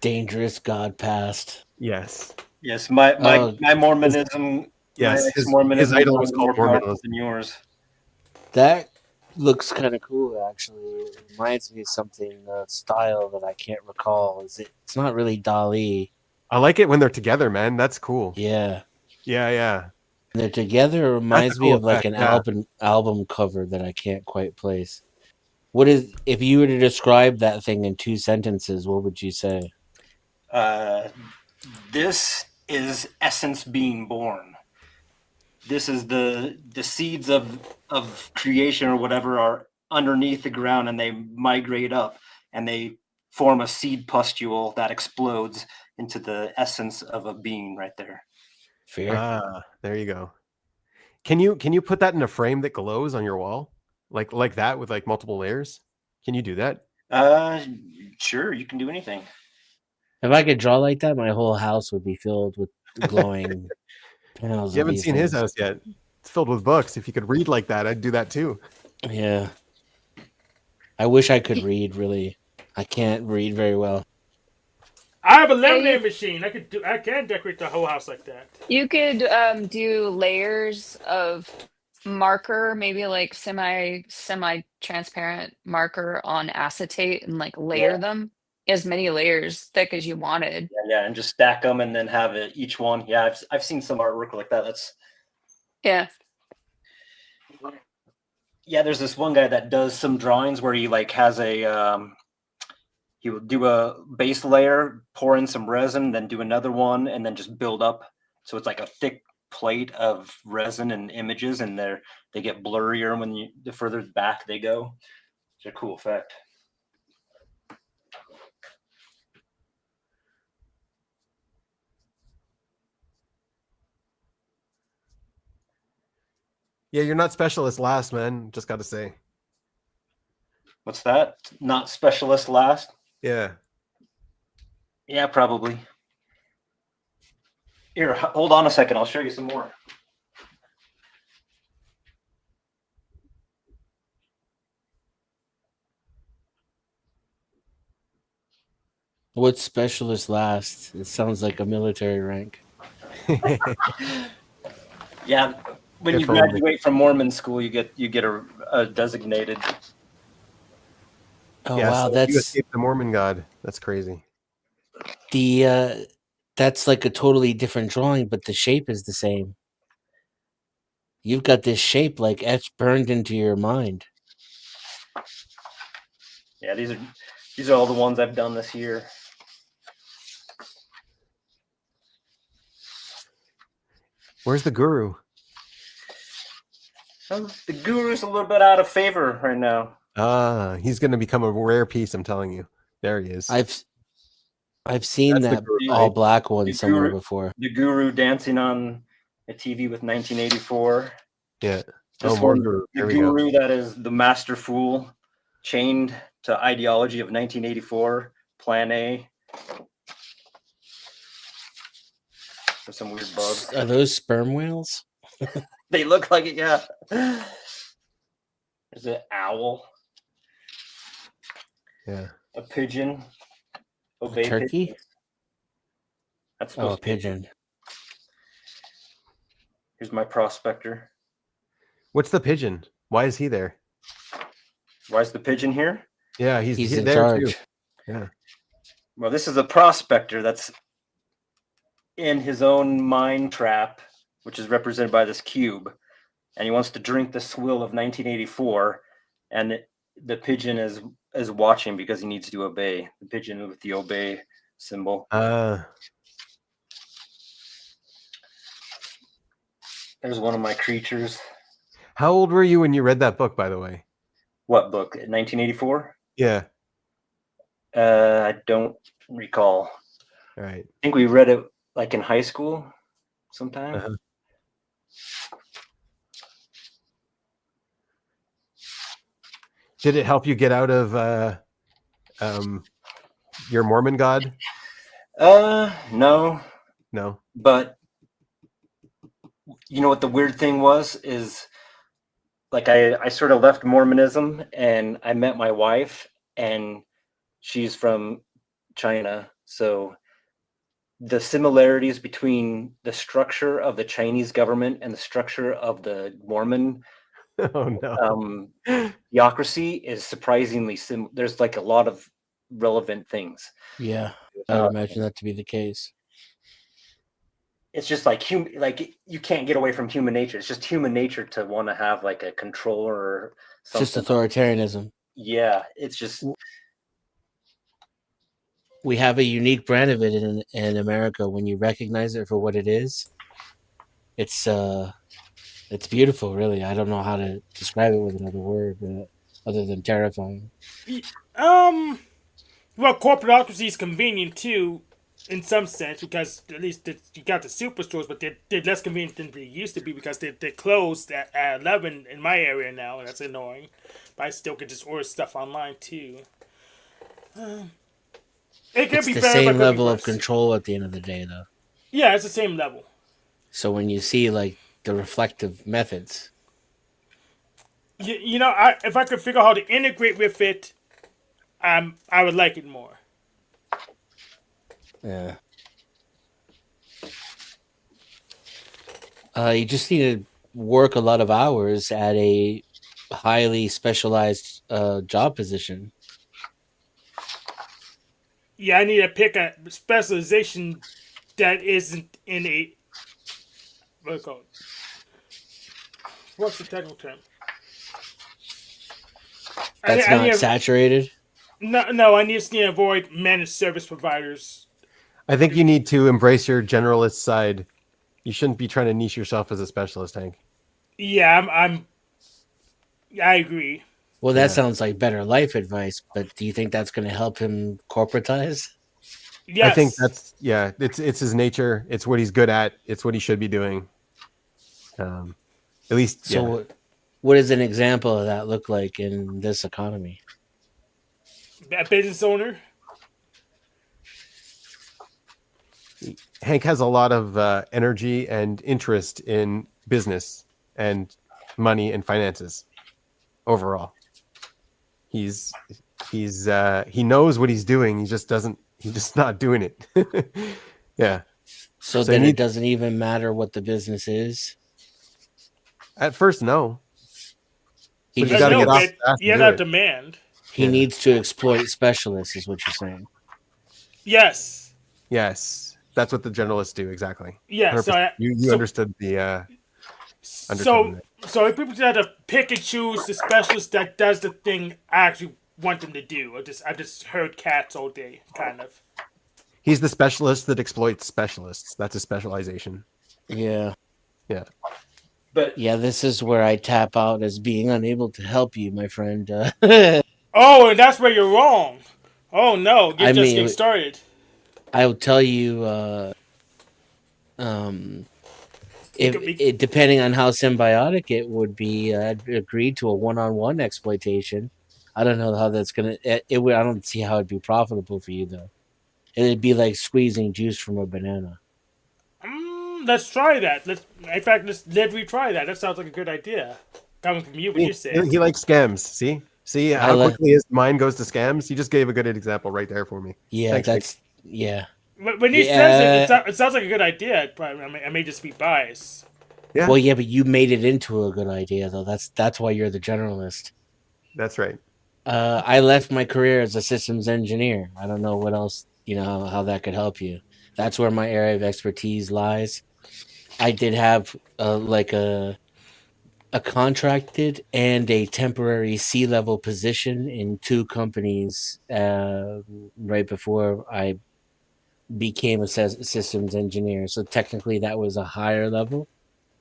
Dangerous God past. Yes. Yes, my Mormonism, my Yes, his ex-Mormonism idol was was called more powerful Mormonism. than yours. That looks kind of cool, actually. It reminds me of something, style that I can't recall. It's not really Dali. I like it when they're together, man. That's cool. Yeah. Yeah. When they're together, it That's a reminds me cool of like effect, an yeah. album cover that I can't quite place. What is, if you were to describe that thing in 2 sentences, what would you say? This is essence being born. This is the seeds of creation or whatever are underneath the ground, and they migrate up and they form a seed pustule that explodes into the essence of a being right there. Fear? There you go. Can you put that in a frame that glows on your wall? Like that with like multiple layers? Can you do that? Sure, you can do anything. If I could draw like that, my whole house would be filled with glowing panels You of haven't these seen his things. house yet. It's filled with books. If you could read like that, I'd do that too. Yeah. I wish I could read, really. I can't read very well. I have a lemonade machine. I can decorate the whole house like that. You could do layers of marker, maybe like semi transparent marker on acetate and like layer them as many layers thick as you wanted. Yeah, and just stack them and then have it each one. Yeah, I've seen some artwork like that. Yeah. There's this one guy that does some drawings where he like has he will do a base layer, pour in some resin, then do another one, and then just build up. So it's like a thick plate of resin and images, and they get blurrier when the further back they go. It's a cool effect. Yeah, you're not specialist last, man. Just got to say. What's that? Not specialist last? Yeah. Yeah, probably. Here, hold on a second. I'll show you some more. What's specialist last? It sounds like a military rank. Yeah, when you graduate from Mormon school, you get a designated. Oh yeah, wow, so you escaped the Mormon God. That's crazy. That's like a totally different drawing, but the shape is the same. You've got this shape like etched, burned into your mind. Yeah, these are all the ones I've done this year. Where's the guru? The guru's a little bit out of favor right now. He's going to become a rare piece. I'm telling you. There he is. I've seen that all black one somewhere before. The guru dancing on a TV with 1984. Yeah. More guru. The guru that is the master fool, chained to ideology of 1984, Plan A. For some weird bugs. Are those sperm whales? They look like it, yeah. There's an owl. Yeah. A pigeon. A turkey? Pigeons. That's a pigeon. Here's my prospector. What's the pigeon? Why is he there? Why is the pigeon here? Yeah, he's in there charge. Too. Yeah. Well, this is a prospector that's in his own mind trap, which is represented by this cube, and he wants to drink the swill of 1984, and the pigeon is watching because he needs to obey. The pigeon with the obey symbol. There's one of my creatures. How old were you when you read that book, by the way? What book? 1984? Yeah. I don't recall. All right. I think we read it like in high school sometime. Uh-huh. Did it help you get out of your Mormon God? No. But you know what the weird thing was is like I sort of left Mormonism and I met my wife and she's from China So the similarities between the structure of the Chinese government and the structure of the Mormon Oh no. theocracy is surprisingly there's like a lot of relevant things. Yeah, I would imagine that to be the case. It's just like you can't get away from human nature. It's just human nature to want to have like a controller or something. Just authoritarianism. Yeah, it's just We have a unique brand of it in America. When you recognize it for what it is, it's beautiful. Really, I don't know how to describe it with another word, other than terrifying. Well, corporatocracy is convenient too, in some sense, because at least you got the superstores, but they're less convenient than they used to be because they're closed at 11 in my area now, and that's annoying. But I still can just order stuff online too. It could It's be the better, but it same could be level of worse. control at the end of the day, though. Yeah, it's the same level. So when you see like the reflective methods, You know, if I could figure out how to integrate with it, I would like it more. yeah, you just need to work a lot of hours at a highly specialized job position. Yeah, I need to pick a specialization that isn't in a what do you call it? What's the technical term? That's I not need saturated. no. I need to avoid managed service providers. I think you need to embrace your generalist side. You shouldn't be trying to niche yourself as a specialist, Hank. Yeah, I agree. Well, that Yeah. sounds like better life advice, but do you think that's going to help him corporatize? Yes, I think it's his nature. It's what he's good at. It's what he should be doing. At least, So, what does an example of that look like in this economy? a business owner. Hank has a lot of energy and interest in business and money and finances overall. He knows what he's doing. He's just not doing it. Yeah. So, So then you it need- doesn't even matter what the business is. At first, no. He But you just gotta no, get off but fast and yeah, do that it. demand. he Yeah. needs to exploit specialists, is what you're saying. Yes, Yes, that's what the generalists do exactly. yeah. 100%. You understood the So if people had to pick and choose the specialist that does the thing I actually want them to do, I just heard cats all day, kind of. he's the specialist that exploits specialists. That's a specialization. Yeah. Yeah. but Yeah, this is where I tap out as being unable to help you, my friend. Oh, and that's where you're wrong. Oh no, you're I just mean, getting started. I will tell you, if depending on how symbiotic it would be, I'd agree to a one-on-one exploitation. I don't know how that's gonna. It would. I don't see how it'd be profitable for you though. It'd be like squeezing juice from a banana. Let's try that. Let's retry that. That sounds like a good idea. Coming from you, what you say? He likes scams. See how like- quickly his mind goes to scams. He just gave a good example right there for me. Yeah, Thanks, that's yeah. When he says it sounds like a good idea. But I may just be biased. Yeah. Well, yeah, but you made it into a good idea though. That's why you're the generalist. That's right. I left my career as a systems engineer. I don't know what else, how that could help you. That's where my area of expertise lies. I did have a contracted and a temporary C-level position in two companies right before I became a systems engineer. So technically that was a higher level.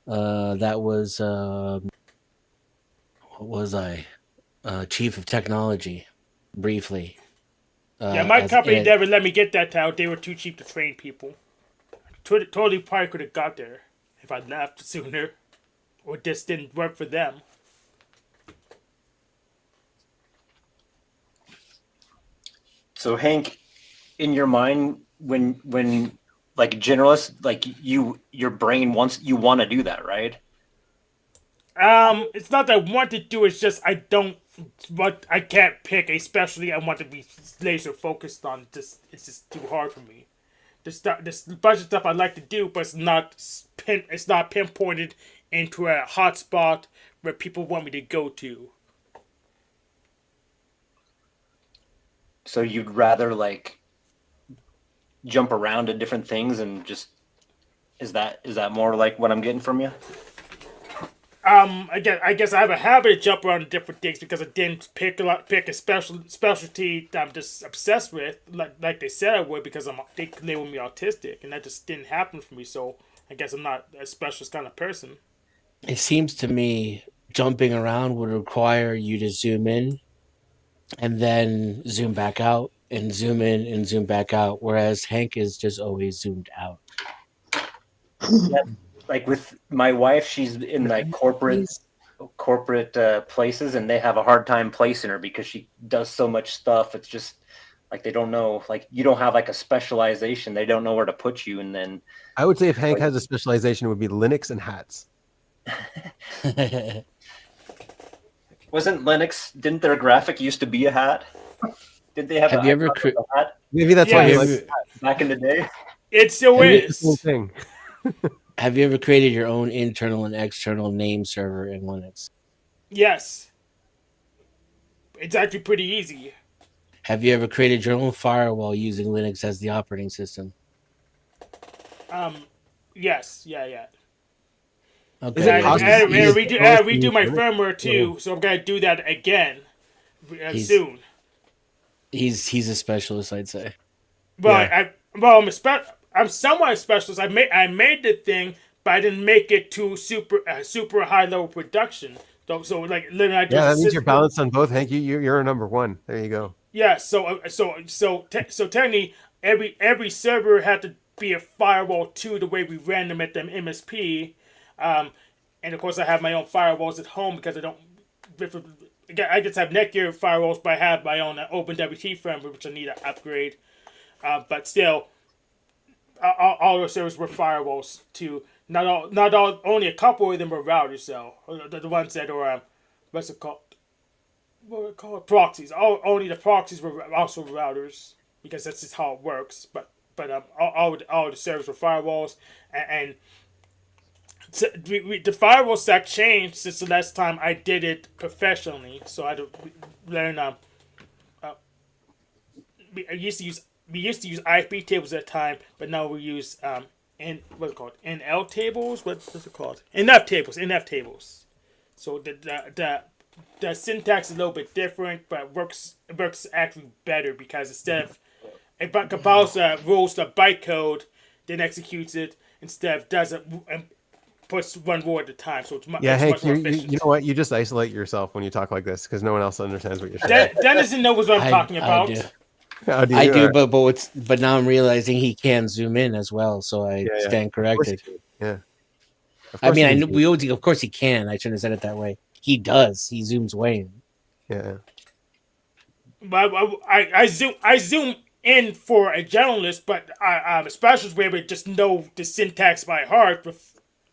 That was, what was I? Chief of technology, briefly. Yeah, my company never let me get that title. They were too cheap to train people. Totally probably could have got there if I'd left sooner, or just didn't work for them. So Hank, in your mind, when like generalist, like your brain want to do that, right? It's not that I want to do. It's just I don't but I can't pick a specialty I want to be laser focused on. It's just too hard for me. There's a bunch of stuff I like to do, but it's not pinpointed into a hot spot where people want me to go to. So you'd rather like jump around to different things and just is that more like what I'm getting from you? I guess I have a habit of jumping around to different things because I didn't pick a specialty that I'm just obsessed with, like they said I would, because they label me autistic, and that just didn't happen for me. So I guess I'm not a specialist kind of person. It seems to me jumping around would require you to zoom in and then zoom back out and zoom in and zoom back out, whereas Hank is just always zoomed out. Yeah, like with my wife, she's in like corporate places, and they have a hard time placing her because she does so much stuff. It's just like they don't know, like you don't have like a specialization. They don't know where to put you, and then I would say if Hank has a specialization, it would be Linux and hats. wasn't Linux? Didn't their graphic used to be a hat? Did they have Have an you ever icon of a hat Maybe that's why he Yes. likes hats. back in the day? It still Maybe it's the same is. thing. Have you ever created your own internal and external name server in Linux? Yes. It's actually pretty easy. Have you ever created your own firewall using Linux as the operating system? Yes. Yeah. Okay. Is it And possible I to use redo my Linux? firmware too, so I'm gonna do that again He's- soon. He's a specialist, I'd say. Well, Yeah. I'm somewhat a specialist. I made the thing, but I didn't make it to super high level production. So like literally, I just Yeah, that means you're balanced on both, Hank. You're a number one. There you go. Yeah. So technically, every server had to be a firewall too, the way we ran them at them MSP. And of course, I have my own firewalls at home because I don't. I just have Netgear firewalls, but I have my own OpenWT firmware, which I need to upgrade. But still, all those servers were firewalls too. Not all. Only a couple of them were routers, though. The ones that are what's it called? What are it called? Proxies. Only the proxies were also routers because that's just how it works. But all the servers were firewalls, and so the firewall stack changed since the last time I did it professionally. So I had to learn. We used to use IP tables at the time, but now we use what's it called? NL tables. What's it called? NF tables. So the syntax is a little bit different, but it works actually better because instead of it compiles rules the bytecode, then executes it instead of does it and puts one word at a time. So it's Yeah, it's Hank, much more you efficient. know what? You just isolate yourself when you talk like this because no one else understands what you're saying. Dennis knows what I'm talking I about. do. How do I you? do, All right. but now I'm realizing he can zoom in as well, so I Yeah. stand Of course corrected. you can. Yeah. Of I course mean, you I can know do it. of course he can. I shouldn't have said it that way. He does. He zooms way in. Yeah. But I zoom in for a generalist, but I'm a specialist where we just know the syntax by heart,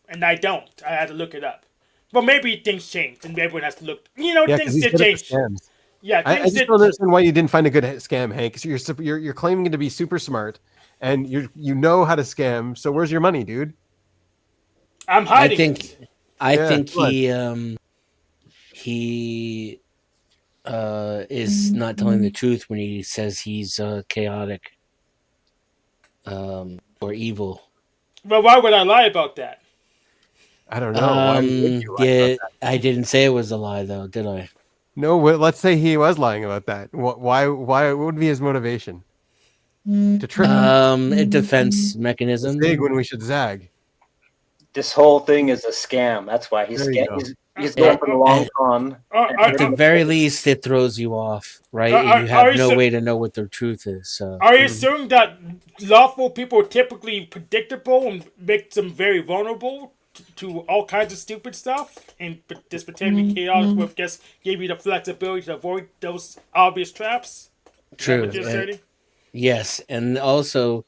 and I don't. I had to look it up. But maybe things changed, and everyone has to look. Yeah, because Things he's did good at the change. scams. Yeah, I things just did. don't understand why you didn't find a good scam, Hank. 'Cause you're claiming to be super smart, and you know how to scam. So where's your money, dude? I'm I hiding think it. I Yeah, think come on. he is not telling the truth when he says he's chaotic or evil. Well, why would I lie about that? I don't know. Why would you lie about Yeah, that? I didn't say it was a lie though, did I? No, let's say he was lying about that. Why? What would be his motivation? To trick us. A defense To mechanism. zig when we should zag. This whole thing is a scam. That's why There you go. he's going for the long con. At the very least, it throws you off, right? Are You have no you way to know what the truth is. So Are you assuming that lawful people are typically predictable and make them very vulnerable to all kinds of stupid stuff? And this potentially chaotic will just give you the flexibility to avoid those obvious traps? Is that true. what you're asserting? Yes, and also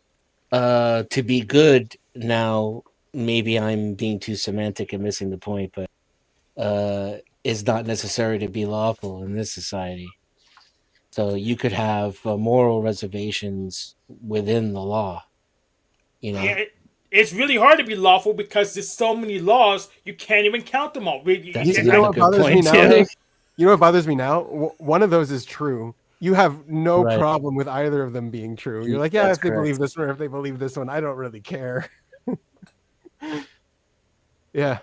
to be good now. Maybe I'm being too semantic and missing the point, but is not necessary to be lawful in this society. So you could have moral reservations within the law. You know, It's really hard to be lawful because there's so many laws you can't even count them all. that's You know another what good bothers me point now, too. Hank? You know what bothers me now? One of those is true. You have no Right. problem with either of them being true. You're like, yeah, That's if they believe correct. this one or if they believe this one, I don't really care. Yeah.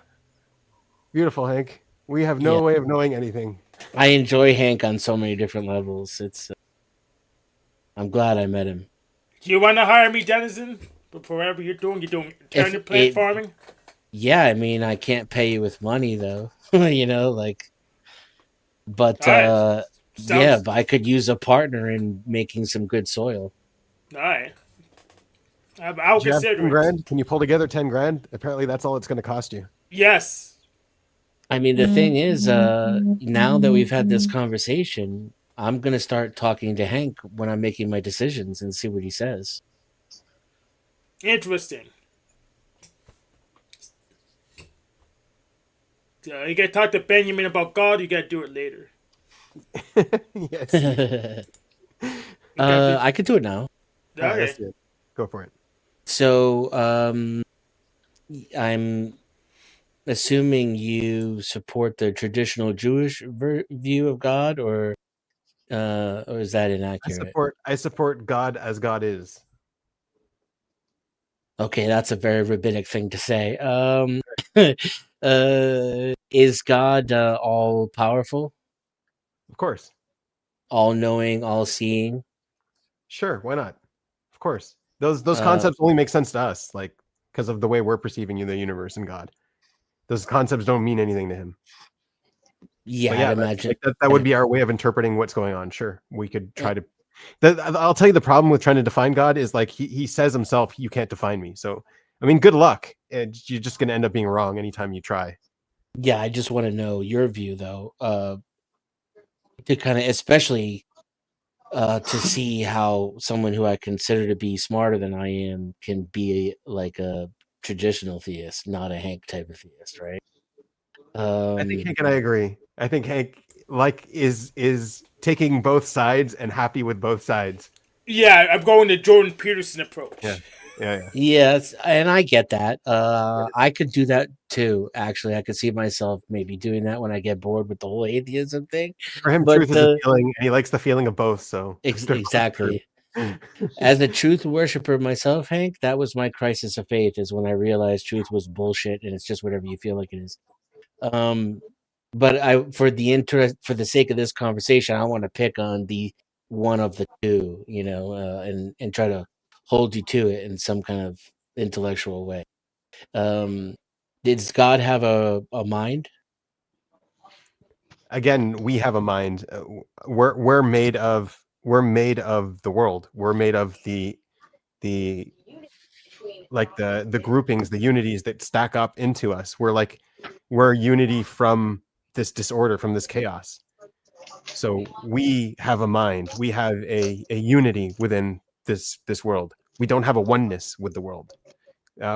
Beautiful, Hank. We have no Yeah. way of knowing anything. I enjoy Hank on so many different levels. It's I'm glad I met him. Do you want to hire me, Denizen? For whatever you're doing turnip plant farming? Yeah, I mean, I can't pay you with money though. You know, like, but All right. yeah, Sounds but I could use a partner in making some good soil. all right. I'll Do you have consider 10 it. grand? Can you pull together 10 grand? Apparently that's all it's going to cost you. Yes. I mean, the thing is, now that we've had this conversation, I'm gonna start talking to Hank when I'm making my decisions and see what he says. Interesting. You gotta talk to Binyamin about God. You gotta do it later. Yes. I could do it now. Okay. That's it. Go for it. So, I'm assuming you support the traditional Jewish view of God, or is that inaccurate? I support God as God is. Okay, that's a very rabbinic thing to say. Is God all powerful, Of course. all knowing, all seeing? Sure, why not? Of course. Those Uh, concepts only make sense to us, like because of the way we're perceiving the universe and God. Those concepts don't mean anything to him. Yeah, But yeah, I'd imagine. that would be our way of interpreting what's going on. Sure, we could try to. I'll tell you the problem with trying to define God is like he says himself, "You can't define me." So, I mean, good luck. You're just going to end up being wrong anytime you try. Yeah, I just want to know your view, though, to kind of, especially to see how someone who I consider to be smarter than I am can be like a traditional theist, not a Hank type of theist, right? I think Hank and I agree. I think Hank is taking both sides and happy with both sides. Yeah, I'm going the Jordan Peterson approach. Yeah. Yes, and I get that. I could do that too. Actually, I could see myself maybe doing that when I get bored with the whole atheism thing. For him, But truth is a feeling, and he likes the feeling of both. So exactly. As a truth worshiper myself, Hank, that was my crisis of faith. Is when I realized truth was bullshit, and it's just whatever you feel like it is. But for the sake of this conversation, I want to pick on the one of the two, you know, and try to hold you to it in some kind of intellectual way. Does God have a mind? Again, we have a mind. We're made of the world. We're made of the like the groupings, the unities that stack up into us. We're unity from this disorder, from this chaos. So we have a mind. We have a unity within this world. We don't have a oneness with the world.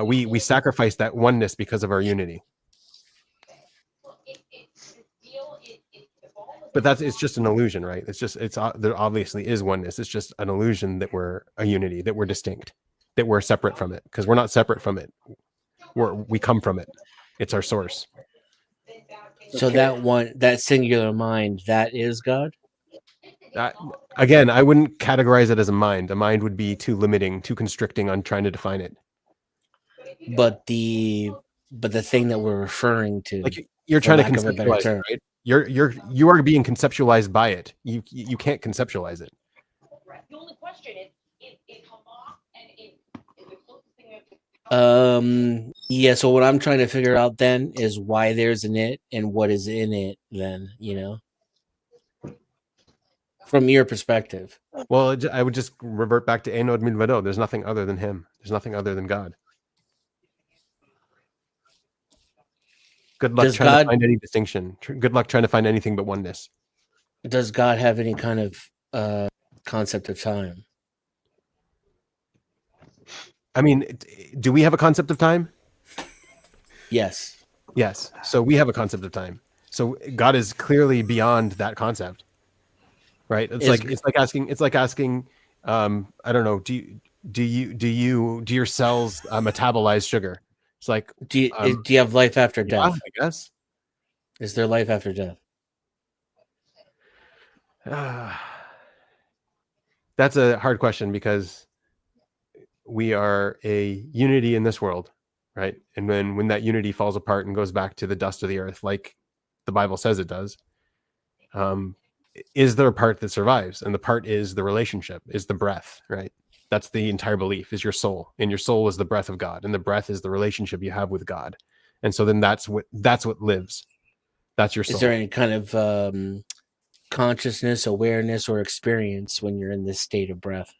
We sacrifice that oneness because of our unity. But it's just an illusion, right? There obviously is oneness. It's just an illusion that we're a unity, that we're distinct, that we're separate from it, because we're not separate from it. We come from it. It's our source. So that singular mind, that is God. Again, I wouldn't categorize it as a mind. A mind would be too limiting, too constricting on trying to define it. But the thing that we're referring to, like you're for trying to lack of a better conceptualize it, term, right? You are being conceptualized by it. You can't conceptualize it. The only question is, it come off and it is the closest thing Yeah, so what I'm trying to figure out then is why there's an it and what is in it then, you know, from your perspective. Well, I would just revert back to Enod Milvado. There's nothing other than him. There's nothing other than God. Good luck trying to find any distinction. Good luck trying to find anything but oneness. Does God have any kind of concept of time? I mean, do we have a concept of time? Yes. Yes. So we have a concept of time. So God is clearly beyond that concept, right? It's like asking, I don't know, do your cells metabolize sugar? It's like, Do you have life after yeah, death? I guess. Is there life after death? That's a hard question because we are a unity in this world, right? And when that unity falls apart and goes back to the dust of the earth, like the Bible says it does, is there a part that survives? And the part is the relationship, is the breath, right? That's the entire belief, is your soul, and your soul is the breath of God, and the breath is the relationship you have with God. And so then that's what lives. That's your soul. Is there any kind of consciousness, awareness, or experience when you're in this state of breath?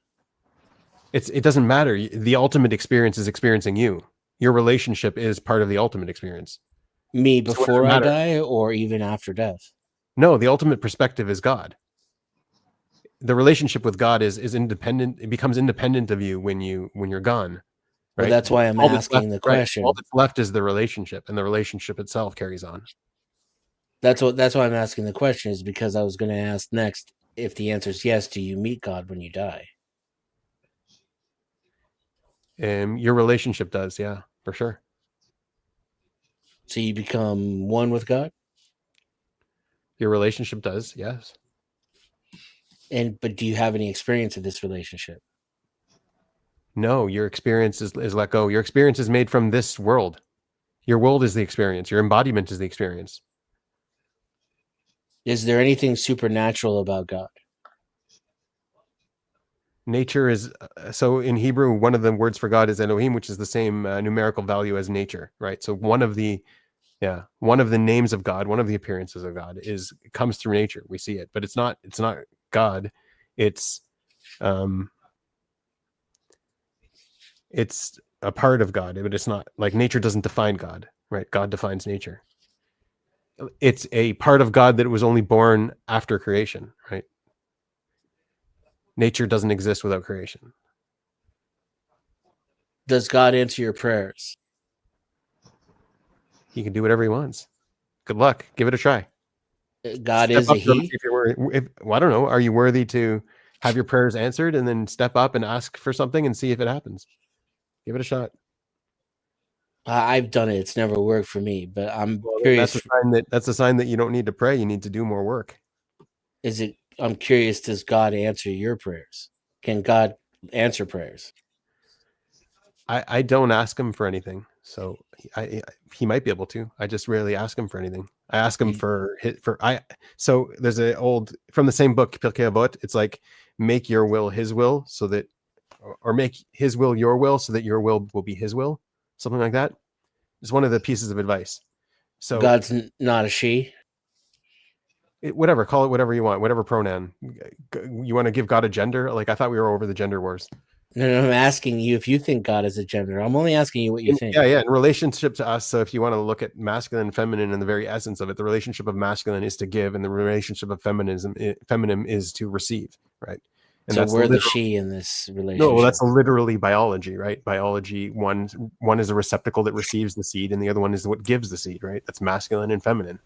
It doesn't matter. The ultimate experience is experiencing you. Your relationship is part of the ultimate experience. Me So what does before it I matter? die, or even after death? No, the ultimate perspective is God. The relationship with God is independent. It becomes independent of you when you're gone. Right. Well, that's why I'm All that's asking left, the right. question. All that's left is the relationship, and the relationship itself carries on. That's why I'm asking the question, is because I was going to ask next, if the answer is yes, do you meet God when you die? Your relationship does, yeah, for sure. So you become one with God? Your relationship does, yes. But do you have any experience of this relationship? No, your experience is let go. Your experience is made from this world. Your world is the experience. Your embodiment is the experience. Is there anything supernatural about God? Nature is so in Hebrew, one of the words for God is Elohim, which is the same numerical value as nature, right? So one of the names of God, one of the appearances of God comes through nature. We see it, but it's not God. It's a part of God, but it's not like nature doesn't define God, right? God defines nature. It's a part of God that was only born after creation, right? Nature doesn't exist without creation. Does God answer your prayers? He can do whatever he wants. Good luck. Give it a try. God Step is a up to him and he? see if you're I don't know. Are you worthy to have your prayers answered, and then step up and ask for something and see if it happens? Give it a shot. I've done it. It's never worked for me, but I'm Well, curious. that's a sign that you don't need to pray. You need to do more work. I'm curious, does God answer your prayers? Can God answer prayers? I don't ask him for anything, so he might be able to. I just rarely ask him for anything. I ask him so there's a old from the same book Pirkei Avot. It's like make your will his will, so that or make his will your will, so that your will be his will, something like that. It's one of the pieces of advice. So God's not a she? whatever, call it whatever you want, whatever pronoun you want to give God a gender. Like I thought we were over the gender wars. No, I'm asking you if you think God is a gender. I'm only asking you what you think. Yeah, in relationship to us. So if you want to look at masculine and feminine and the very essence of it, the relationship of masculine is to give, and the relationship of feminine is to receive, right? And So that's we're the she in this relationship. no, well, that's literally biology, right? Biology, one is a receptacle that receives the seed, and the other one is what gives the seed, right? That's masculine and feminine.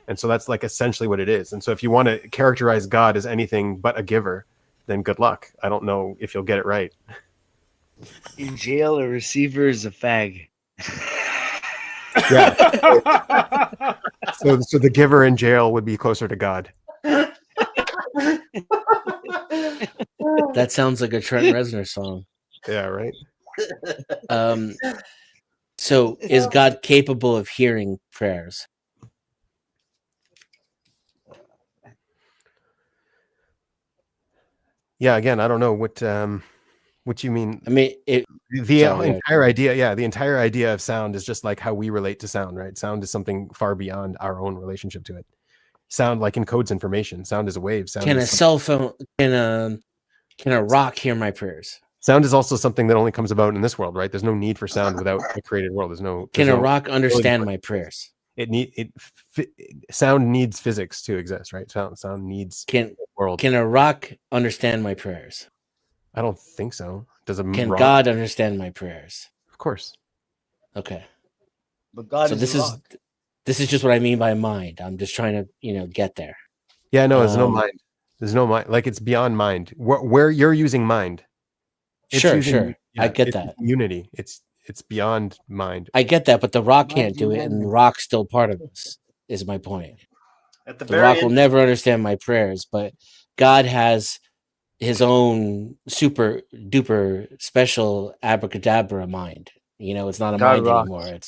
And so that's like essentially what it is. And so if you want to characterize God as anything but a giver, then good luck. I don't know if you'll get it right. In jail, a receiver is a fag. Yeah. So the giver in jail would be closer to God. That sounds like a Trent Reznor song. Yeah, right. So is God capable of hearing prayers? Yeah, again, I don't know what you mean. I mean, the entire idea of sound is just like how we relate to sound, right? Sound is something far beyond our own relationship to it. Sound like encodes information. Sound is a wave. Can a cell phone, can a rock hear my prayers? Sound is also something that only comes about in this world, right? There's no need for sound without a created world. Can a rock understand my prayers? Sound needs physics to exist, right? Sound needs world. Can a rock understand my prayers? I don't think so. Can God understand my prayers? Of course. Okay. But God so is this a is rock. This is just what I mean by mind. I'm just trying to, get there. Yeah, no, there's no Um, mind. There's no mind. Like, it's beyond mind. Where you're using mind. It's Sure, using, sure. I get it's that. unity. It's beyond mind. I get that, but the rock can't do it, and the rock's still part of us, is my point. At the The very rock will end, never understand my prayers, but God has his own super duper special abracadabra mind. It's not a God mind rocks. anymore.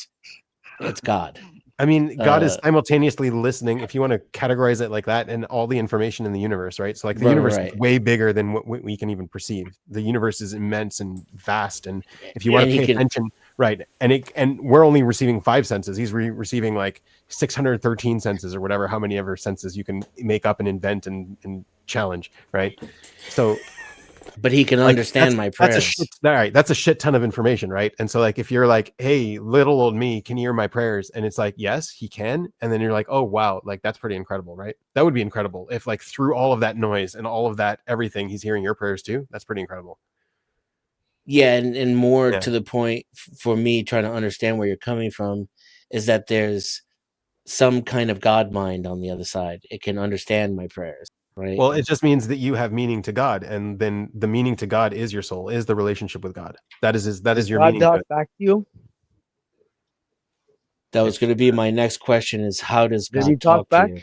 It's God. I mean, God is Uh, simultaneously listening, if you want to categorize it like that, and all the information in the universe, right? So, like, the Right, universe is right. way bigger than what we can even perceive. The universe is immense and vast, and if you Yeah, want and to he pay can, attention, right? And we're only receiving 5 senses. He's receiving like 613 senses or whatever, how many ever senses you can make up and invent and challenge, right? So, but he can like, understand my that's a prayers. shit, all right, that's a shit ton of information, right? And so, like, if you're like, hey, little old me can hear my prayers, and it's like, yes, he can, and then you're like, oh wow, like, that's pretty incredible, right? That would be incredible if, like, through all of that noise and all of that everything, he's hearing your prayers too. That's pretty incredible. Yeah, and more Yeah. to the point for me trying to understand where you're coming from is that there's some kind of God mind on the other side. It can understand my prayers, right? Well, it just means that you have meaning to God, and then the meaning to God is your soul, is the relationship with God. That is Does your God meaning to talk it. back to you? That was going to be my next question: is how does Does he God talk talk to back? you?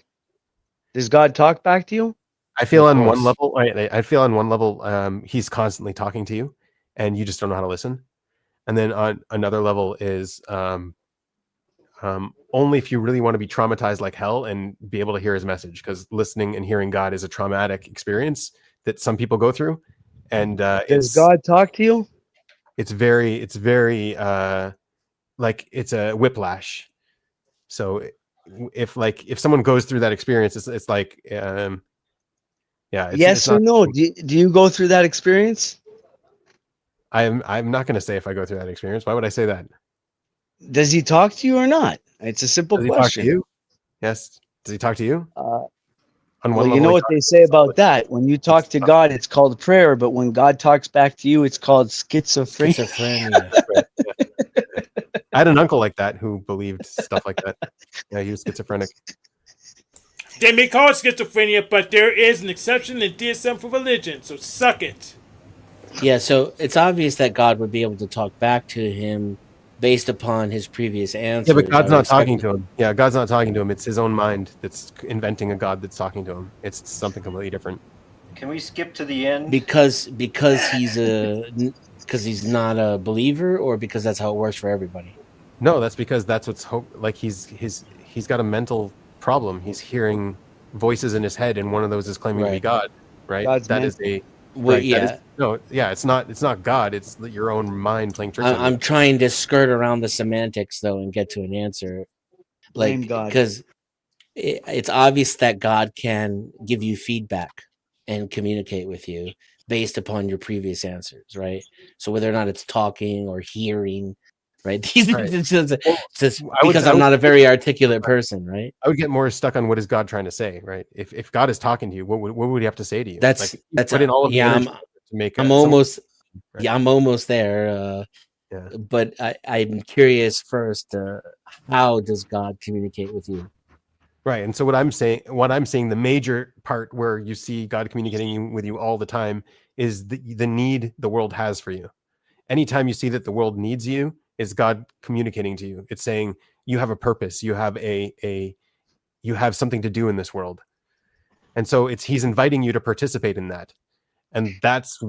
Does God talk back to you? I feel Of on one course. level, I feel on one level, he's constantly talking to you, and you just don't know how to listen. And then on another level is only if you really want to be traumatized like hell and be able to hear his message, because listening and hearing God is a traumatic experience that some people go through, and Does God talk to you? it's very like, it's a whiplash. So if someone goes through that experience, it's like yeah, it's Yes or not. no? Do you go through that experience? I'm not going to say if I go through that experience. Why would I say that? Does he talk to you or not? It's a simple Does he talk to question. you? Yes. Does he talk to you? On Well, one you level, know he what talks they to say you. about that. When you talk to God, it's called prayer, but when God talks back to you, it's called schizophrenia. Schizophrenia. Right, yeah. I had an uncle like that who believed stuff like that. Yeah, he was schizophrenic. They may call it schizophrenia, but there is an exception in DSM for religion, so suck it. Yeah, so it's obvious that God would be able to talk back to him based upon his previous Yeah, but answers. I God's would not expect. talking to him. Yeah, God's not talking to him. It's his own mind that's inventing a God that's talking to him. It's something completely different. can we skip to the end? because he's not a believer, or because that's how it works for everybody. No, that's because that's what's like, he's got a mental problem. He's hearing voices in his head, and one of those is claiming to be Right. God, right? God's That is mental. right. Yeah, That is, no, yeah, it's not God. It's your own mind playing tricks on you. I'm trying to skirt around the semantics though and get to an answer, Blame like, God. because it's obvious that God can give you feedback and communicate with you based upon your previous answers, right? So whether or not it's talking or hearing, right? Right. It's just Well, because I'm not a very articulate person, right? I would get more stuck on what is God trying to say, right? If God is talking to you, what would he have to say to you? That's Like, you put in all of the yeah. energy to make I'm some, almost right? yeah. I'm almost there. Yeah. But I'm curious first. How does God communicate with you? Right. And so what I'm saying, the major part where you see God communicating with you all the time is the need the world has for you. Anytime you see that the world needs you, is God communicating to you. It's saying you have a purpose, you have you have something to do in this world. And so he's inviting you to participate in that. And that's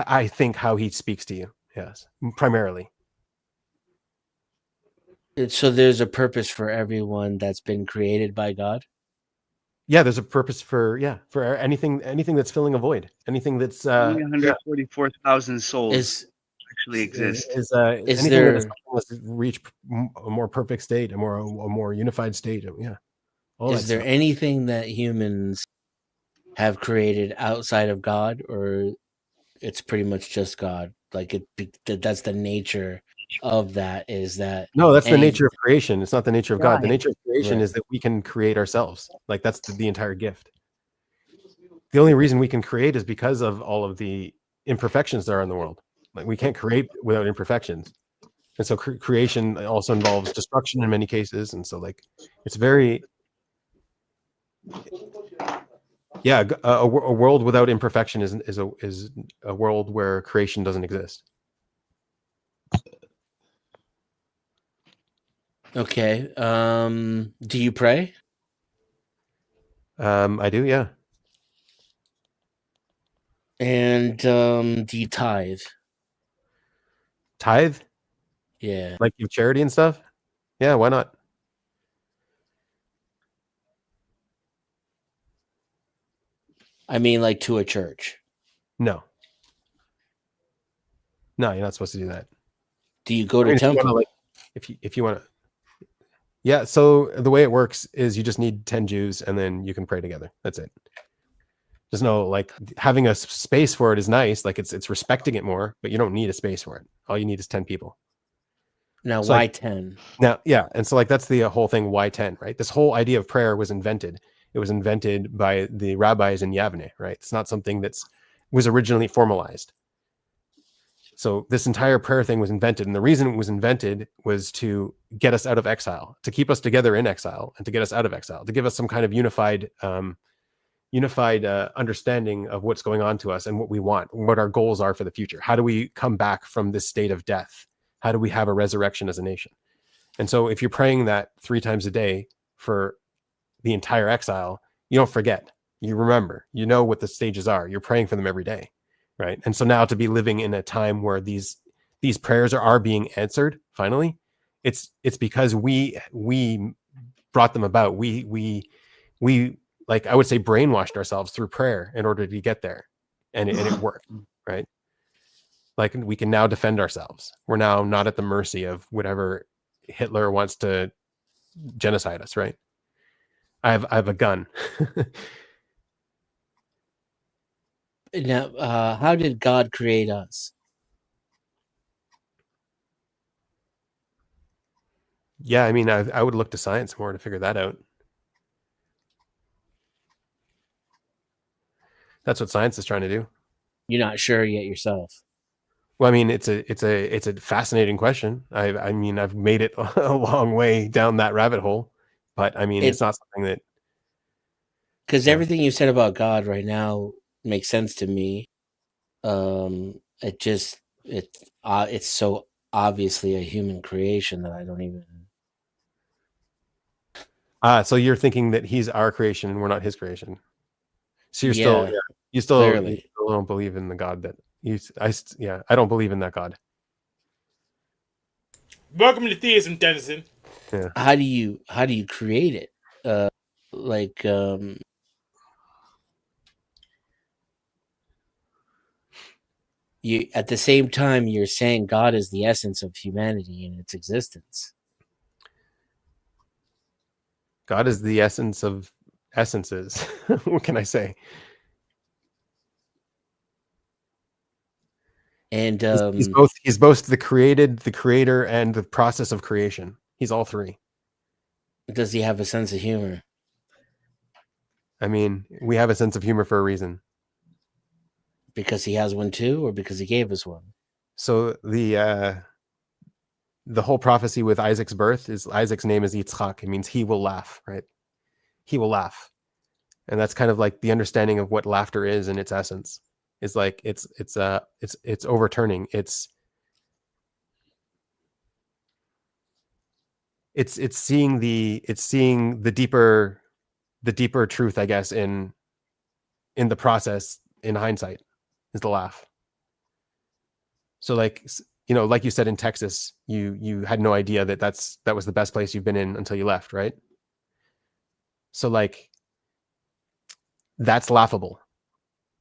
I think how he speaks to you. Yes, primarily. So there's a purpose for everyone that's been created by God. Yeah, there's a purpose for anything that's filling a void, anything that's Only 144,000 souls Is actually exist. is anything there that is helping us reach a more perfect state, a more unified state. Yeah, all that is there stuff. anything that humans have created outside of God, or it's pretty much just God? Like that's the nature of that. Is that No, that's the any nature of creation. It's not the nature of God. The Right. nature of creation Right. is that we can create ourselves. Like, that's the entire gift. The only reason we can create is because of all of the imperfections that are in the world. Like, we can't create without imperfections. And so creation also involves destruction in many cases, and so like it's very a world without imperfection is a world where creation doesn't exist. Okay. Do you pray? I do, yeah. And do you tithe? Tithe, Yeah. like give charity and stuff. Yeah, why not? I mean, like to a church. No, you're not supposed to do that. Do you go to If you temple? wanna, if you want to, yeah. So the way it works is you just need 10 Jews, and then you can pray together. That's it. There's no like having a space for it is nice. Like it's respecting it more, but you don't need a space for it. All you need is 10 people. Now, So, why like, 10? Now, yeah, and so like that's the whole thing. Why 10? Right? This whole idea of prayer was invented. It was invented by the rabbis in Yavne. Right? It's not something was originally formalized. So this entire prayer thing was invented, and the reason it was invented was to get us out of exile, to keep us together in exile, and to get us out of exile, to give us some kind of unified understanding of what's going on to us and what we want, what our goals are for the future. How do we come back from this state of death? How do we have a resurrection as a nation? And so if you're praying that 3 times a day for the entire exile, you don't forget. You remember. You know what the stages are. You're praying for them every day, right? And so now to be living in a time where these prayers are being answered finally, it's because we brought them about. We like I would say brainwashed ourselves through prayer in order to get there, and it worked, right? Like we can now defend ourselves. We're now not at the mercy of whatever Hitler wants to genocide us, right? I have a gun. Now, how did God create us? Yeah, I mean, I would look to science more to figure that out. That's what science is trying to do. You're not sure yet yourself. Well, I mean, it's a fascinating question. I mean, I've made it a long way down that rabbit hole, but I mean, it's not something that because everything you said about God right now makes sense to me. It's so obviously a human creation that I don't even. So you're thinking that he's our creation and we're not his creation. So you still don't believe in the God that I don't believe in that God. Welcome to theism, Dennison. Yeah. How do you create it? You at the same time you're saying God is the essence of humanity and its existence. God is the essence of essences. What can I say? And he's both the creator, and the process of creation. He's all three. Does he have a sense of humor? I mean, we have a sense of humor for a reason. Because he has one too, or because he gave us one? So the whole prophecy with Isaac's birth is Isaac's name is Yitzchak. It means he will laugh, right? He will laugh. And that's kind of like the understanding of what laughter is in its essence. Is like it's overturning. It's seeing the deeper truth, I guess, in the process, in hindsight, is the laugh. So like, like you said in Texas, you had no idea that was the best place you've been in until you left, right? So like, that's laughable.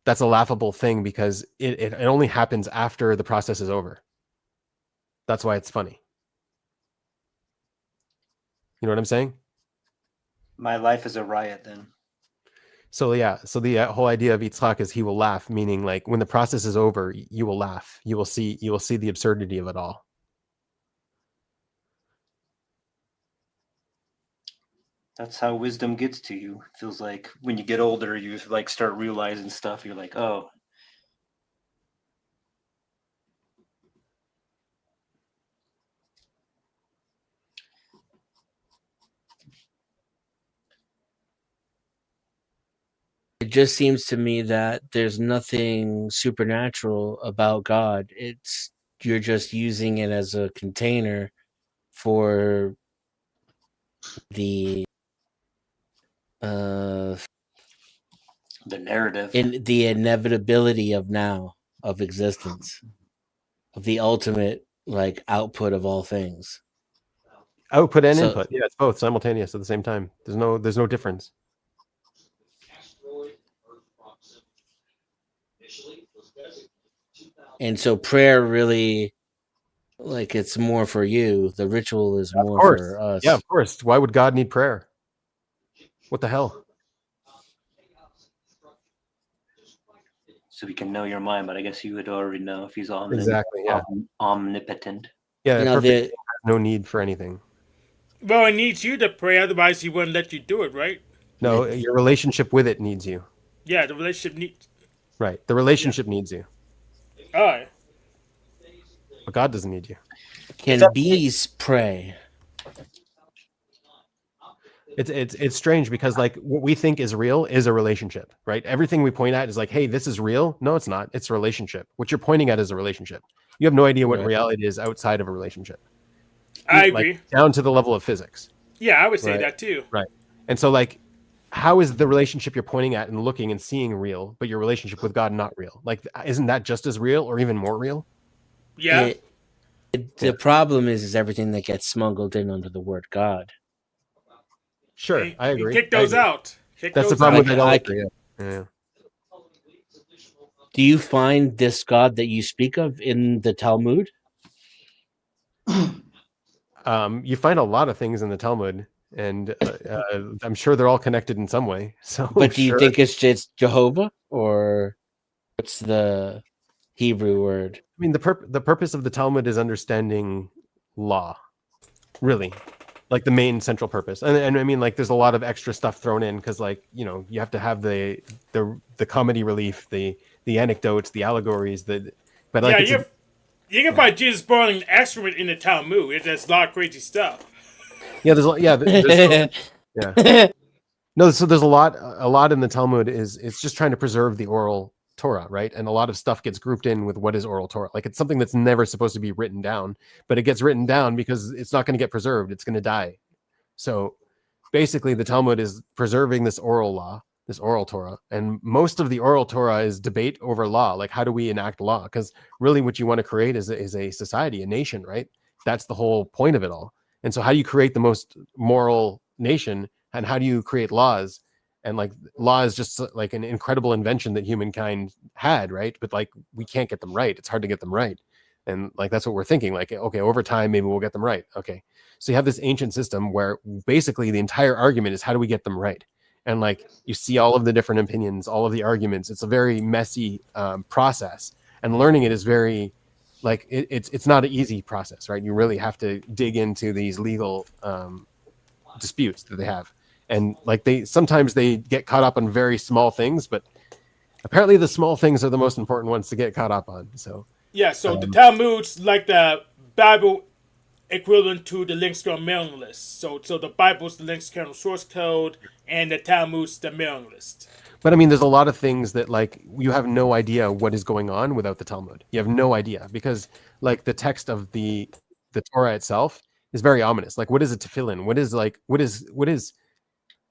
That's a laughable thing because it only happens after the process is over. That's why it's funny. You know what I'm saying? My life is a riot then. So yeah, so the whole idea of Yitzchak is he will laugh, meaning like when the process is over, you will laugh. You will see the absurdity of it all. That's how wisdom gets to you. It feels like when you get older, you like start realizing stuff. You're like, oh. it just seems to me that there's nothing supernatural about God. It's you're just using it as a container for the uh The narrative. in the inevitability of now, of existence, of the ultimate like output of all things. Output and So input. Yeah, it's both simultaneous at the same time. There's no difference. and so prayer really, like, it's more for you. The ritual is Of more course. for us. Yeah, of course. Why would God need prayer? What the hell? So we can know your mind, but I guess you would already know if he's Exactly. Yeah. omnipotent. Yeah. Now, Perfect has no need for anything. Well, it needs you to pray, otherwise he wouldn't let you do it, right? No, your relationship with it needs you. Yeah, the relationship needs. Right. The relationship needs you, All right. but God doesn't need you. Can bees pray? It's strange because like what we think is real is a relationship, right? Everything we point at is like, hey, this is real. No, it's not. It's a relationship. What you're pointing at is a relationship. You have no idea what Right. reality is outside of a relationship. I Like, agree. down to the level of physics. Yeah, I would say Right. that too. Right. And so like, how is the relationship you're pointing at and looking and seeing real, but your relationship with God not real? Like, isn't that just as real or even more real? Yeah. The problem is everything that gets smuggled in under the word God. Sure, And- I and agree. Kick I those agree. out. Kick That's the those problem out. with idolatry. Yeah. Do you find this God that you speak of in the Talmud? You find a lot of things in the Talmud, and I'm sure they're all connected in some way. So, But do you sure. think it's just Jehovah, or what's the Hebrew word? I mean, the purpose of the Talmud is understanding law, really, like the main central purpose. And I mean, like, there's a lot of extra stuff thrown in because, like, you have to have the comedy relief, the anecdotes, the allegories, but like, Yeah, you can find Jesus boiling excrement in the Talmud. There's a lot of crazy stuff. yeah, yeah. No, so there's a lot in the Talmud it's just trying to preserve the oral Torah, right? And a lot of stuff gets grouped in with what is oral Torah. Like, it's something that's never supposed to be written down, but it gets written down because it's not going to get preserved. It's going to die. So basically the Talmud is preserving this oral law, this oral Torah. And most of the oral Torah is debate over law. Like, how do we enact law? Because really what you want to create is a society, a nation, right? That's the whole point of it all. And so how do you create the most moral nation, and how do you create laws? And like, law is just like an incredible invention that humankind had, right? But like, we can't get them right. It's hard to get them right. And like, that's what we're thinking. Like, okay, over time, maybe we'll get them right. Okay. So you have this ancient system where basically the entire argument is how do we get them right? And like, you see all of the different opinions, all of the arguments. It's a very messy process, and learning it is very like it's not an easy process, right? You really have to dig into these legal disputes that they have, and like sometimes they get caught up on very small things, but apparently the small things are the most important ones to get caught up on. So Yeah, so the Talmud's like the Bible equivalent to the Link's kernel mailing list. So the Bible's the Link's kernel source code, and the Talmud's the mailing list. But I mean, there's a lot of things that like you have no idea what is going on without the Talmud. You have no idea because like the text of the Torah itself is very ominous. Like, what is a tefillin? What is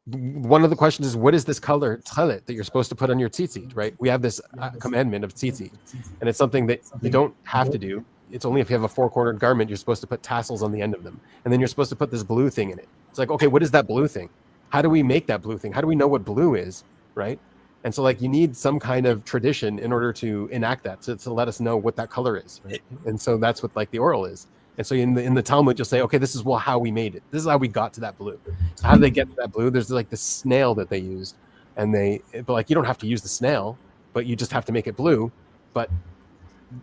one of the questions is, what is this color tchelet that you're supposed to put on your tzitzit, right? We have this commandment of tzitzit, and it's something that you don't have to do. It's only if you have a four-cornered garment, you're supposed to put tassels on the end of them. And then you're supposed to put this blue thing in it. It's like, okay, what is that blue thing? How do we make that blue thing? How do we know what blue is, right? And so like, you need some kind of tradition in order to enact that, to let us know what that color is, right? And so that's what like the oral is. And so in the Talmud, you'll say, okay, this is how we made it. This is how we got to that blue. So how do they get to that blue? There's like this snail that they used, but like, you don't have to use the snail, but you just have to make it blue. But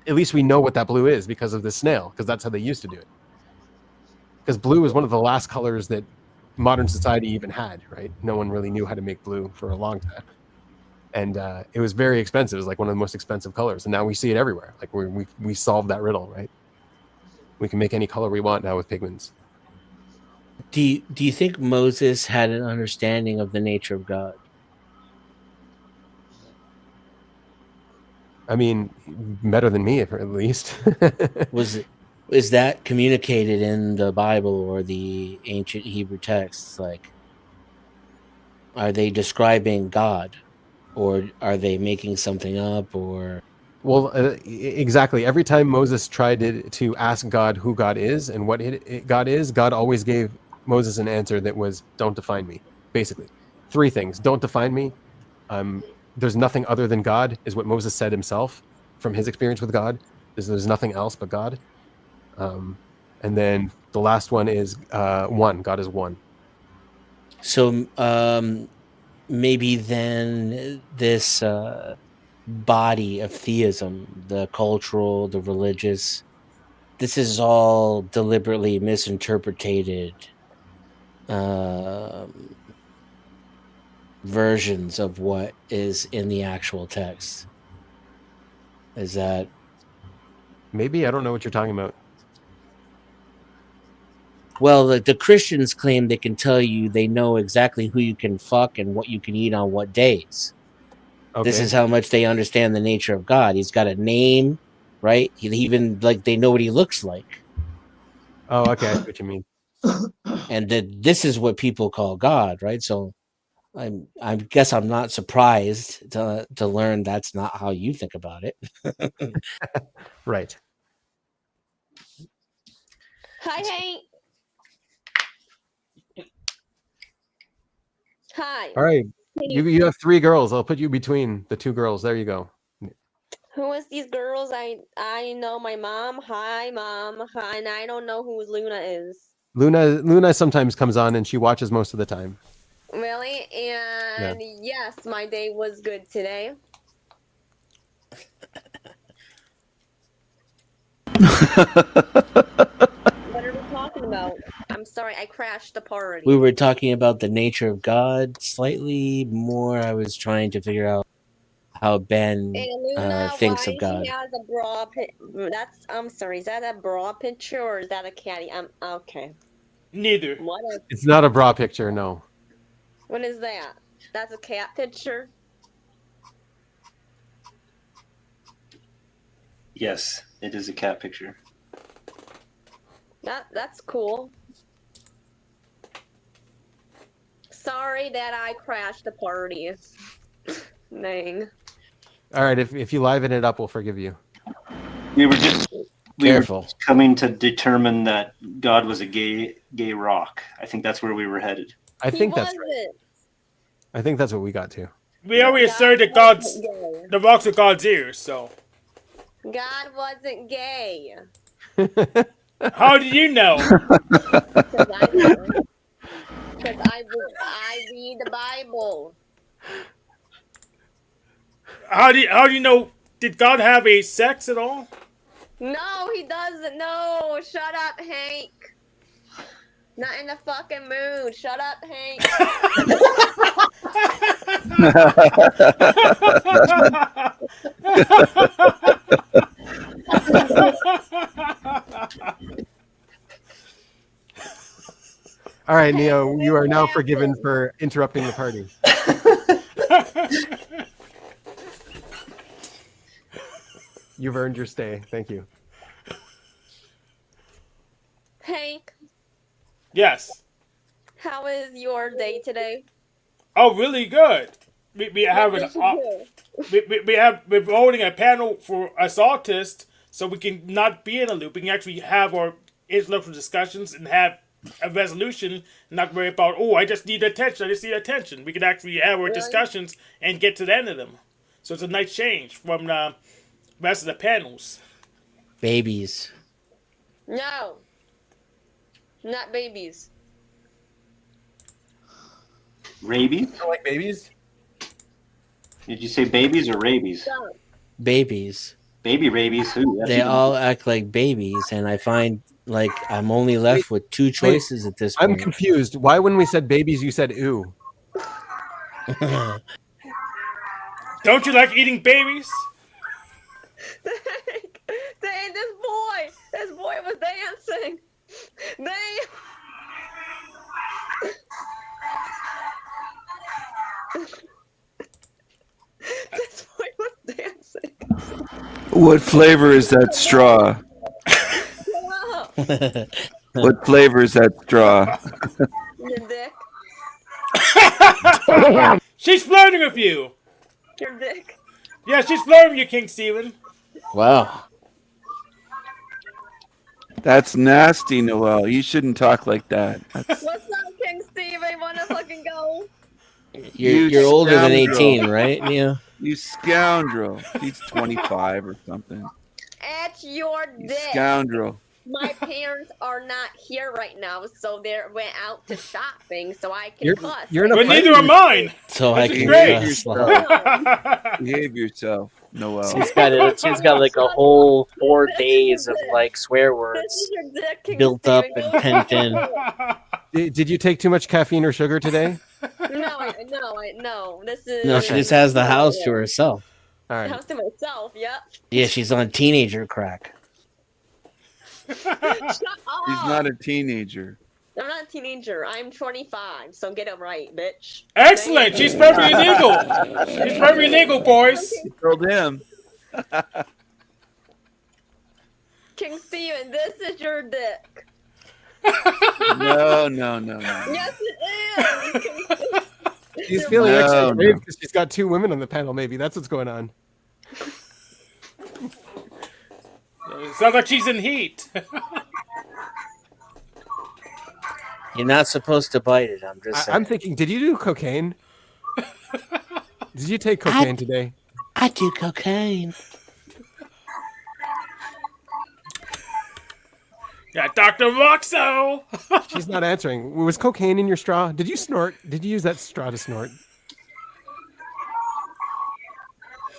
at least we know what that blue is because of the snail, because that's how they used to do it. Because blue is one of the last colors that modern society even had, right? No one really knew how to make blue for a long time. And it was very expensive. It was like one of the most expensive colors. And now we see it everywhere. Like we solved that riddle, right? We can make any color we want now with pigments. Do you think Moses had an understanding of the nature of God? I mean, better than me, at least. Is that communicated in the Bible or the ancient Hebrew texts? Like, are they describing God, or are they making something up? Or Well, exactly. Every time Moses tried to ask God who God is and what God is, God always gave Moses an answer that was, "Don't define me." Basically, three things: don't define me. There's nothing other than God, is what Moses said himself from his experience with God. There's nothing else but God. And then the last one is one. God is one. so, maybe then this body of theism, the cultural, the religious, this is all deliberately misinterpreted um, versions of what is in the actual text. Is that Maybe I don't know what you're talking about. well? The Christians claim they can tell you they know exactly who you can fuck and what you can eat on what days. This Okay. is how much they understand the nature of God. He's got a name, right? He even like they know what he looks like, Oh, okay. I see what you mean. and that this is what people call God, right? So I guess I'm not surprised to learn that's not how you think about it. Right. Hi, Hank. Hi. All right. Can You have three girls. I'll put you between the two girls. There you go. Who is these girls? I know my mom. Hi, mom. Hi, and I don't know who Luna is. Luna sometimes comes on and she watches most of the time. Really? And yes, my day was good today. What are we talking about? I'm sorry, I crashed the party. We were talking about the nature of God slightly more. I was trying to figure out how Ben And Luna, thinks why of she God. has a bra? I'm sorry. Is that a bra picture or is that a catty? Okay. Neither. It's not a bra picture, no. What is that? That's a cat picture. Yes, it is a cat picture. That's cool. Sorry that I crashed the party. Dang. All right. If you liven it up, we'll forgive you. We were just Careful. coming to determine that God was a gay rock. I think that's where we were headed. I He think that's right. wasn't. I think that's what we got to. We already God asserted that wasn't gay. the rocks are God's ears, so. God wasn't gay. How do you know? Because I know. Because I read the Bible. How do you know? Did God have a sex at all? No, he doesn't. No, shut up, Hank. Not in the fucking mood. Shut up, Hank. All right, Neo, you are now Hank, forgiven for interrupting the party. You've earned your stay. Thank you. Hank, Yes. how is your day today? Oh, really good. We have What an did you do? we're holding a panel for us autists, so we can not be in a loop. We can actually have our intellectual discussions and have a resolution, not worry about, oh, I just need attention. I just need attention. We can actually have our Really? discussions and get to the end of them. So it's a nice change from the rest of the panels. Babies. No. Not babies. Rabies? You don't like babies? Did you say babies or rabies? Stop. Babies. Baby rabies? Who? That's They even- all act like babies, and I find like I'm only left with two choices at this I'm point. confused. Why, when we said babies, you said ooh? Don't you like eating babies? Dang, this boy was dancing. Dang. This boy was dancing. What flavor is that straw? What flavor is that straw? Your dick. She's flirting with you. Your dick. Yeah, she's flirting with you, King Steven. Wow. That's nasty, Noel. You shouldn't talk like that. What's up, King Steven? Wanna fucking go? You're older than scoundrel. 18, right, Neo? You scoundrel. He's 25 or something. At your You dick. scoundrel. My parents are not here right now, so they went out to shopping, so I can cuss. You're in a But fight. neither are mine. So I Which is can great. cuss. Behave yourself, Noel. She's got like a whole 4 days of like swear This words is your dick, King built up Steven. and pent in. Did you take too much caffeine or sugar today? No. This is. No, she just has the house to herself. All right. House to myself. Yep. Yeah, she's on teenager crack. Shut He's up. not a teenager. I'm not a teenager. I'm 25, so get it right, bitch. Excellent. She's perfectly legal. She's perfectly legal, boys. You told him. King Steven, this is your dick. No. Yes, it is. She's feeling No, extra brave no. because she's got 2 women on the panel. Maybe that's what's going on. Sounds like she's in heat. You're not supposed to bite it. I'm just saying. I'm thinking, did you do cocaine? Did you take cocaine today? I do cocaine. Yeah, Dr. Roxo. She's not answering. Was cocaine in your straw? Did you snort? Did you use that straw to snort?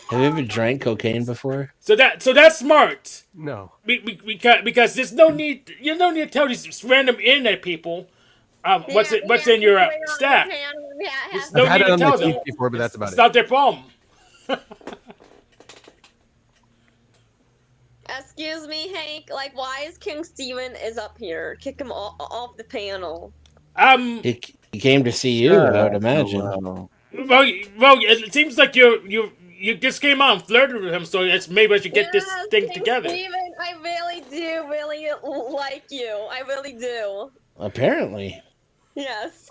Have you ever drank cocaine before? So that's smart. No. Because there's no need. You don't need to tell these random internet people what's in your stack. There's no I've had need it to on tell my them. teeth before, but that's about It's it. not their problem. Excuse me, Hank. Like, why is King Steven is up here? Kick him off the panel. He came to see you, I would imagine. Noel. Well, it seems like you just came out and flirted with him, so it's maybe I should get this thing King together. Steven, I really do like you. I really do. Apparently. Yes.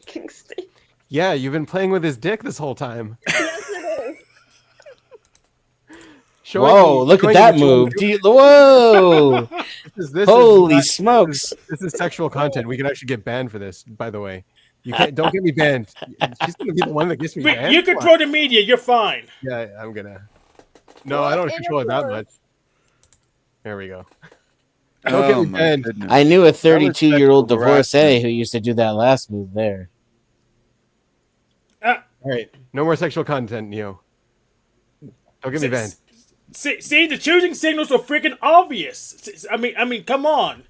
King Steven. Yeah, you've been playing with his dick this whole time. Yes, it is. Whoa, look at that move. Whoa! Holy smokes. This is sexual content. We can actually get banned for this, by the way. You can't. Don't get me banned. She's gonna be the one that gets me banned. You control the media. You're fine. Yeah, I'm gonna. No, I don't control it that much. There we go. Don't get me banned. I knew a 32-year-old sexual divorcee who used to do that last move there. All right, no more sexual content, Neo. Don't get me banned. See, the choosing signals are freaking obvious. I mean, come on.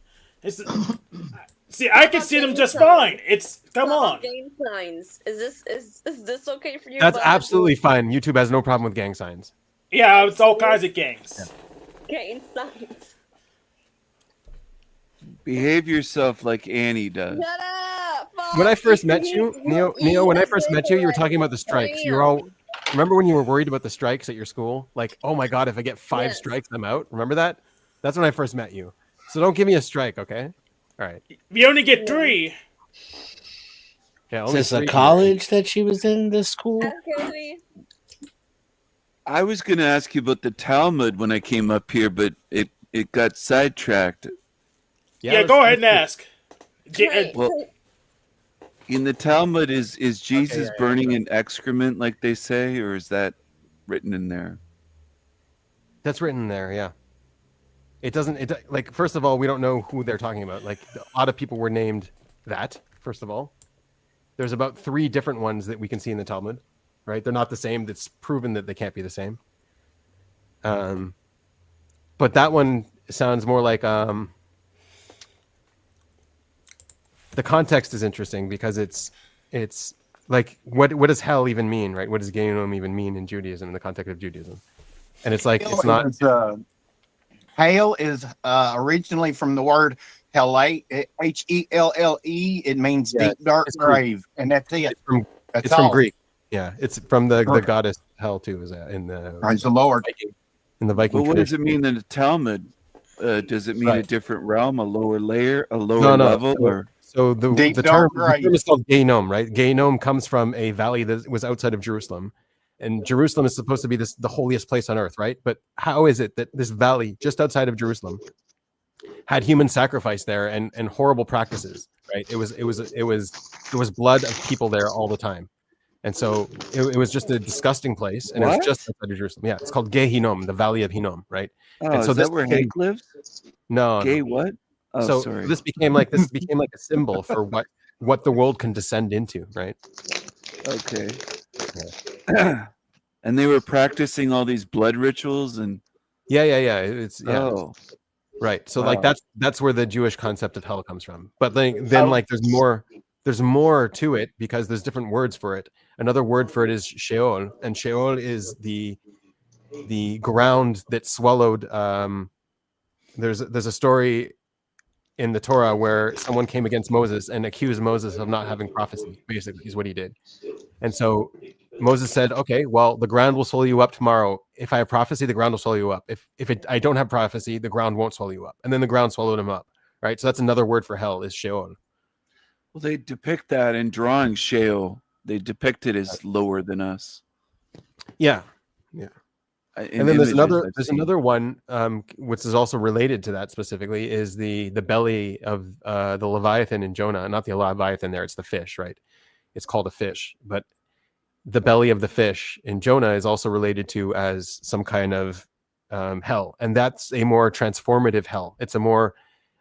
See, I can see them just fine. Come on. Gang signs. Is this okay for you? That's bud? absolutely fine. YouTube has no problem with gang signs. Yeah, it's all kinds of gangs. Gang signs. Behave yourself like Annie does. Shut up. When I first met you, Neo, when I first met you, you were talking about the strikes. You were all. Remember when you were worried about the strikes at your school? Like, oh my god, if I get 5 strikes, I'm out. Remember that? That's when I first met you. So don't give me a strike, okay? All right. We only get 3. Yeah. Is this a college that she was in, this school? I was going to ask you about the Talmud when I came up here, but it got sidetracked. Yeah, go ahead and ask. Well, in the Talmud, is Jesus burning in excrement, like they say, or is that written in there? That's written there, yeah. It doesn't. Like, first of all, we don't know who they're talking about. Like, a lot of people were named that. First of all, there's about 3 different ones that we can see in the Talmud, right? They're not the same. That's proven that they can't be the same. But that one sounds more like the context is interesting because it's like what does hell even mean, right? What does Gehinnom even mean in Judaism, in the context of Judaism? And it's like it's not. Hell is originally from the word Helle, H-E-L-L-E. It means deep, dark grave, and that's it. It's from Greek. Yeah, it's from the goddess Hell too. Is that in the? Praise the Lord. in the Viking But what does tradition. it mean in the Talmud? Does it mean a Right. different realm, a lower layer, a lower No, no. level, or So the Deep the dark term grave. is called Gehinnom, right? Gehinnom comes from a valley that was outside of Jerusalem, and Jerusalem is supposed to be the holiest place on earth, right? But how is it that this valley just outside of Jerusalem had human sacrifice there and horrible practices, right? There was blood of people there all the time, and so it was just a disgusting place, and it was just What? outside of Jerusalem. Yeah, it's called Gehinnom, the Valley of Hinnom, right? Oh, And so is this that where became Hank lives? no, Gay no. what? Oh, So sorry. this became like a symbol for what the world can descend into, right? Okay. And they were practicing all these blood rituals and Yeah. It's oh, right. So wow. like that's where the Jewish concept of hell comes from. But then Oh. like there's more to it because there's different words for it. Another word for it is Sheol, and Sheol is the ground that swallowed. There's a story in the Torah where someone came against Moses and accused Moses of not having prophecy. Basically, is what he did. And so Moses said, "Okay, well, the ground will swallow you up tomorrow. If I have prophecy, the ground will swallow you up. If I don't have prophecy, the ground won't swallow you up." And then the ground swallowed him up. Right. So that's another word for hell is Sheol. Well, they depict that in drawing Sheol. They depict it as lower than us. Yeah. In And then there's images I've seen. another one, which is also related to that specifically, is the belly of the Leviathan in Jonah. Not the Leviathan there, it's the fish, right? It's called a fish, but the belly of the fish in Jonah is also related to as some kind of hell, and that's a more transformative hell. It's a more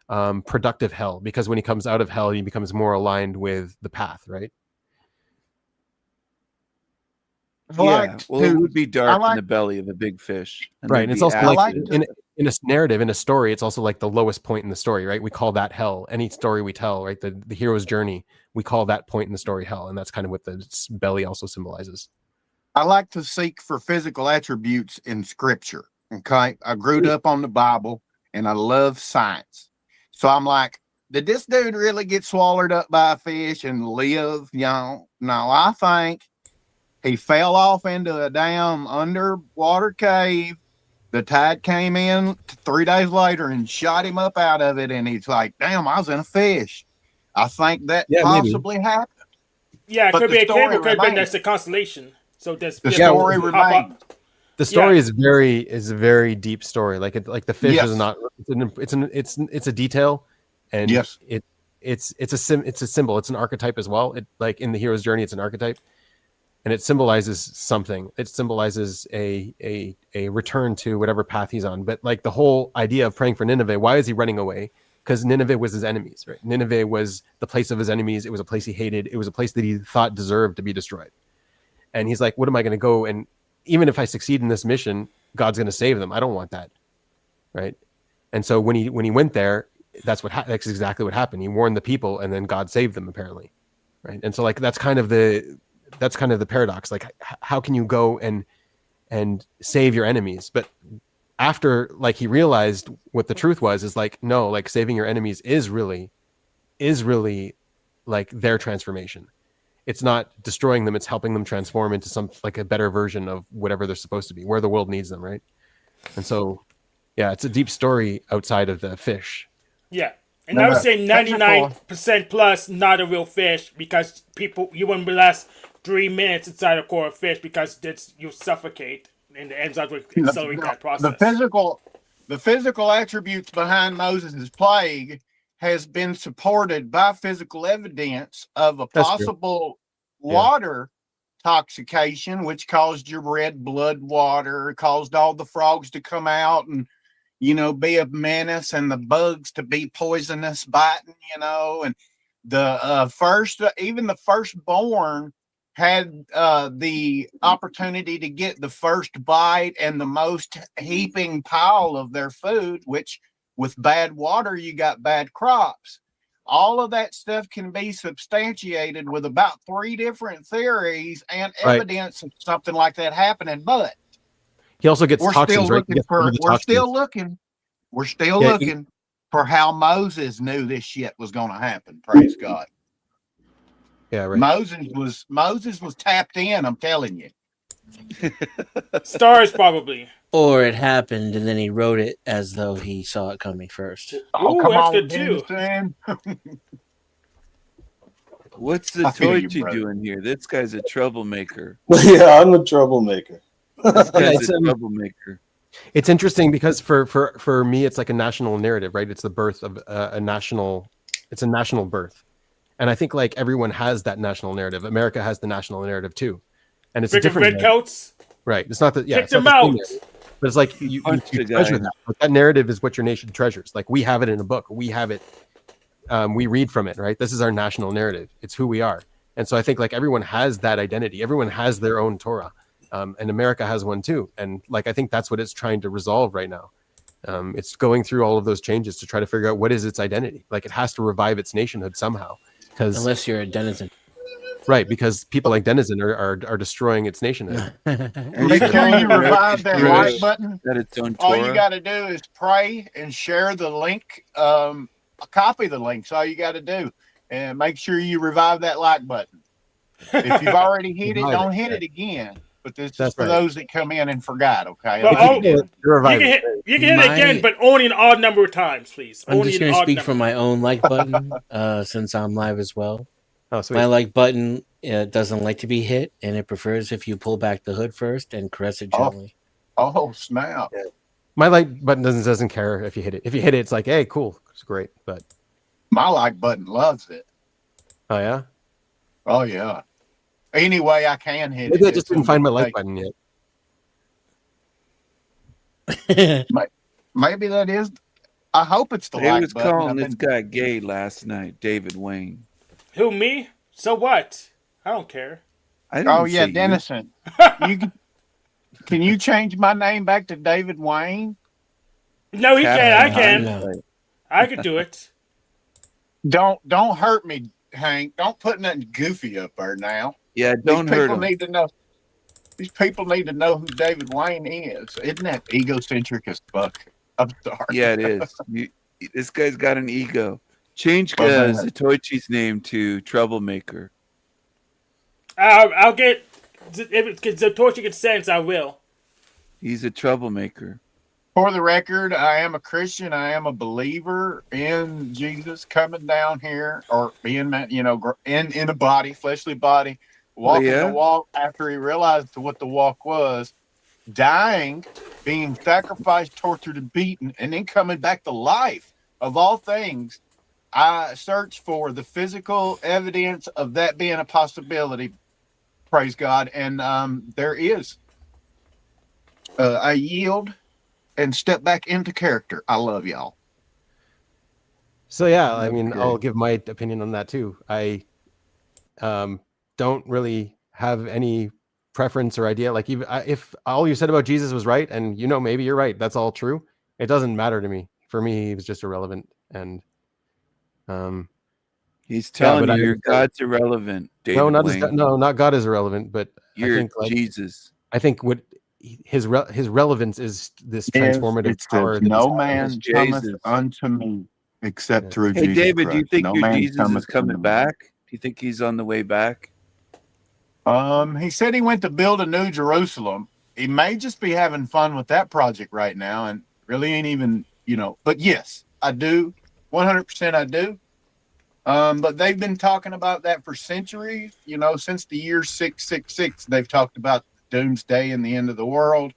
productive hell because when he comes out of hell, he becomes more aligned with the path, right? Yeah, well, it would be dark in the belly of a big fish, Right, and it's also like acid. in a narrative, in a story, it's also like the lowest point in the story, right? We call that hell. Any story we tell, right? The hero's journey, we call that point in the story hell, and that's kind of what the belly also symbolizes. I like to seek for physical attributes in scripture. Okay. I grew up on the Bible and I love science. So I'm like, did this dude really get swallowed up by a fish and live? You know, no, I think he fell off into a damn underwater cave. The tide came in 3 days later and shot him up out of it. And he's like, damn, I was in a fish. I think that possibly happened. Yeah, it But could the be a cave, story or could have been remains. that's a constellation. So there's The story remains. The story is a very deep story. Like the fish Yes. is not. It's a detail, and yes, it's a symbol. It's an archetype as well. It like in the hero's journey, it's an archetype, and it symbolizes something. It symbolizes a return to whatever path he's on. But like the whole idea of praying for Nineveh, why is he running away? Because Nineveh was his enemies, right? Nineveh was the place of his enemies. It was a place he hated. It was a place that he thought deserved to be destroyed. And he's like, what am I going to go? And even if I succeed in this mission, God's going to save them. I don't want that. Right. And so when he went there, that's exactly what happened. He warned the people and then God saved them apparently. Right. And so like, that's kind of the paradox. Like how can you go and save your enemies? But after like he realized what the truth was, is like, no, like saving your enemies is really like their transformation. It's not destroying them. It's helping them transform into some like a better version of whatever they're supposed to be, where the world needs them. Right. And so, yeah, it's a deep story outside of the fish. Yeah. And I would say 99% plus not a real fish, because you wouldn't last 3 minutes inside a core of fish because you suffocate and the enzymes would accelerate that process. The physical attributes behind Moses' plague has been supported by physical evidence of a possible water intoxication, which caused your red blood water, caused all the frogs to come out and, be a menace, and the bugs to be poisonous, biting, and the firstborn had the opportunity to get the first bite and the most heaping pile of their food, which with bad water, you got bad crops. All of that stuff can be substantiated with about 3 different theories and evidence of something like that happening. But he also gets toxins, right? We're still looking for how Moses knew this shit was going to happen. Praise God. Yeah, right. Moses was tapped in. I'm telling you. Stars probably. Or it happened and then he wrote it as though he saw it coming first. Oh, Ooh, come that's on, good too. Denison. What's the I feel you, Toichi brother. doing here? This guy's a troublemaker. Yeah, I'm a troublemaker. This guy's it's, a troublemaker. It's interesting because for me, it's like a national narrative, right? It's the birth of a national. It's a national birth, and I think like everyone has that national narrative. America has the national narrative too, and it's a Freaking different red narrative, coats. right? It's not that Kick it's not them the same out. narrative, but it's like you punched the treasure guy. that. But that narrative is what your nation treasures. Like we have it in a book. We have it. We read from it, right? This is our national narrative. It's who we are, and so I think like everyone has that identity. Everyone has their own Torah. And America has one too. And like, I think that's what it's trying to resolve right now. It's going through all of those changes to try to figure out what is its identity. Like it has to revive its nationhood somehow. Because Unless you're a denizen. right, because people like Denizen are destroying its nationhood. Make sure you revive that like button. Got its own All you Torah. got to do is pray and share the link. Copy the links. All you got to do, and make sure you revive that like button. If you've already hit it, don't hit it again. But this That's is for right. those that come in and forgot. Okay. But I'll oh, do it. you can hit it again, but only an odd number of times, please. I'm Only just an going to odd speak number. from my own like button since I'm live as well. Oh, sweet. My like button doesn't like to be hit, and it prefers if you pull back the hood first and caress it gently. Oh snap! My like button doesn't care if you hit it. If you hit it, it's like, hey, cool, it's great. But My like button loves it. oh yeah, Oh yeah. Anyway, I can hit maybe it. I just didn't find my like button yet. Maybe that is. I hope it's the They like was button. calling I've this been- guy gay last night, David Wayne. Who, me? So what? I don't care. I didn't Oh yeah, say you. Dennison. Can you change my name back to David Wayne? No, he Captain can't. I can. Hindsight. I could do it. Don't hurt me, Hank. Don't put nothing goofy up there now. Yeah, don't These hurt people him. need to know. These people need to know who David Wayne is. Isn't that egocentric as fuck? I'm sorry. Yeah, it is. This guy's got an ego. Change Well, Zatoichi's name to Troublemaker. I'll get if the torture gets sense. I will. He's a troublemaker. For the record, I am a Christian. I am a believer in Jesus coming down here or being, in a body, fleshly body, walking yeah? the walk after he realized what the walk was, dying, being sacrificed, tortured, and beaten, and then coming back to life. Of all things, I searched for the physical evidence of that being a possibility. Praise God. And there is. I yield and step back into character. I love y'all. So yeah, I mean, Okay. I'll give my opinion on that too. I don't really have any preference or idea. Like, even if all you said about Jesus was right, and maybe you're right, that's all true. It doesn't matter to me. For me, he was just irrelevant, and He's telling but you I- your God's irrelevant, David not Wayne. not God is irrelevant, but You're I think like Jesus. I think what his relevance is this transformative It power. says, that no he's- man Jesus. cometh unto me except through Hey, Jesus David, do you Christ. think No your man Jesus cometh is coming unto me. back? Do you think he's on the way back? He said he went to build a new Jerusalem. He may just be having fun with that project right now and really ain't even, but yes, I do. 100% I do. But they've been talking about that for centuries, since the year 666. They've talked about doomsday and the end of the world.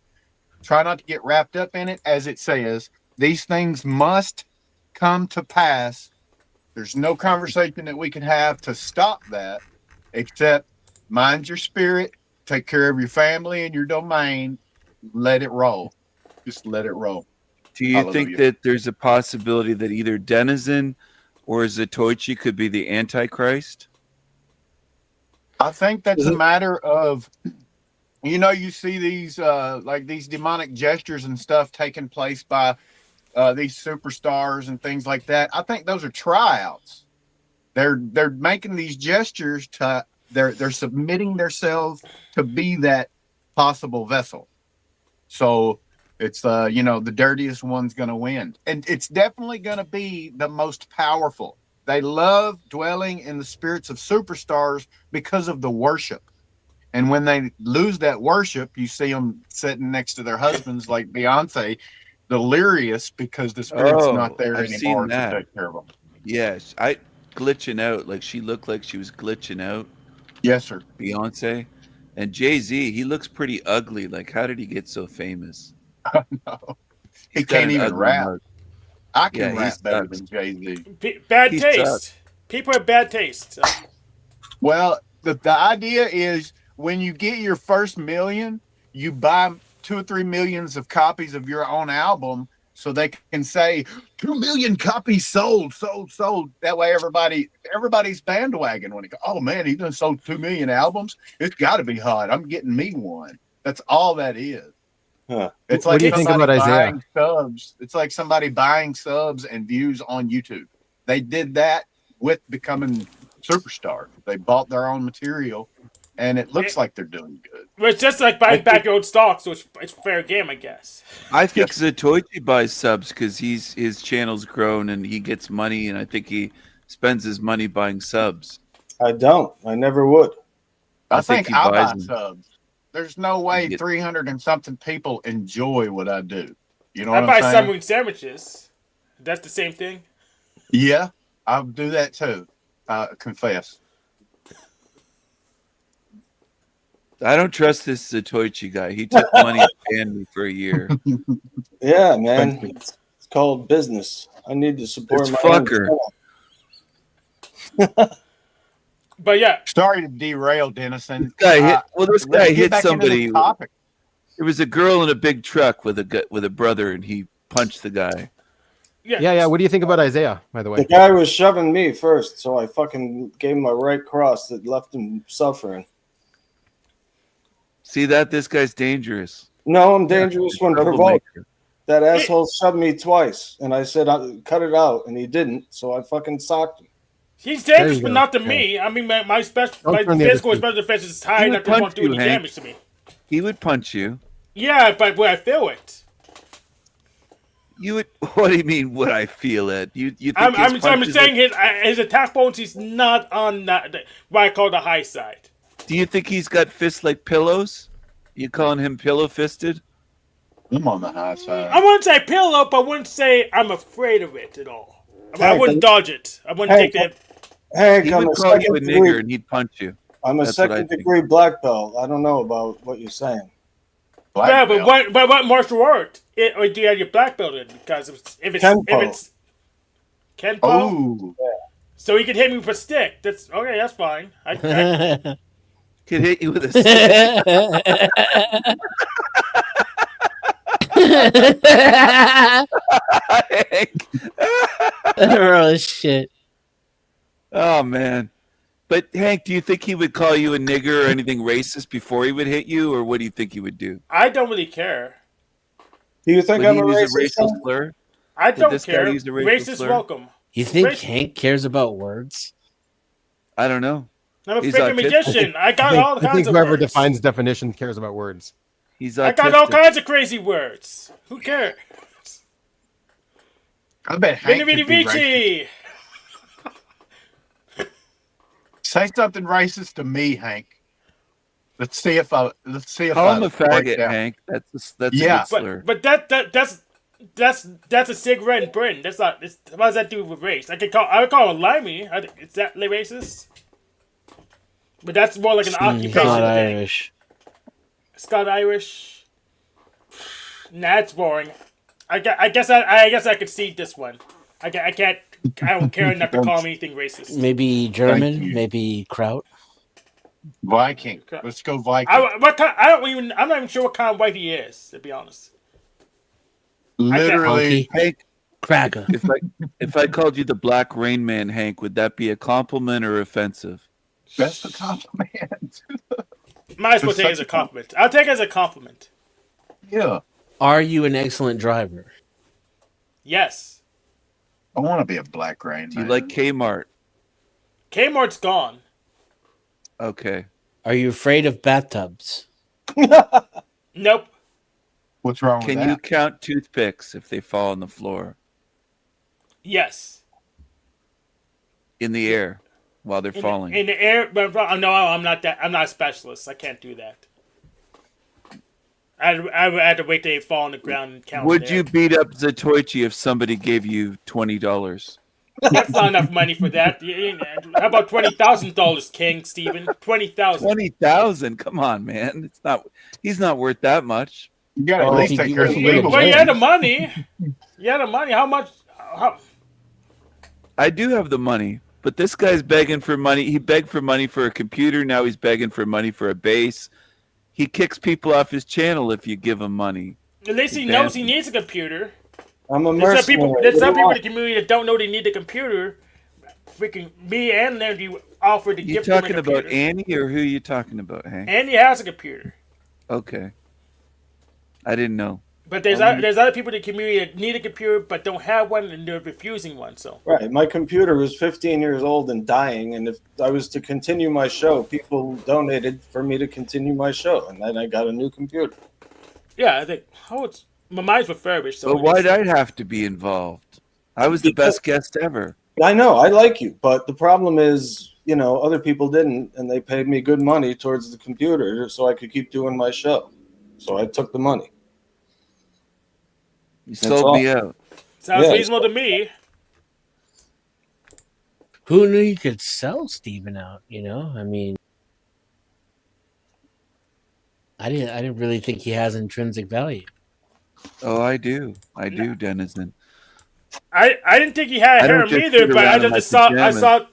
Try not to get wrapped up in it. As it says, these things must come to pass. There's no conversation that we can have to stop that except mind your spirit, take care of your family and your domain, let it roll. Just let it roll. Do you think Hallelujah. that there's a possibility that either Denizen or Zatoichi could be the Antichrist? I think that's a matter of, you see these like these demonic gestures and stuff taking place by these superstars and things like that. I think those are tryouts. They're making these gestures to they're submitting themselves to be that possible vessel. So it's the dirtiest one's going to win, and it's definitely going to be the most powerful. They love dwelling in the spirits of superstars because of the worship. And when they lose that worship, you see them sitting next to their husbands, like Beyonce, delirious because the spirit's not there I've seen anymore to that. take care of them. Yes, I glitching out. Like she looked like she was glitching out. Yes, sir. Beyonce and Jay-Z. He looks pretty ugly. Like, how did he get so famous? No. He He's got can't an even ugly rap. mug. I can Yeah, he rap better sucks. than Jay-Z. Bad He taste. sucks. People have bad taste. So. Well, the idea is when you get your first million, you buy 2 or 3 millions of copies of your own album so they can say 2 million copies sold. That way everybody's bandwagon when it goes, oh man, he done sold 2 million albums. It's got to be hot. I'm getting me one. That's all that is. Huh. It's What like do you think somebody about Isaiah? buying subs. It's like somebody buying subs and views on YouTube. They did that with becoming superstars. They bought their own material, and it looks like they're doing good. Well, it's just like buying back your old stock, so it's fair game, I guess. I think Zatoichi buys subs because his channel's grown and he gets money, and I think he spends his money buying subs. I don't. I never would. I think he I buy buys them. subs. There's no way You get- 300 and something people enjoy what I do. You know I what buy I'm saying? submarine sandwiches. That's the same thing. Yeah, I'll do that too. Confess. I don't trust this Zatoichi guy. He took money and banned me for a year. Yeah, man. It's called business. I need to support It's my own fucker. channel. But yeah, Sorry to derail, Dennison. This guy hit let's hit get back into somebody. the topic. It was a girl in a big truck with a brother, and he punched the guy. Yeah. What do you think about Isaiah, by the way? The guy was shoving me first, so I fucking gave him a right cross that left him suffering. See that? This guy's dangerous. No, I'm dangerous when provoked. Troublemaker. That asshole shoved me twice, and I said, cut it out, and he didn't, so I fucking socked him. he's dangerous, you but go. not to me. I mean, my Don't turn the other physical and cheek. special defense is high He enough would to want punch to do any you, Hank. damage to me. He would punch you. Yeah, but where I feel it. You would. What do you mean? Would I feel it? You think I'm his punches saying are- his attack bonus is not on what I call the high side. Do you think he's got fists like pillows? You calling him pillow fisted? I'm on the high side. I wouldn't say pillow, but I wouldn't say I'm afraid of it at all. I Hank, wouldn't dodge it. I wouldn't take Hank, the. Hank, He I'm would a call you a second nigger degree. and he'd punch you. I'm a That's what I second think. degree black belt. I don't know about what you're saying. Black Yeah, belt. but what martial art? Or do you have your black belt in? Because if it's Kenpo, Oh, so he can hit me with a stick. That's okay. That's fine. I Could hit you with a stick. Hank. Oh shit. Oh man. But Hank, do you think he would call you a nigger or anything racist before he would hit you, or what do you think he would do? I don't really care. Do you think Would I'm he a use a racist? racial Hank? slur? I Would don't this guy care. use a racial Racist slur? welcome. You think Racist- Hank cares about words? I don't know. I'm a He's freaking autistic. magician. I got all I kinds think of whoever words. defines definition cares about words. He's I got all autistic. kinds of crazy words. Who cares? I bet Hank Vini could be racist. Vici. Say something racist to me, Hank. Let's see if Call him a I break faggot, down. Hank. That's Yeah. a good slur. But that's a cigarette in Britain. That's not. What does that do with race? I would call him limey. Is that racist? But that's more like an occupation Not thing. Irish. Scott Irish. Nah, it's boring. I guess I could see this one. I can't. I don't care enough to call him anything racist. Maybe German. you. Maybe Kraut. Viking. Let's go Viking. I'm not even sure what kind of white he is, to be honest. Literally, Hank, Cracker. if I called you the Black Rain Man, Hank, would that be a compliment or offensive? that's a compliment. Might as well take it as a compliment. I'll take it as a compliment. Yeah. Are you an excellent driver? Yes. I want to be a black rain Do you man. like Kmart? Kmart's gone. Okay. Are you afraid of bathtubs? Nope. What's wrong Can with you that? count toothpicks if they fall on the floor Yes. in the air? while they're In falling. the air, but no, I'm not that. I'm not a specialist. I can't do that. I would have to wait till they fall on the ground and count. Would you beat up Zatoichi if somebody gave you $20? That's not enough money for that. How about $20,000, King Stephen? 20,000. 20,000? Come on, man. It's not. He's not worth that much. You got to Well, at if least you- take care of if the you go to legal. Well, you jail- had the money. You had the money. How much? How, I do have the money, but this guy's begging for money. He begged for money for a computer. Now he's begging for money for a base. He kicks people off his channel if you give him money. at least he knows he needs a computer. I'm a There's some people. mercenary. There's What some do you people in want? the community that don't know they need a computer. Freaking me and Larry offered to You give them a talking computer. about Annie or who you talking about, Hank? Andy has a computer, Okay. I didn't know. but there's other people in the community that need a computer but don't have one and they're refusing one. So Right. My computer was 15 years old and dying, and if I was to continue my show, people donated for me to continue my show, and then I got a new computer. yeah, I think mine's refurbished. So But why'd I have to be involved? I was the best guest ever. I know, I like you, but the problem is, other people didn't, and they paid me good money towards the computer so I could keep doing my show. So I took the money. You sold me out. Sounds Yeah. reasonable to me. Who knew you could sell Steven out? I mean, I didn't really think he has intrinsic value. Oh, I do, Denizen. I didn't think he had I don't him just either, sit but I around in just my saw pajamas.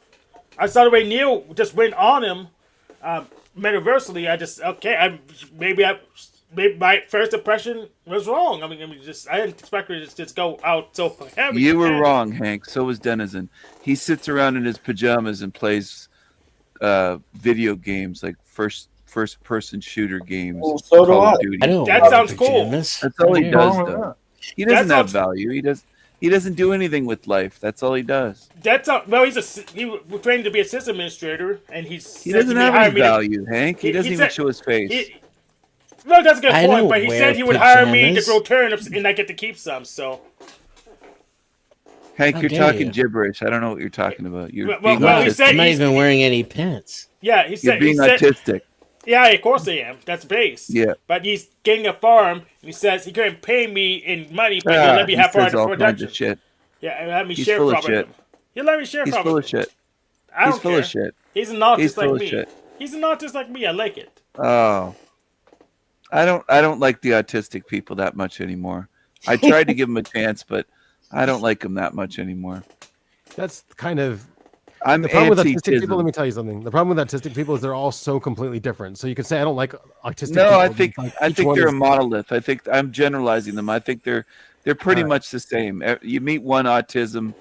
I saw the way Neil just went on him, metaversally. Maybe my first impression was wrong. I didn't expect her to just go out so heavy. You were wrong, Hank. So was Denizen. He sits around in his pajamas and plays video games like first person shooter games. Well, so do Call of I. Duty. I don't. That wear sounds cool. pajamas. That's all he Yeah. does, though. He doesn't That have sounds- value. He doesn't do anything with life. That's all he does. He was trained to be a system administrator, and He doesn't have any value, Hank. He He doesn't even said- show his face. No, that's a good I point. don't But he wear said he would hire me to pajamas. grow turnips, and I get to keep some. So Hank, How you're dare talking you. gibberish. I don't know what you're talking about. You're Well, being well, he autistic. said- I'm not he's- even wearing any pants. yeah, he You're said. being he said autistic. yeah, of course I am. That's base. Yeah. But he's getting a farm, and he says he couldn't pay me in money, but he'll let me He have part says of the all kinds production. of shit. Yeah, and let me He's share full of profit with shit. him. He'll let me share He's profit full of with him. shit. I don't He's full care. of shit. He's an autist He's full like of me. shit. He's an autist like me. I like it. Oh, I don't like the autistic people that much anymore. I tried to give them a chance, but I don't like them that much anymore. That's kind of I'm the problem with autistic people. Let anti-tism. me tell you something. The problem with autistic people is they're all so completely different. So you could say I don't like autistic. No, people. I but think like, I each think one they're a is- monolith. I think I'm generalizing them. I think they're pretty All right. much the same. You meet one autism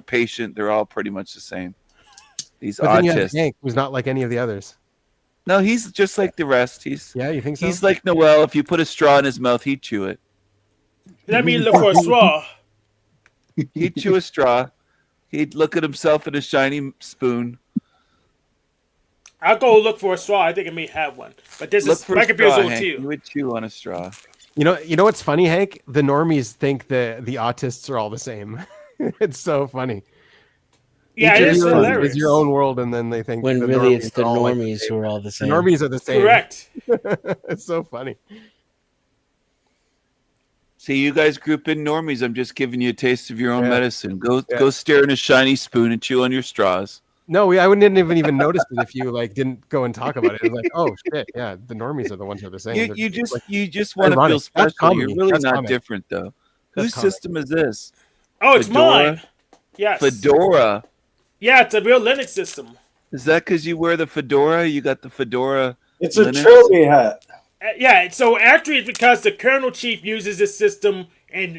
patient, they're all pretty much the same. These But then you have autists. Hank, who's not like any of the others. No, he's just like the rest. Yeah, you think so? He's like Noel. If you put a straw in his mouth, he'd chew it. Let me look for a straw. He'd chew a straw. He'd look at himself in a shiny spoon. I'll go look for a straw. I think I may have one. But this Look is for my a computer's straw, old Hank. too. You would chew on a straw. You know what's funny, Hank? The normies think the autists are all the same. It's so funny. Yeah, Each it of is you hilarious. is your own world, and then they think When the really normies it's the are all like the normies same. who are all the The same. normies are the same. Correct. It's so funny. See, you guys group in normies. I'm just giving you a taste of your own Yeah. medicine. Go Yeah. go stare in a shiny spoon and chew on your straws. No, I wouldn't even notice it if you like didn't go and talk about it. It's like, oh shit, yeah, the normies are the ones who are the same. You They're just like, you just want to ironic. feel That's special. comedy. You're really That's not comic. different though. That's Whose comic. system is this? Oh, it's Fedora? mine. Yes. Fedora. Yeah, it's a real Linux system. Is that because you wear the fedora? You got the fedora. It's a Linux? trilby hat. Yeah, so actually it's because the kernel chief uses this system and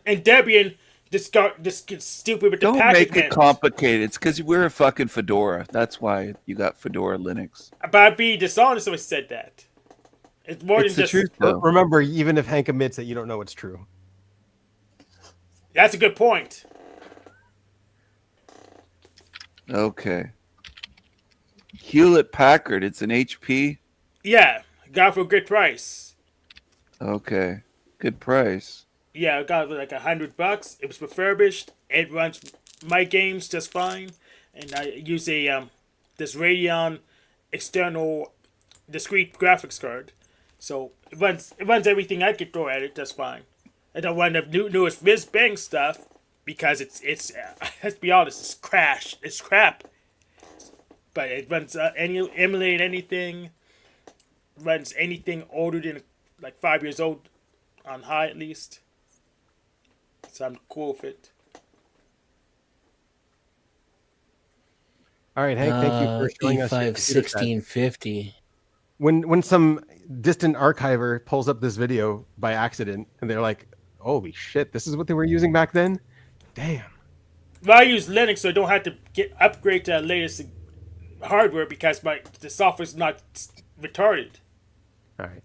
and Debian just gets stupid with the Don't package make it managers. complicated. It's because you wear a fucking fedora. That's why you got Fedora Linux. But I'd be dishonest if I said that. It's more It's than the just. truth, though. Remember, even if Hank admits it, you don't know it's true. That's a good point. Okay. Hewlett Packard. It's an HP. Yeah, got it for a good price. Okay. Good price. Yeah, I got it for like $100. It was refurbished. It runs my games just fine. and I use a this Radeon external discrete graphics card, so it runs everything I could throw at it just fine. I don't run the newest whiz bang stuff because it's let's be honest, it's crap. But it runs emulate anything, runs anything older than like 5 years old on high at least. So I'm cool with it. All right, Hank, thank you for showing us your E5 computer set. 1650. When some distant archiver pulls up this video by accident and they're like, "Holy shit, this is what they were using back then." Damn. Well, I use Linux, so I don't have to upgrade to the latest hardware because the software's not retarded. All right.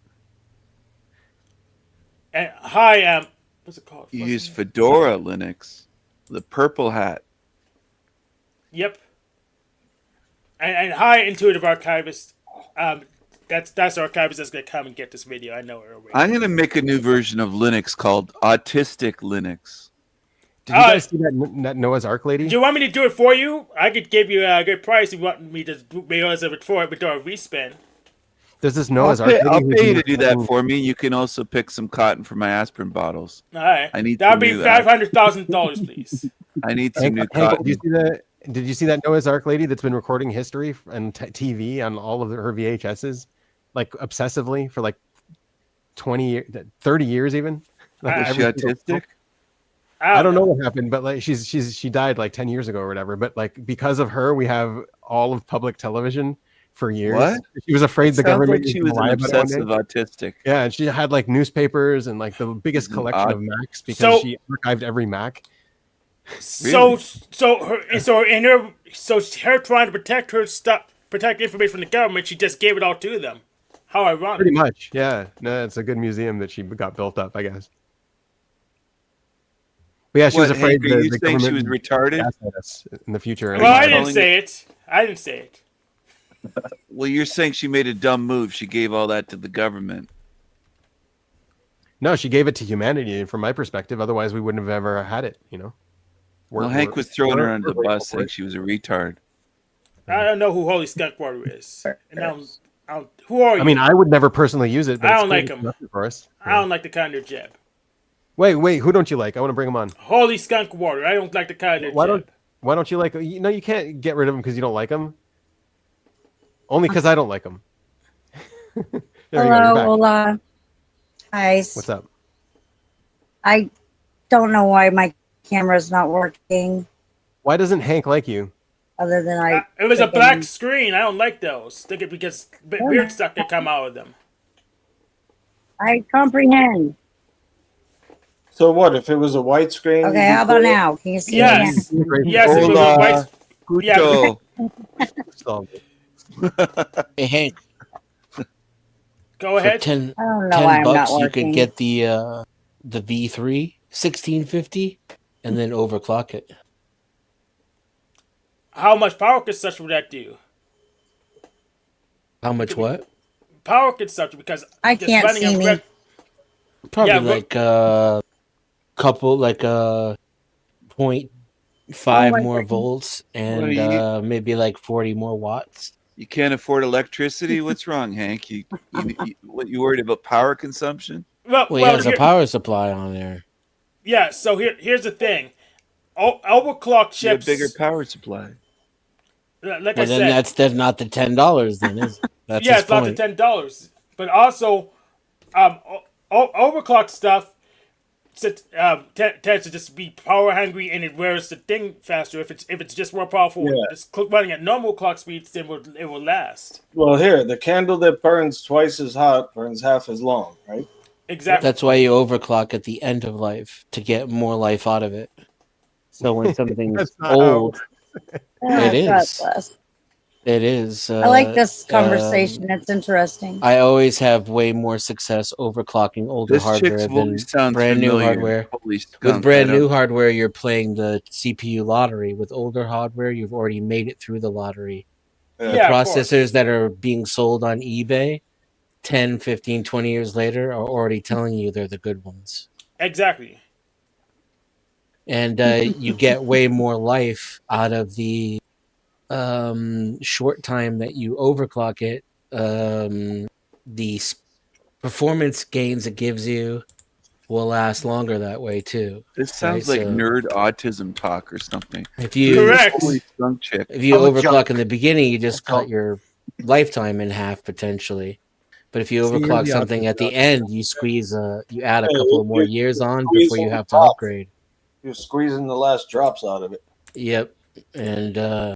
And hi, what's it called? You use Fedora Linux, the purple hat. Yep. And hi, Intuitive Archivist. That's Archivist that's gonna come and get this video. I know it already. I'm gonna make a new version of Linux called Autistic Linux. Did you guys see that Noah's Ark lady? Do you want me to do it for you? I could give you a good price if you want me to do Noah's Ark for it, but do a respin. There's this Noah's Ark lady. I'll pay you to do that for me. You can also pick some cotton for my aspirin bottles. All right. I need that'll be $500,000, please. I need some new Hank, cotton. did you see that Noah's Ark lady that's been recording history and TV on all of her VHSs, like obsessively for like 20 years, 30 years even? Like, is she autistic? I don't know what happened, but like she died like 10 years ago or whatever. But like because of her, we have all of public television for years. What? She was afraid the government like she was an obsessive autistic. Yeah, and she had like newspapers and like the biggest collection of Macs because she archived every Mac. So her trying to protect her stuff, protect information from the government, she just gave it all to them. How ironic. Pretty much, yeah. No, it's a good museum that she got built up, I guess. But yeah, she was afraid Hank, are you the saying she was government retarded would us in the future. Well, I didn't say it. I didn't say it. Well, you're saying she made a dumb move. She gave all that to the government. No, she gave it to humanity, and from my perspective, otherwise we wouldn't have ever had it. You know. Well, Hank was throwing her under the bus, saying she was a retard. I don't know who Holy Skunk Water is. And who are you? I mean, I would never personally use it, but I don't like him. For us. I don't like the kind of jab. Wait, who don't you like? I want to bring him on. Holy Skunk Water. I don't like the kind of jab. Why don't you like? No, you can't get rid of him because you don't like him. Only because I don't like him. Hello, hola. Hi. What's up? I don't know why my camera's not working. Why doesn't Hank like you? Other than it was a black screen. I don't like those. Because weird stuff that come out of them. I comprehend. So what if it was a white screen? Okay, how about now? Can you see me? Yes, it was a white. Yeah. Hey Hank. Go ahead. For 10 I don't know why I'm not $10 you working. could get the V3 1650 and then overclock it. How much power consumption would that do? How much what? Power consumption, because I can't see me. Probably like a couple, like a 0.5 more volts and maybe like 40 more watts. You can't afford electricity? What's wrong, Hank? You worried about power consumption? Well, he has a power supply on there. Yeah, so here's the thing. Overclock chips... You have a bigger power supply. Like I said... then that's not the $10 then, is it? That's yeah, his it's not point. the $10. But also, overclock stuff tends to just be power hungry, and it wears the thing faster. If it's just more powerful, just running at normal clock speeds, then it will last. Well, here, the candle that burns twice as hot burns half as long, right? Exactly. That's why you overclock at the end of life to get more life out of it. So when something's old, it is. It is. I like this conversation. It's interesting. I always have way more success overclocking older hardware than brand new hardware. With brand new hardware, you're playing the CPU lottery. With older hardware, you've already made it through the lottery. The processors that are being sold on eBay 10, 15, 20 years later are already telling you they're the good ones. Exactly. And you get way more life out of the short time that you overclock it, the performance gains it gives you will last longer that way too. This sounds like nerd autism talk or something. If you Correct. Holy skunk chick. if you I'm a overclock junk. in the beginning, you just That's all. cut your lifetime in half potentially. But if you See, you're overclock the something at the autism. end, you you add a Hey, couple of more you- years on squeeze before you on have to top. upgrade. You're squeezing the last drops out of it. Yep, and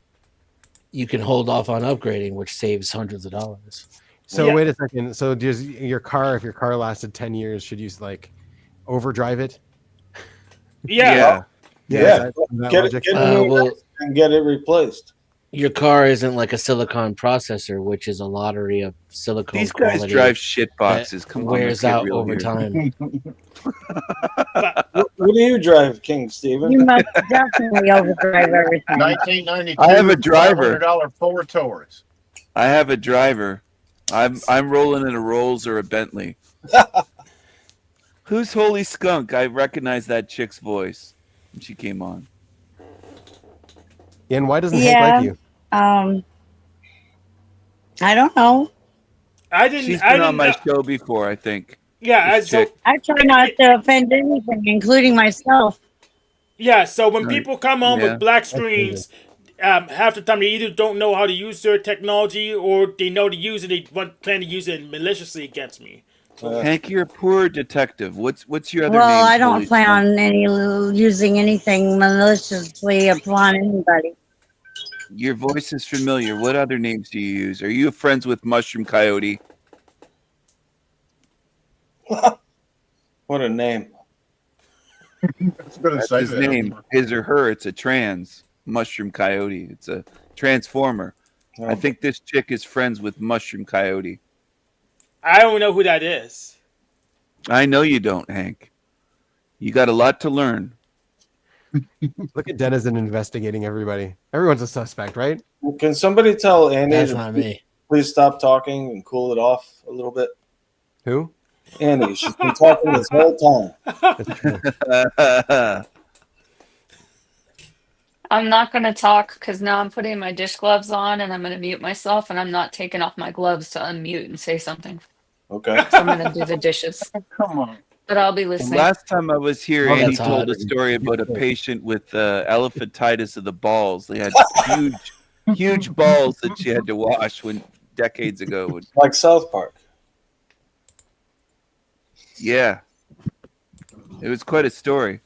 you can hold off on upgrading, which saves hundreds of dollars. So Yeah. wait a second. So does your car, if your car lasted 10 years, should you like overdrive it? Yeah. Yeah. is that Get logic? it, get a new Well, and get it replaced. your car isn't like a silicon processor, which is a lottery of silicone These guys quality drive shit that boxes. Come on, let's wears get out real over here. time. What do you drive, King Steven? You must definitely overdrive everything. 1992. I have a driver. $500 Ford Taurus. I have a driver. I'm rolling in a Rolls or a Bentley. Who's Holy Skunk? I recognize that chick's voice when she came on. And why doesn't Hank Yeah. like you? I don't know. I didn't. She's I been on didn't. my show before, I think. Yeah. This So chick. I try not to offend anything, including myself. yeah. So when Right. people come on Yeah. with black screens, half the time they either don't know how to use their technology or they know to use it. They plan to use it maliciously against me. Hank, you're a poor detective. What's your other Well, name? I don't Holy plan Skunk? on using anything maliciously upon anybody. Your voice is familiar. What other names do you use? Are you friends with Mushroom Coyote? What a name. That's his name. His or her. It's a trans Mushroom Coyote. It's a transformer. I think this chick is friends with Mushroom Coyote. I don't know who that is. I know you don't, Hank. You got a lot to learn. Look at Denizen investigating everybody. Everyone's a suspect, right? Can somebody tell Annie That's to not me. please stop talking and cool it off a little bit? Who? Annie, she's been talking this whole time. I'm not going to talk because now I'm putting my dish gloves on and I'm going to mute myself and I'm not taking off my gloves to unmute and say something. Okay. So I'm going to do the dishes. Come on. But I'll be The listening. last time I was here, Oh, Andy that's told hot. a story about a patient with elephantitis of the balls. They had huge balls that she had to wash decades ago. Like South Park. Yeah, it was quite a story.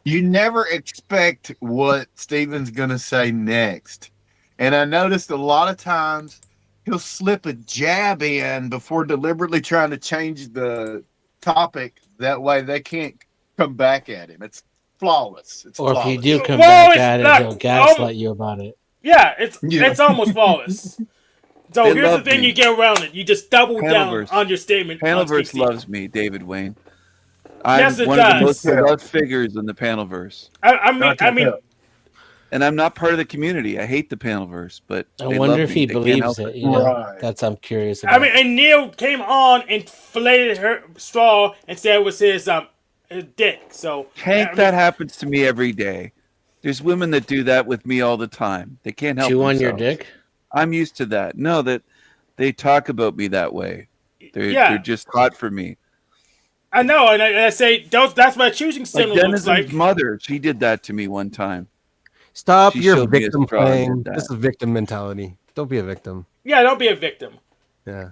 You never expect what Steven's going to say next. And I noticed a lot of times he'll slip a jab in before deliberately trying to change the topic. That way they can't come back at him. It's flawless. It's Or if flawless. you do come Whoa, back it's at it, not- he'll gaslight you about it. Yeah, it's Yeah. it's almost flawless. So They here's the love thing: me. you get around it. You just double down Panelverse. on your statement. on Panelverse Steve. loves me, David Wayne. I'm Yes, it one of the does. most beloved figures in the Panelverse. I mean, And I'm not part of the community. I hate the Panelverse, but I they wonder love if me. he They can't believes help it. it. You know, Right. that's I'm curious I about. mean, and Neil came on and filleted her straw and said it was his dick. So Hank, I mean, that happens to me every day. There's women that do that with me all the time. They can't help chew on themselves. your dick. I'm used to that. No, that they talk about me that way. They're Yeah. just hot for me. I know, and I say that's what a choosing Like symbol looks Denizen's like. mother, she did that to me one time. Stop She your showed me a victim straw and playing. did that. This is victim mentality. Don't be a victim. Yeah, don't be a victim. Yeah.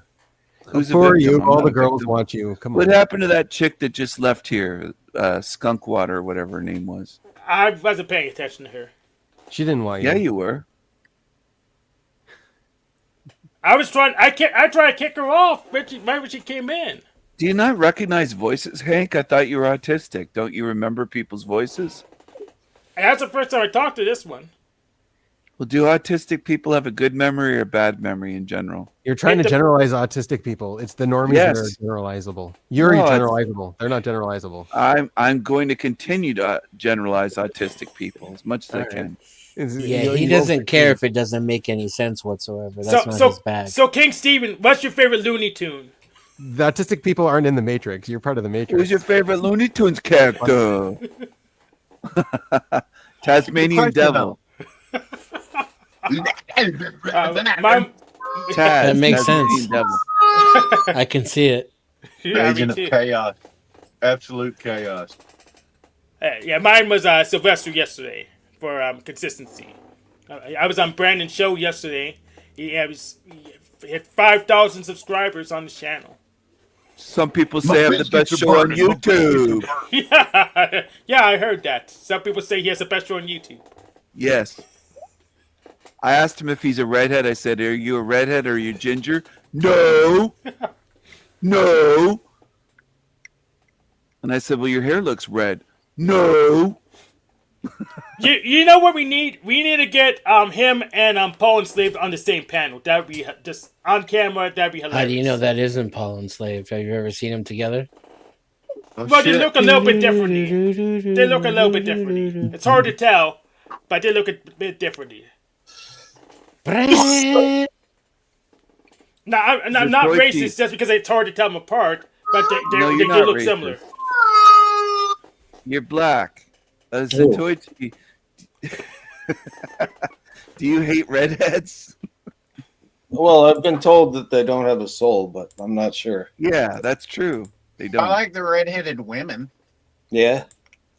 Who's a Who are victim? you? I'm All not the a girls victim. want you. Come What on. happened to that chick that just left here? Skunk Water, or whatever her name was. I wasn't paying attention to her. She didn't want you. Yeah, you were. I was trying. I tried to kick her off right when she came in. Do you not recognize voices, Hank? I thought you were autistic. Don't you remember people's voices? And that's the first time I talked to this one. Well, do autistic people have a good memory or a bad memory in general? You're trying It to dep- generalize autistic people. It's the normies that are Yes. generalizable. You're No, it's- generalizable. They're not generalizable. I'm going to continue to generalize autistic people as much as I All right. can. Yeah, he doesn't care if it doesn't make any sense whatsoever. That's not his bag. So King Steven, what's your favorite Looney Tune? The autistic people aren't in the Matrix. You're part of the Matrix. Who's your favorite Looney Tunes character? Tasmanian Question, Devil. My, Taz, That makes Tasmanian sense. Devil. I can see it. yeah, me Agent of too. chaos. Absolute chaos. Yeah, mine was Sylvester yesterday for consistency. I was on Brandon's show yesterday. He had 5,000 subscribers on the channel. Some people My say I have the biscuits best are show on burning. My biscuits are YouTube. burning. Yeah, I heard that. Some people say he has the best show on YouTube. Yes. I asked him if he's a redhead. I said, "Are you a redhead or are you ginger?" No. No. And I said, "Well, your hair looks red." No. You know what we need? We need to get him and Paul Enslaved on the same panel. That would be just on camera. That'd be hilarious. How do you know that isn't Paul Enslaved? Have you ever seen them together? Oh, But they shit. look a little bit differently. They look a little bit differently. It's hard to tell, but they look a bit differently. Brett. Now, I'm not Detroit racist Chief. just because it's hard to tell them apart, but No, they you're do not look racist. similar. You're black. Satoichi. Do you hate redheads? Well, I've been told that they don't have a soul, but I'm not sure. Yeah, that's true. They don't. I like the redheaded women. Yeah,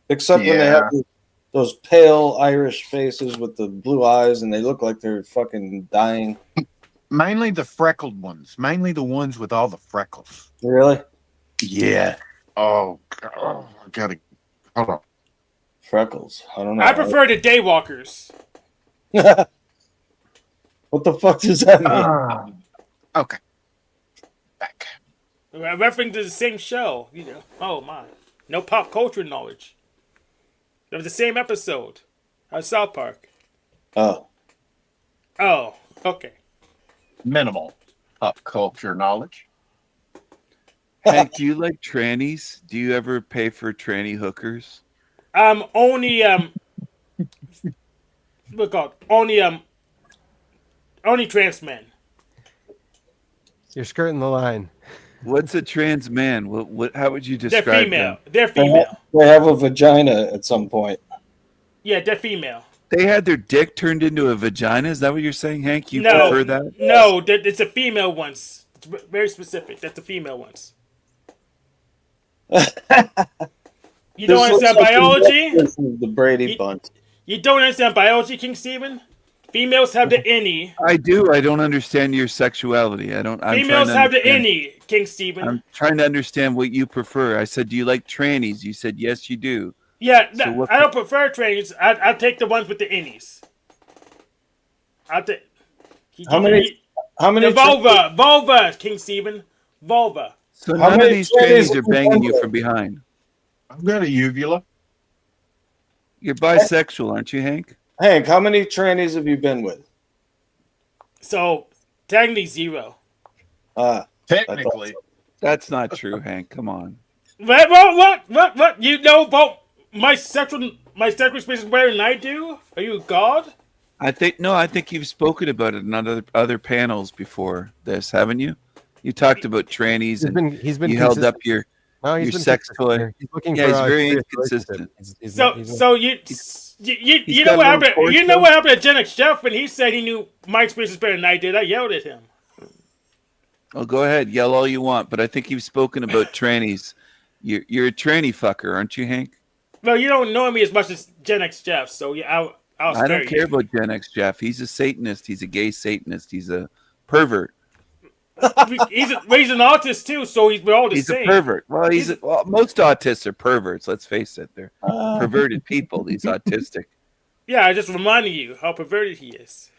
except when they Yeah. have those pale Irish faces with the blue eyes, and they look like they're fucking dying. Mainly the freckled ones. Mainly the ones with all the freckles. Really? Yeah. Oh, God. I gotta. Hold on. Freckles. I don't know. I prefer the daywalkers. What the fuck does that mean? Okay. Back. I'm referring to the same show, you know. Oh my, no pop culture knowledge. It was the same episode of South Park. Oh, Oh, okay. Minimal pop culture knowledge. Hank, do you like trannies? Do you ever pay for tranny hookers? Only look out, only trans men. You're skirting the line. What's a trans man? What? How would you They're describe female. them? They're female. they have a vagina at some point. Yeah, they're female. They had their dick turned into a vagina. Is that what you're saying, Hank? You No, prefer that? no, it's a female ones. It's very specific. That's the female ones. You don't This looks understand like the biology? version of the Brady Ye- Bunch. You don't understand biology, King Stephen? Females have the innie. I do. I don't understand your sexuality. I don't. I'm Females trying to have the understand- innie, King Stephen. I'm trying to understand what you prefer. I said, do you like trannies? You said, yes, you do. Yeah, So what I don't prefer trains. I'll take the ones with the innies. I'll take. How many? How many? The vulva, King Stephen, vulva. So How none of many these trannies trannies are have you banging been you with? from behind. I've got a uvula. You're bisexual, aren't you, Hank? Hank, how many trannies have you been with? So technically 0. Technically. That's not true, Hank. Come on. What? You know about my sexual experience better than I do? Are you a god? I think you've spoken about it in other panels before this, haven't you? You talked about trannies and He's been you held consistent. up your No, he's your been sex consistent toy. here. He's looking Yeah, for he's a very serious inconsistent. relationship. So you know what happened? You know what happened to Gen X Jeff when he said he knew my experience was better than I did? I yelled at him. Oh, go ahead, yell all you want, but I think you've spoken about trannies. You're a tranny fucker, aren't you, Hank? Well, you don't know me as much as Gen X Jeff, so yeah, I'll I spare don't care you. about Gen X Jeff. He's a Satanist. He's a gay Satanist. He's a pervert. He's an autist too, so we're all the He's same. a pervert. Well, most autists are perverts. Let's face it. They're perverted people. He's autistic. Yeah, I just reminding you how perverted he is.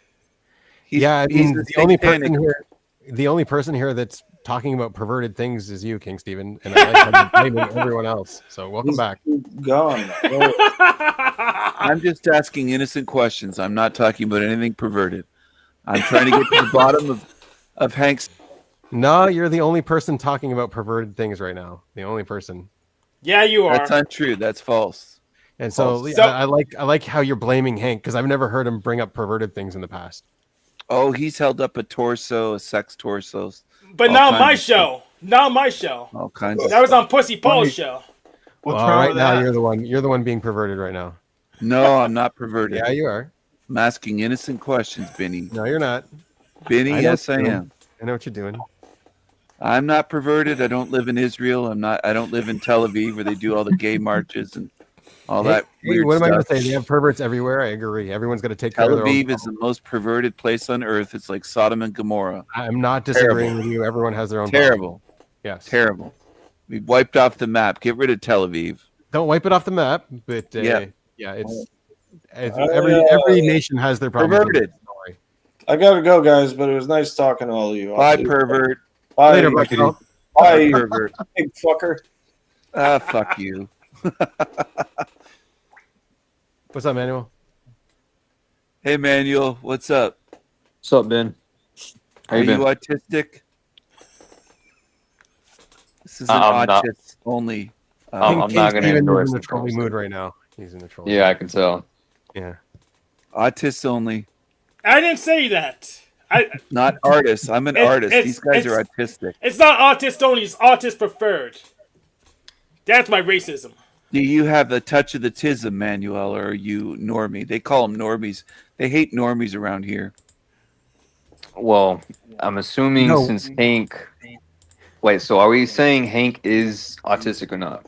Yeah, I he's mean, a the only person here that's talking about perverted things is you, King Stephen, and I like how you're blaming everyone else. So welcome back. Gone. I'm just asking innocent questions. I'm not talking about anything perverted. I'm trying to get to the bottom of Hank's. No, you're the only person talking about perverted things right now. The only person. Yeah, you are. That's untrue. That's false. And so, False. I like how you're blaming Hank because I've never heard him bring up perverted things in the past. Oh, he's held up a torso, a sex torso. But all now kinds my of show. Now my show. All kinds of That was stuff. on Pussy Paul's show. What's Well, wrong right with now that? you're the one being perverted right now. No, I'm not perverted. Yeah, you are. I'm asking innocent questions, Benny. No, you're not. Benny, I know yes, what I you're am. I know what you're doing. I'm not perverted. I don't live in Israel. I don't live in Tel Aviv where they do all the gay marches and all Hey, that hey, weird what am I going stuff. to say? They have perverts everywhere. I agree. Everyone's got to take Tel care of their own. Aviv is the most perverted place on earth. It's like Sodom and Gomorrah. I'm not disagreeing Terrible. with you. Everyone has their own. Terrible. Problem. Yes. Terrible. We wiped off the map. Get rid of Tel Aviv. Don't wipe it off the map, but Yeah. it's every nation has their problems. Perverted. I gotta go, guys, but it was nice talking to all of you. Bye, pervert. Bye, Later, bye, Bye, pervert. big fucker. Ah, fuck you. What's up, Manuel? Hey, Manuel. What's up? What's up, Ben? How Are you you been? autistic? This is an I'm not. autist only. I'm not going to Steven endorse is in a the trolly concept. mood right now. He's in a troll. Yeah, I can tell. Yeah. Autists only. I didn't say that. Not artists. I'm an artist. These guys are autistic. It's not autist only. It's autist preferred. That's my racism. Do you have the touch of the tism, Manuel, or are you normie? They call them normies. They hate normies around here. Well, I'm assuming No. since Hank. Wait, so are we saying Hank is autistic or not?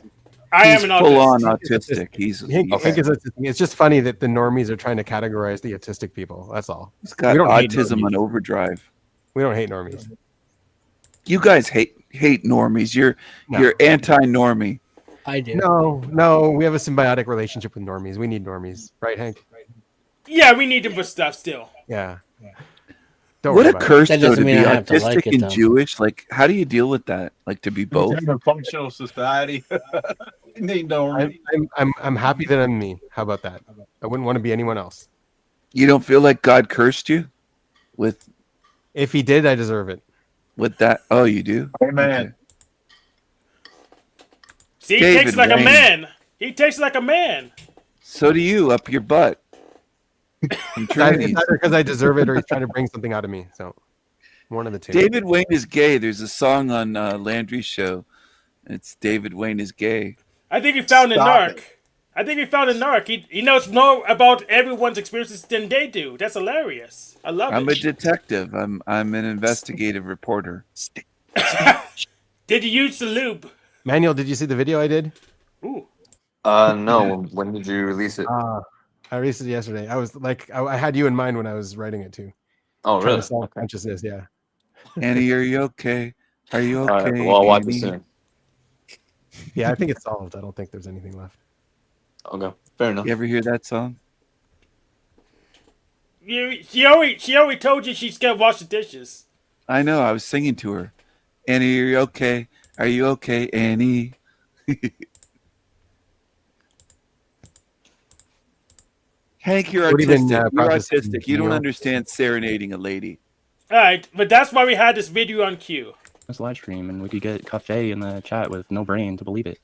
I He's am an full on autist. autistic. He's Hank is autistic. It's just funny that the normies are trying to categorize the autistic people. That's all. He's got We don't hate autism normies. on overdrive. We don't hate normies. You guys hate normies. You're anti-normie. I do. No, we have a symbiotic relationship with normies. We need normies, right, Hank? Yeah, we need them for stuff still. Yeah. Don't What worry a about it. curse That though doesn't to be mean I have to autistic like it, and though. Jewish. Like, how do you deal with that? Like to be both? In a functional society. You need normies. I'm happy that I'm me. How about that? I wouldn't want to be anyone else. You don't feel like God cursed you with If he did, I deserve it. that? Oh, you do. Amen. See, he David takes it like Wayne. a man. He takes it like a man. So do you up your butt. I'm It's trying either because I deserve it or he's trying to bring something out of me. So one of the two. David Wayne is gay. There's a song on Landry's show. It's David Wayne is gay. I think he found a Stop narc. I think he found a narc. He knows more about everyone's experiences than they do. That's hilarious. I love I'm a it. detective. I'm an investigative reporter. Did you use the lube? Manuel, did you see the video I did? Ooh. No. When did you release it? I released it yesterday. I was like, I had you in mind when I was writing it too. Oh, Trying really? to solve consciousness, yeah. Annie, are you okay? Are you okay? All right, well, I'll watch it Annie? soon. Yeah, I think it's solved. I don't think there's anything left. Okay, fair enough. You ever hear that song? She already told you she's gonna wash the dishes. I know. I was singing to her. Annie, are you okay? Are you okay, Annie? Hank, you're What even, autistic. You're processing autistic. You don't Neil? understand serenading a lady. All right, but that's why we had this video on cue. This live stream, and we could get Cafe in the chat with no brain to believe it.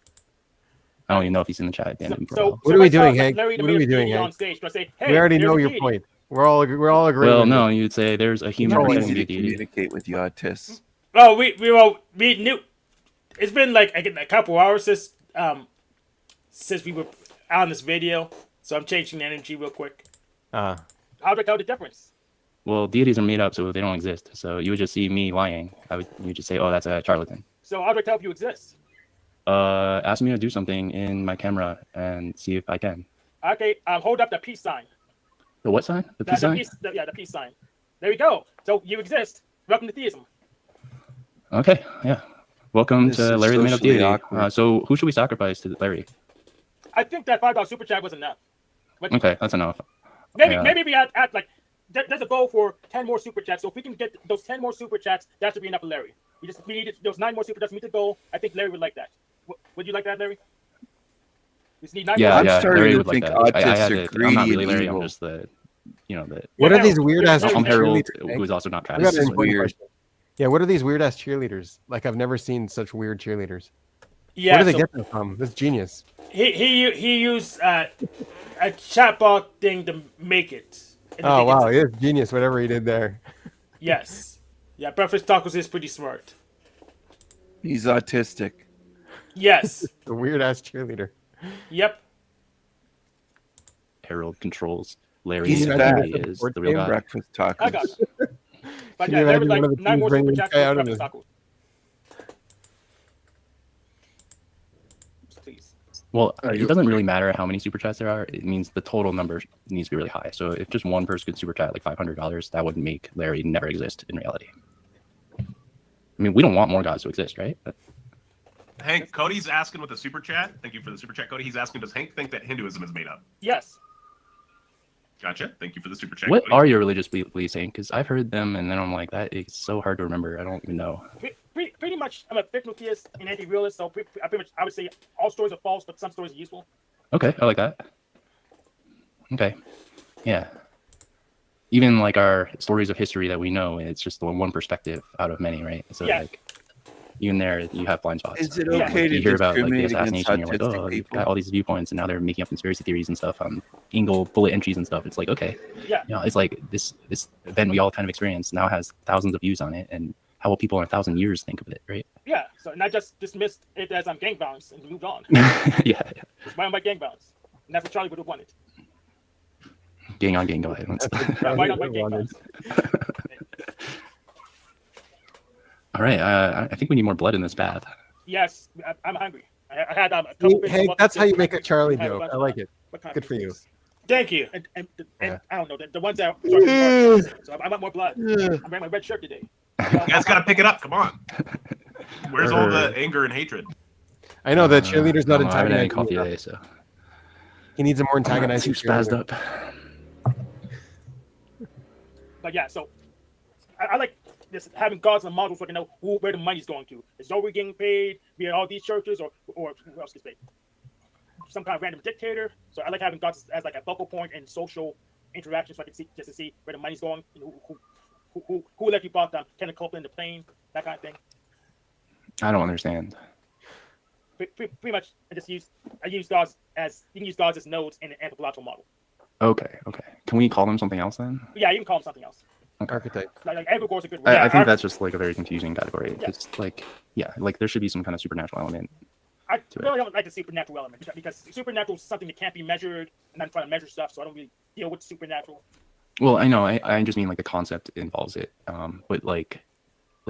I don't even know if he's in the chat. Damn, So What are we I saw doing, Hank? Larry the What are we Mayor doing, Peter on Hank? stage. Do I say, hey, We already there's know a your deity. point. We're all agreeing. Well, with no, it. you'd say there's a human How pretending easy to be to a deity. communicate with you autists. Well, we knew. It's been like a couple hours since we were on this video, so I'm changing the energy real quick. How do I tell the difference? Well, deities are made up, so they don't exist. So you would just see me lying. You would just say, "Oh, that's a charlatan." So how do I tell if you exist? Ask me to do something in my camera and see if I can. Okay, hold up the peace sign. The what sign? The peace sign? The peace sign. There we go. So you exist. Welcome to theism. Okay, yeah. Welcome This to is Larry the Made Up socially Deity. awkward. So who should we sacrifice to Larry? I think that $5 super chat was enough. But Okay, that's enough. maybe we had like there's a goal for 10 more super chats. So if we can get those 10 more super chats, that should be enough for Larry. We needed those 9 more super chats to meet the goal. I think Larry would like that. Would you like that, Larry? We just need 9 Yeah, more. I'm yeah. starting Larry to would like think that. I autists had are to, I'm greedy not really and Larry. evil. I'm just the, the. What Yeah, are these weird ass I'm Harold, cheerleaders? who is also not I Travis. got This an is important weird. question. Yeah, what are these weird ass cheerleaders? Like I've never seen such weird cheerleaders. Yeah, Where do they so get them from? That's genius. he used a chatbot thing to make it. And Oh I think wow, it's- it's genius. Whatever he did there. Yes. Yeah, Breakfast Tacos is pretty smart. He's autistic. Yes. The weird ass cheerleader. Yep. Harold controls. Larry He's really fat. is the real God. Breakfast tacos. I got it. But Can yeah, you there was imagine like one of the 9 teams more bringing super this chats guy for out breakfast of tacos. Please. Well, Are it you- doesn't really matter how many super chats there are. It means the total number needs to be really high. So if just one person could super chat like $500, that would make Larry never exist in reality. I mean, we don't want more gods to exist, right? Hank, Cody's asking with a super chat. Thank you for the super chat, Cody. He's asking, does Hank think that Hinduism is made up? Yes. Gotcha. Thank you for the super chat. What Cody. are your religious beliefs, Hank? Because I've heard them, and then I'm like, that is so hard to remember. I don't even know. Pretty much, I'm a fictional theist and anti-realist, so I would say all stories are false, but some stories are useful. Okay, I like that. Okay, yeah. Even like our stories of history that we know, it's just the one perspective out of many, right? So Yeah. like, even there, you have blind spots. Is it Like, okay to you hear about like the discriminate against assassination, you're like, autistic oh, you've people? got all these viewpoints, and now they're making up conspiracy theories and stuff on Ingle bullet entries and stuff. It's like, okay, Yeah. you know, it's like this event we all kind of experienced now has thousands of views on it, and how will people in 1,000 years think of it, right? Yeah, so not just dismissed it as gang violence and moved on. Yeah. It's right on by gang violence. And that's what Charlie would have wanted. Gang on gang violence. Right on by gang violence. All right, I think we need more blood in this bath. Yes, I'm hungry. I had a couple Hey, fish, that's how you make a Charlie I had a joke. bunch I of- like it. what kind Good of for you. things? Thank you. And Yeah. I don't know, the ones that so I want more blood. Yeah. I'm wearing my red shirt today. You guys got to pick it up. Come on. Where's all the anger and hatred? I know the cheerleader's not I haven't had any antagonizing. coffee you. today, so He needs a more I'm antagonizing. too spazzed cheerleader. up. But yeah, so I like this having gods and models so I can know where the money's going to. Is Zoe getting paid via all these churches, or who else gets paid? Some kind of random dictator. So I like having gods as like a focal point in social interaction, so I can see just to see where the money's going and who elected bought them, Kenneth Copeland, the plane, that kind of thing. I don't understand. Pretty much, I use gods as you can use gods as nodes in an anthropological model. Okay. Can we call them something else then? Yeah, you can call them something else. Archetype. Like Egregor's a good. I think that's just like a very confusing category. Yeah. It's like, yeah, like there should be some kind of supernatural element. I really don't like the supernatural element because supernatural is something that can't be measured, and I'm trying to measure stuff, so I don't really deal with supernatural. Well, I know. I just mean like the concept involves it. But like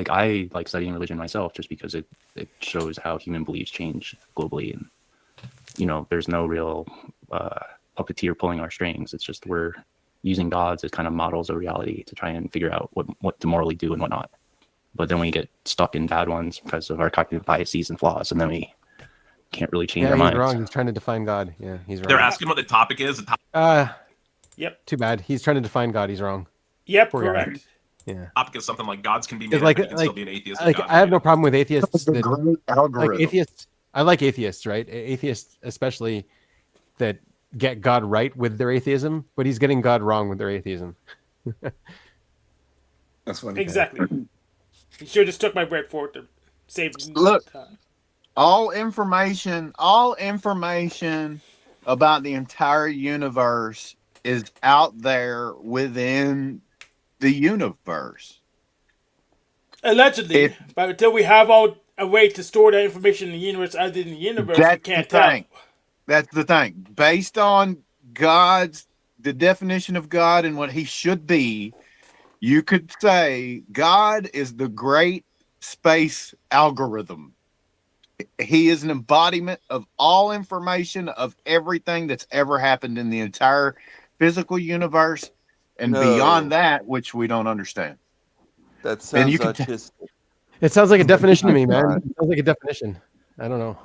I like studying religion myself just because it shows how human beliefs change globally, and you know, there's no real puppeteer pulling our strings. It's just we're using gods as kind of models of reality to try and figure out what to morally do and what not. But then we get stuck in bad ones because of our cognitive biases and flaws, and then we can't really change Yeah, our he's minds. wrong. He's trying to define God. Yeah, he's wrong. They're asking what the topic is. Yep. Too bad. He's trying to define God. He's wrong. Yep, Poor guy. correct. Yeah. Topic is something like gods can be made It's up, like but you can still be an atheist. and like God I have no problem with atheists. That's the that- great algorithm. like atheists. I like atheists, right? Atheists, especially that get God right with their atheism, but he's getting God wrong with their atheism. That's funny. Exactly. You should have just took my word for it to save Look. time. all information about the entire universe is out there within the universe. Allegedly, but until we have a way to store that information in the universe other than the universe, we That's can't the tell. thing. That's the thing. Based on the definition of God and what he should be, you could say God is the great space algorithm. He is an embodiment of all information of everything that's ever happened in the entire physical universe and No. beyond that, which we don't understand. That And sounds you can autistic. It sounds like a definition to me, man. God. It sounds like a definition. I don't know.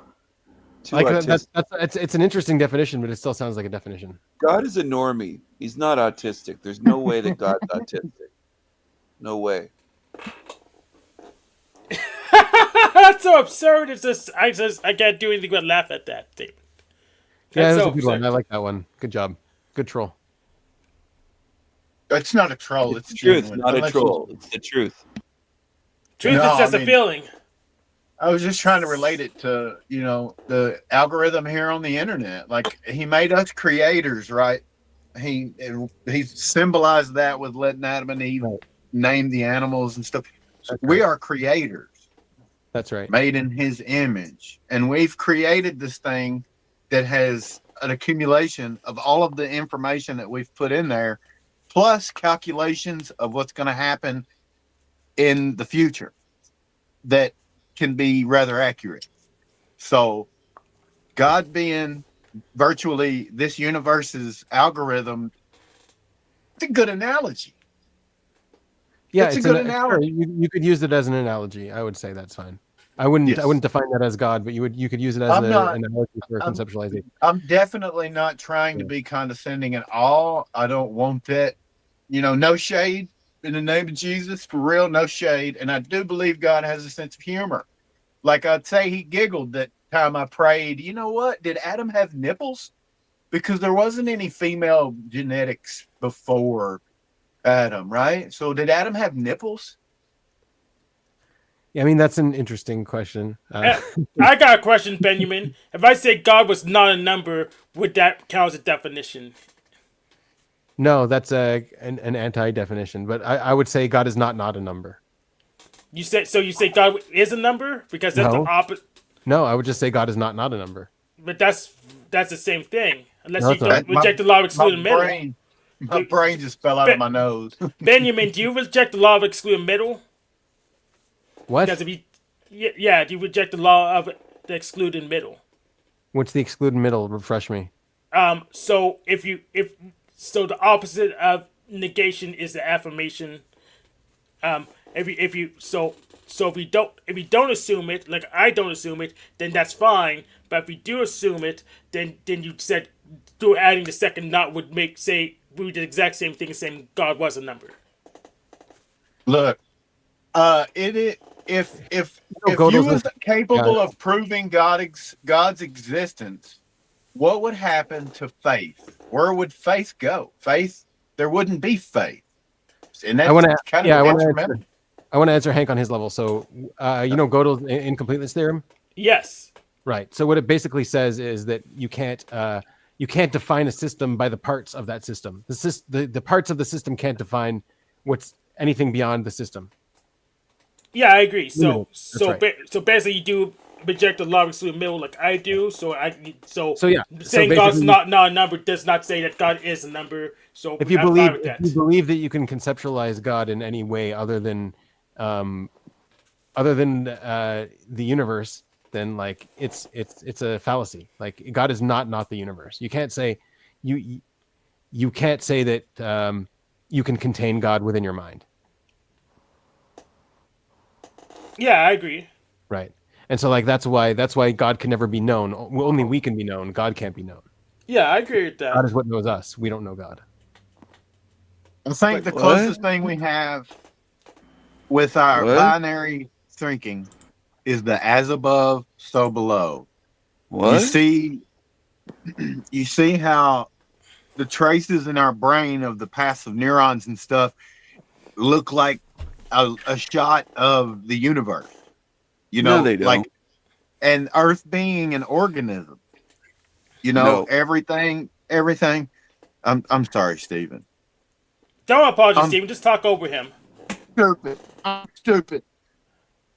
Too Like autistic. it's an interesting definition, but it still sounds like a definition. God is a normie. He's not autistic. There's no way that God's autistic. No way. That's so absurd. It's just I can't do anything but laugh at that statement. Yeah, That's that's so a good one. absurd. I like that one. Good job. Good troll. It's not a troll. It's the truth, not a troll. It's the truth. Truth No, is just I a mean- feeling. I was just trying to relate it to, the algorithm here on the internet. Like he made us creators, right? He symbolized that with letting Adam and Eve name the animals and stuff. We are creators. That's right. Made in his image. And we've created this thing that has an accumulation of all of the information that we've put in there, plus calculations of what's going to happen in the future that can be rather accurate. So, God being virtually this universe's algorithm, it's a good analogy. Yeah, It's a good sure, analogy. you could use it as an analogy. I would say that's fine. I wouldn't define that as God, but you could use it as an analogy for conceptualization. I'm definitely not trying to be condescending at all. I don't want that. No shade in the name of Jesus, for real, no shade. And I do believe God has a sense of humor. Like I'd say he giggled that time I prayed, you know what? Did Adam have nipples? Because there wasn't any female genetics before Adam, right? So did Adam have nipples? Yeah, I mean, that's an interesting question. I got a question, Benjamin. If I say God was not a number, would that count as a definition? No, that's an anti-definition. But I would say God is not a number. You say God is a number because that's the opposite. No, I would just say God is not a number. But that's the same thing, unless No, you don't reject the law of excluding middle. My brain just fell out of my nose. Benjamin, do you reject the law of excluding middle? What? Because if you, do you reject the law of the excluding middle? What's the excluding middle? Refresh me. So if the opposite of negation is the affirmation. If you don't assume it, like I don't assume it, then that's fine. But if you do assume it, then you said through adding the second not would make we did the exact same thing, saying God was a number. Look, if you was capable of proving God's existence, what would happen to faith? Where would faith go? There wouldn't be faith. And that's I want to answer Hank on his level. So, Gödel's incompleteness theorem? Yes. Right. So what it basically says is that you can't define a system by the parts of that system. The parts of the system can't define what's anything beyond the system. Yeah, I agree. So basically you do reject the law of excluding middle like I do. Saying So God's not a number does not say that God is a number. So if you I'm believe fine with that. if you believe that you can conceptualize God in any way other than the universe, then like it's a fallacy. Like God is not the universe. You can't say you can't say that you can contain God within your mind. Yeah, I agree. Right. And so like that's why God can never be known. Only we can be known. God can't be known. Yeah, I agree with that. God is what knows us. We don't know God. I think the closest thing we have with our binary thinking is the as above, so below. What? You see how the traces in our brain of the passive neurons and stuff look like a shot of the universe. No, they don't. Like, and Earth being an organism. Everything. I'm sorry, Stephen. Don't apologize, Stephen. Just talk over him. I'm stupid.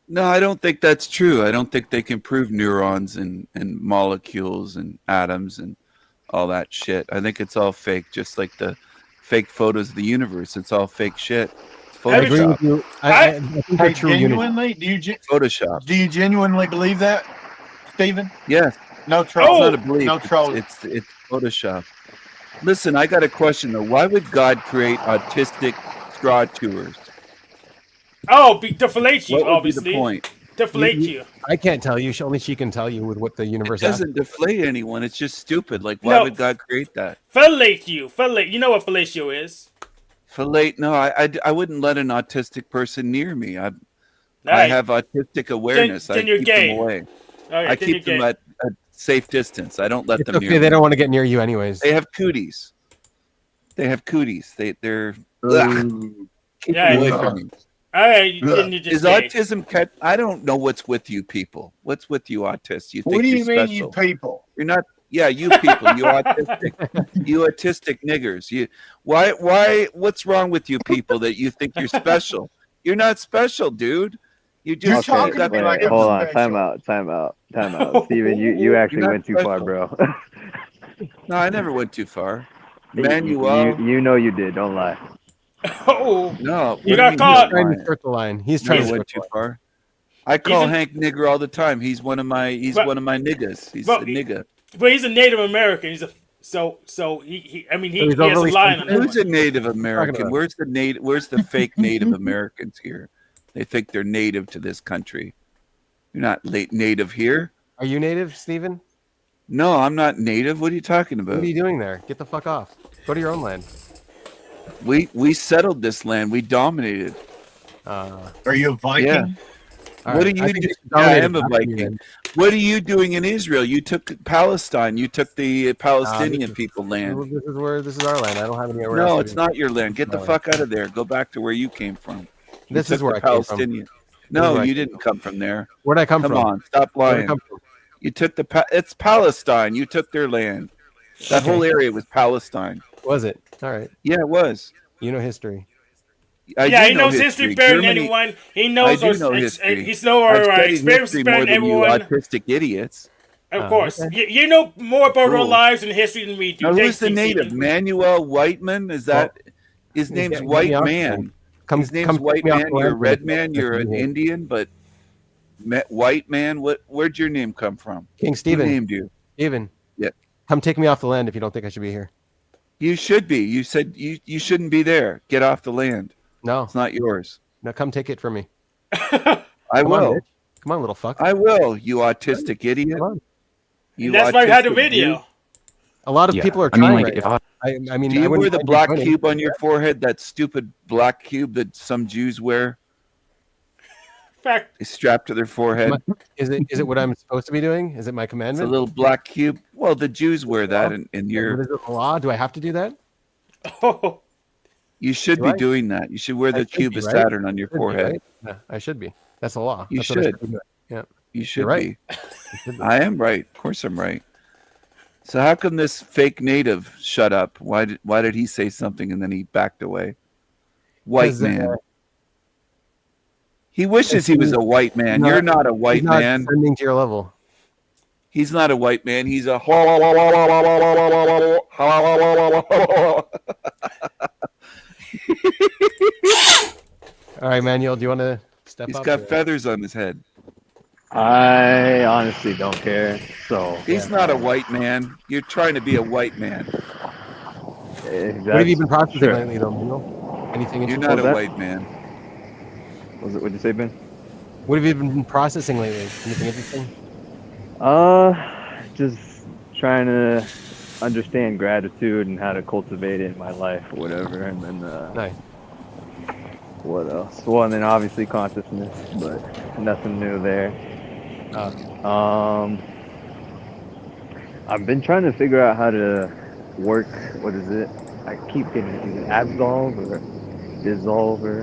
No, I don't think that's true. I don't think they can prove neurons and molecules and atoms and all that shit. I think it's all fake, just like the fake photos of the universe. It's all fake shit. I agree with you. I think they're true genuinely, Photoshop. Do you genuinely believe that, Stephen? Yes. No troll. It's not a belief. No troll. It's Photoshop. Listen, I got a question though. Why would God create autistic straw tours? Oh, to fillet you, What would obviously. be the point? To fillet you. I can't tell you. Only she can tell you with what the universe It doesn't deflate anyone. It's just stupid. Like, why would God create that? Fillet you. You know what fellatio is? Fillet? No, I wouldn't let an autistic person near me. I have autistic awareness. Then I you're keep gay. them away. Right, I keep them at a safe distance. I don't let It's them okay. near They me. don't want to get near you anyways. They have cooties. They're keep Yeah, away from me. All right, then you just Is gay. autism? I don't know what's with you people. What's with you autists? You think What do you you're mean, special. you people? You're not. Yeah, you people. You autistic. You autistic niggers. Why? What's wrong with you people that you think you're special? You're not special, dude. You just talking got to me like I'm Hold on, special. time out. Steven, you actually You're not went too far, special. bro. No, I never went too far. You, Manuel. you know you did. Don't lie. Oh, No, you what do got mean caught. don't Trying to lie? skirt the line. He's Never trying to went skirt too far. I call He's a- Hank nigger all the time. He's one of my niggas. He's But a nigga. But he's a Native American. He's a so he I mean So he's he has a overly line on sensitive? Who's a Native talking American? about? Where's the fake Native Americans here? They think they're native to this country. You're not native here. Are you native, Stephen? No, I'm not native. What are you talking about? What are you doing there? Get the fuck off. Go to your own land. We settled this land. We dominated. Are you a Viking? Yeah. All What right. are I you think doing? you Yeah, I dominated am a after me Viking. then. What are you doing in Israel? You took Palestine. You took the Palestinian people land. This is our land. I don't have anywhere else No, to it's be. not your land. Get the No. fuck out of there. Go back to where you came from. You This is took where the I came from. Palestinian. This is No, where I you came didn't come from there. Where'd I come Come from? on, stop Where'd I lying. come from? You took it's Palestine. You took their land. That Okay. whole area was Palestine. Was it? All right. Yeah, it was. You know history. I yeah, do he know knows history better than Germany- anyone. He I knows do know history. he's know I've our studied experiences history better more than than you everyone. autistic idiots. Of course, okay. you know more about our Cool. lives and history than we do. Now, who's Thanks, the Steve native? Stephen. Manuel Whiteman? Is that his Yeah, name's get me White off the Man? land. Come His name's come take White me off Man. the You're a land red for man. this You're an here. Indian, but White Man. Where'd your name come from? King Who Stephen. named you? Stephen. Yeah. Come take me off the land if you don't think I should be here. You should be. You said you shouldn't be there. Get off the land. No. It's not yours. No, come take it from me. I Come on, will. bitch. Come on, little fuck. I will. You autistic idiot. Come on. You And that's why we had the autistic video. dude. A lot of Yeah, people are I mean, trying like, right if now. I mean, Do I you wear wouldn't the mind you black joining. cube on your forehead? That stupid black cube that some Jews wear? Fact. It's strapped to their forehead. Is it what I'm supposed to be doing? Is it my It's a commandment? little black cube. Well, the Jews wear that, and What you're is it, the law? Do I have to do that? Oh, you should Do be I? doing that. You should wear I the should cube be, of right? Saturn on your Should be, forehead. right? Yeah, I should be. That's the law. You That's what I should. be doing. Yeah. You should right. be. I should be. I am right. Of course, I'm right. So how come this fake native shut up? Why did he say something and then he backed away? White 'Cause, man. He wishes he was a white man. You're not a white he's not man. descending to your level. He's not a white man. He's a. All right, Manuel, do you want to step He's up? got or- feathers on his head. I honestly don't care. So He's not a white man. You're trying to be a white man. What have you been processing Sure. lately, though, Manuel? Anything You're interesting? not a that? white man. What'd you say, Ben? What have you been processing lately? Anything interesting? Just trying to understand gratitude and how to cultivate it in my life or whatever. And then Nice. what else? Well, and then obviously consciousness, but nothing new there. I've been trying to figure out how to work. What is it? I keep getting it. Absolve or dissolve or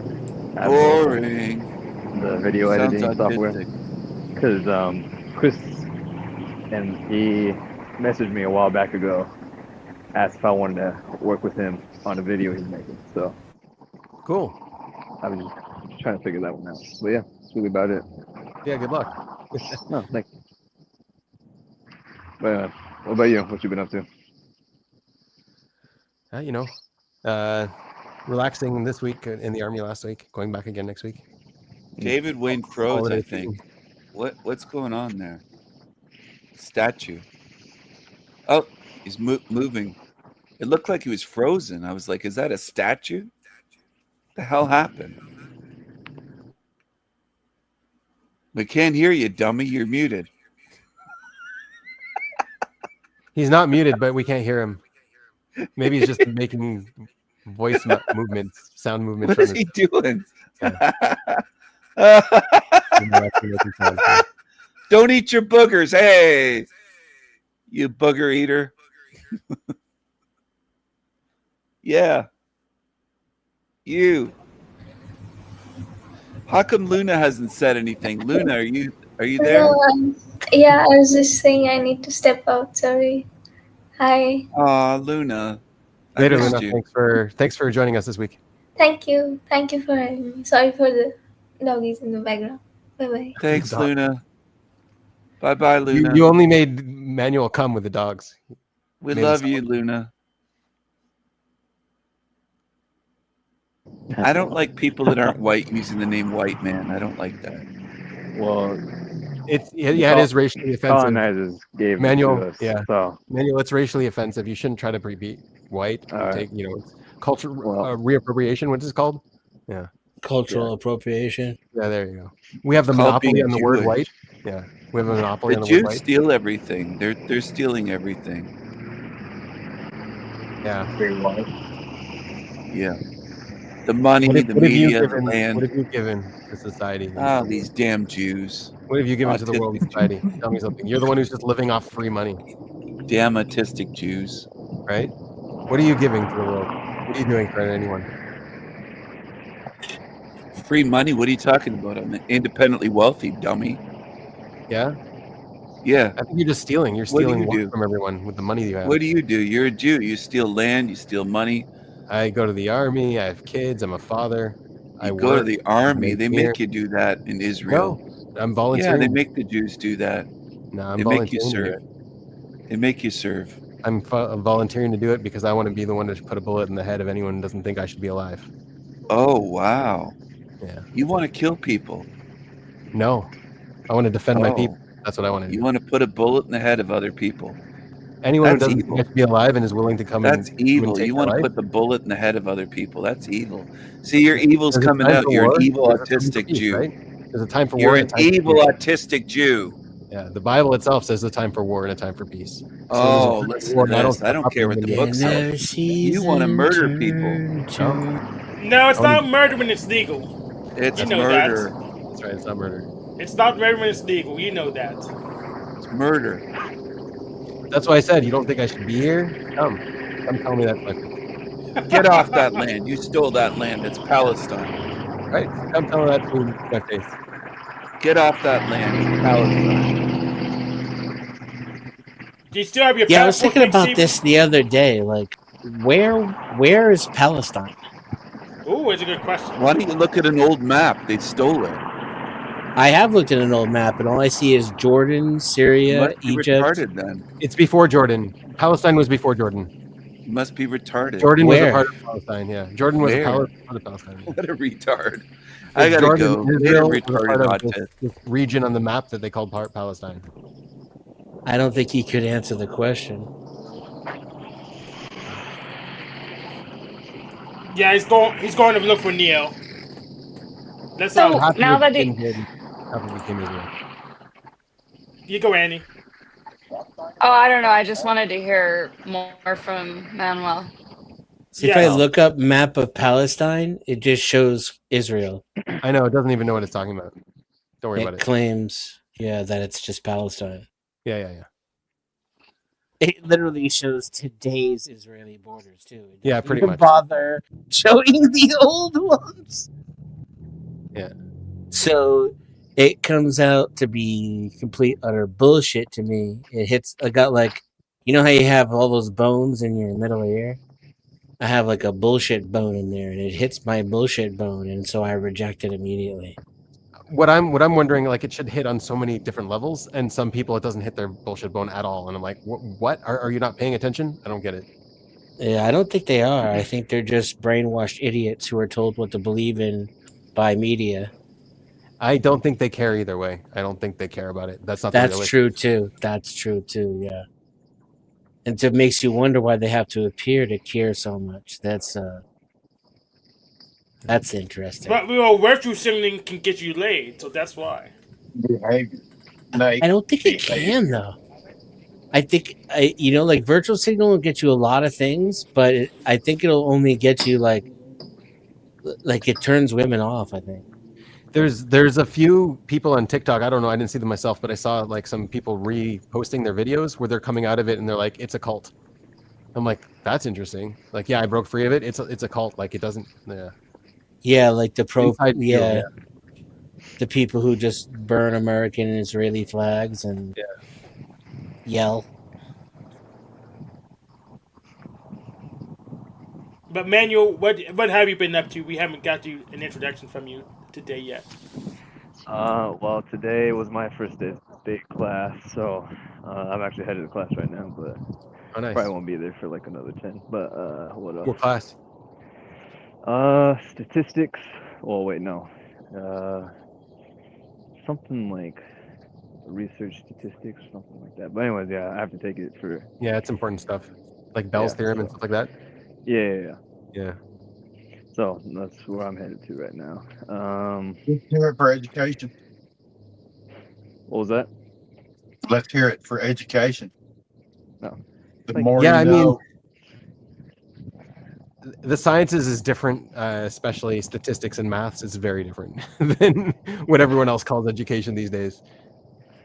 Absolve, Boring. the video Sounds editing software. autistic. Because Chris and he messaged me a while back ago, asked if I wanted to work with him on a video he's making. So Cool. I was just trying to figure that one out. But yeah, that's really about it. Yeah, good luck. No, thanks. But what about you? What you been up to? You know, relaxing this week in the army last week, going back again next week. David Wayne froze, Holiday I think. What's going on there? Statue. Oh, he's moving. It looked like he was frozen. I was like, is that a statue? What the hell happened? We can't hear you, dummy. You're muted. He's not muted, but we can't hear him. Maybe he's just making voice movements, sound movements. What is he doing? Don't eat your boogers. Hey, you booger eater. Yeah. You. How come Luna hasn't said anything? Luna, are you there? No, yeah, I was just saying I need to step out. Sorry. Hi. Aw, Luna. I Later, missed Luna. you. Thanks for joining us this week. Thank you. Thank you for having me. Sorry for the doggies in the background. Bye bye. Thanks, Luna. Bye-bye, Luna. You only made Manuel come with the dogs. We Maybe love someone- you, Luna. I don't like people that aren't white using the name white man. I don't like that. Well, It's it is racially offensive. colonizers gave it Manual, to us. yeah. So Manual, it's racially offensive. You shouldn't try to be white. All right. Take it's culture Well- reappropriation. What is it called? Yeah. Cultural appropriation. Yeah, there you go. We have It's the called monopoly being on the word Jewish. white. Yeah, we have a monopoly The on the word Jews white. steal everything. They're stealing everything. Yeah. Yeah. The money, What the media, the What land. have you given to society? Ah, these damn Jews. What have you given to the world and Autistic society? Tell me something. You're the one who's just living off free money, Damn autistic Jews. right? What are you giving to the world? What are you doing for anyone? Free money? What are you talking about? I'm independently wealthy, dummy. Yeah? Yeah. I think you're just stealing. You're What do stealing you work do? from everyone with the money you have. What do? You're a Jew. You steal land, you steal money. I go to the army. I have kids. I'm a father. I You go to work. the I'm an army. They engineer. make you do that in Israel. No, I'm Yeah, volunteering. they make the Jews do that. No, I'm They make you volunteering to do serve. They make you serve. I'm volunteering to do it because I want to be the one to put a bullet in the head of anyone who doesn't think I should be alive. Oh, wow. Yeah. You want to kill people? No, I want to defend my Oh. people. That's what I want to do. You want to put a bullet in the head of other people? Anyone That's who doesn't evil. think I should be alive and is willing to come That's and evil. take You my want to life. put the bullet in the head of other people. That's evil. See, your evil's There's a coming time out. for You're war, an evil there's a time for autistic peace, Jew. right? There's a time for You're war an and a time for evil peace. autistic Jew. Yeah, the Bible itself says a time for war and a time for peace. So Oh, there's a time for listen war, to and this. I don't care what the book says. You want to murder people. No, it's not murder when it's legal. It's You know murder. That's right. It's not murder. It's not murder when it's legal. You know that. It's murder. That's why I said you don't think I should be here. Come tell me that question. Get off that land. You stole that land. It's Palestine. Right? Come tell me that to my face. Get off that land. It's Palestine. Do you still have your Yeah, I was passport, thinking about Steve? this the other day. Like, where is Palestine? Ooh, it's a good question. Why don't you look at an old map? They stole it. I have looked at an old map, and all I see is Jordan, You Syria, must be Egypt. retarded then. It's before Jordan. Palestine was before Jordan. You must be retarded. Jordan was a Where? part of Palestine. Yeah, Jordan was a Where? part of Palestine. What a retard. I gotta Jordan, go. What a Israel was a retarded part of autist. this region on the map that they called Palestine. I don't think he could answer the question. Yeah, he's going to look for Neo. Let's So Half of now it that became he, Jordan, half of it became Israel. You go, Annie. oh, I don't know. I just wanted to hear more from Manuel. See, if I look up map of Palestine, it just shows Israel. I know it doesn't even know what it's talking about. Don't worry It about it. claims, that it's just Palestine. Yeah. It literally shows today's Israeli borders too. It Yeah, doesn't pretty even much. bother showing the old ones. Yeah. So it comes out to be complete utter bullshit to me. I got like, you know how you have all those bones in your middle ear? I have like a bullshit bone in there, and it hits my bullshit bone, and so I reject it immediately. What I'm wondering, like, it should hit on so many different levels, and some people it doesn't hit their bullshit bone at all, and I'm like, what? Are you not paying attention? I don't get it. Yeah, I don't think they are. I think they're just brainwashed idiots who are told what to believe in by media. I don't think they care either way. I don't think they care about it. That's not. That's true too. That's true too. Yeah. And it makes you wonder why they have to appear to care so much. That's interesting. But virtue signaling can get you laid, so that's why. Behavior. I don't think it can though. I think like virtual signal will get you a lot of things, but I think it'll only get you like it turns women off. I think. There's a few people on TikTok. I don't know. I didn't see them myself, but I saw like some people reposting their videos where they're coming out of it and they're like, "It's a cult." I'm like, "That's interesting." Like, yeah, I broke free of it. It's a cult. Like, it doesn't. Yeah. Yeah, like the yeah. The people who just burn American and Israeli flags and yell. But Manuel, what have you been up to? We haven't got you an introduction from you today yet. Well, today was my first day of class, so I'm actually headed to class right now. But Oh, nice. Probably won't be there for like another 10. But what else? What class? Statistics. Oh wait, no. Something like research statistics, something like that. But anyways, yeah, I have to take it for. Yeah, it's important stuff, like Bell's theorem and stuff like that. Yeah. So that's where I'm headed to right now. Let's hear it for education. What was that? Let's hear it for education. No. The more Yeah, you know. The sciences is different, especially statistics and maths is very different than what everyone else calls education these days.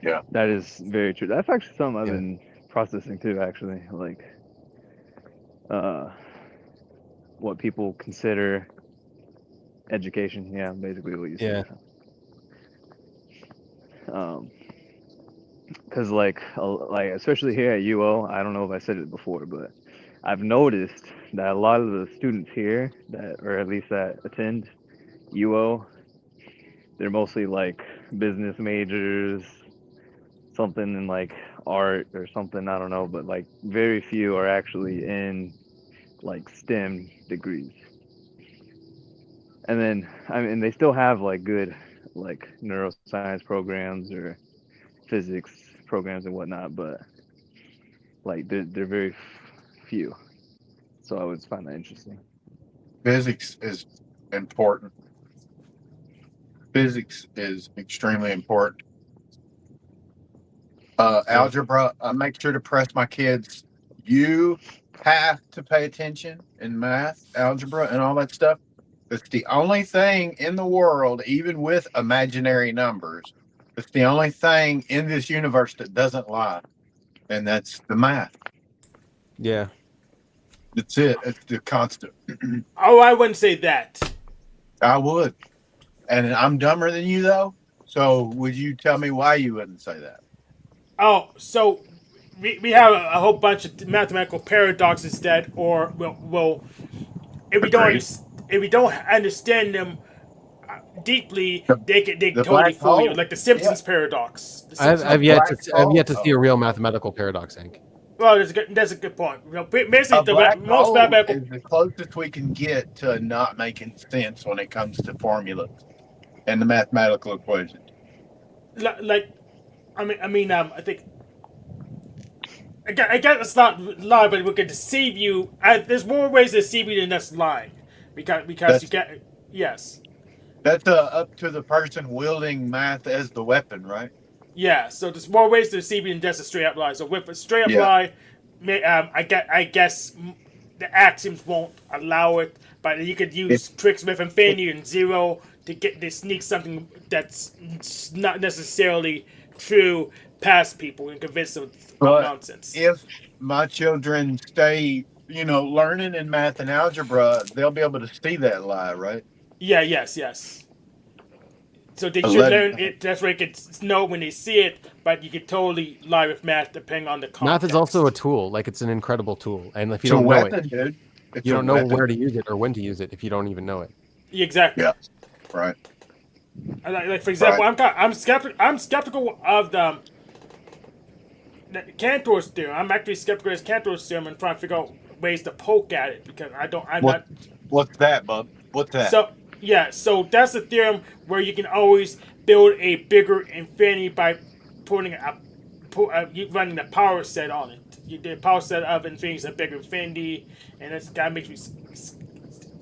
Yeah, that is very true. That's actually something I've been processing too. Actually, like, what people consider education. Yeah, basically what you said. Because like especially here at UO, I don't know if I said it before, but I've noticed that a lot of the students here that, or at least that attend UO, they're mostly like business majors, something in like art or something, I don't know, but like very few are actually in like STEM degrees. And then, I mean, they still have like good like neuroscience programs or physics programs and whatnot, but like they're very few. So I would find that interesting. Physics is important. Physics is extremely important. Algebra, I make sure to press my kids. You have to pay attention in math, algebra, and all that stuff. It's the only thing in the world, even with imaginary numbers, it's the only thing in this universe that doesn't lie. And that's the math. Yeah. That's it. It's the constant. Oh, I wouldn't say that. I would. And I'm dumber than you, though. So would you tell me why you wouldn't say that? Oh, so we have a whole bunch of mathematical paradoxes that, or well, if we don't understand them deeply, they totally fool you. Like the Simpsons paradox. I've yet to see a real mathematical paradox, Hank. Well, that's a good point. You know, basically, A black most hole mathematical is the closest we can get to not making sense when it comes to formulas and the mathematical equation. like, I think. I guess it's not lie, but we can deceive you. There's more ways to deceive you than just lying, because you can't. Yes. That's up to the person wielding math as the weapon, right? Yeah, so there's more ways to deceive you than just a straight up lie. So with a straight up lie, I guess the axioms won't allow it, but you could use tricks with infinity and zero to sneak something that's not necessarily true past people and convince them of nonsense. If my children stay, learning in math and algebra, they'll be able to see that lie, right? Yeah, yes. So they should learn it. That's where they can know when they see it, but you can totally lie with math depending on the context. Math is also a tool. Like, it's an incredible tool. And if you don't know it, you don't know where to use it or when to use it if you don't even know it. Exactly. Yeah. Right. Like for example, I'm skeptical of the Cantor's theorem. I'm actually skeptical of Cantor's theorem and trying to figure out ways to poke at it because What's that, bub? What's that? So that's the theorem where you can always build a bigger infinity by putting running the power set on it. The power set of infinity is a bigger infinity, and that makes me.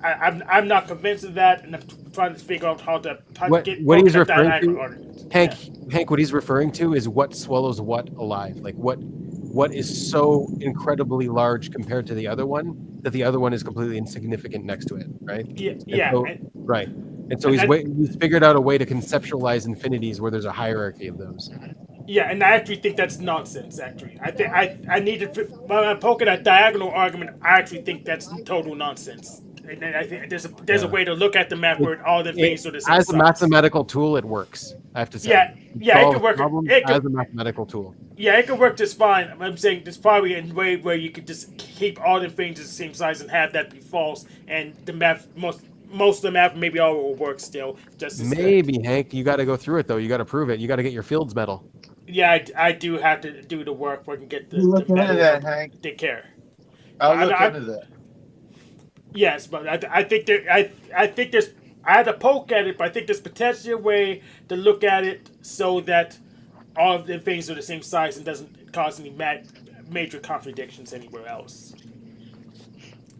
I'm not convinced of that, and I'm trying to figure out how to What he's referring to, Hank, what he's referring to is what swallows what alive. Like what is so incredibly large compared to the other one that the other one is completely insignificant next to it, right? Right. And so he's figured out a way to conceptualize infinities where there's a hierarchy of those. Yeah, and I actually think that's nonsense. Actually, I think I need to. When I'm poking at diagonal argument, I actually think that's total nonsense. And I think there's a way to look at the math where all the things are the same as size. a mathematical tool, it works. I have to say. Yeah, it can work. As a mathematical tool. Yeah, it can work just fine. I'm saying there's probably a way where you could just keep all the things the same size and have that be false, and the math most of the math maybe all will work still. Maybe Hank, you got to go through it though. You got to prove it. You got to get your Fields medal. Yeah, I do have to do the work where I can get You the look into metal that, from Hank. Dick Care. I'll look into that. Yes, but I think I think there's I had to poke at it, but I think there's potentially a way to look at it so that all of the things are the same size and doesn't cause any major contradictions anywhere else.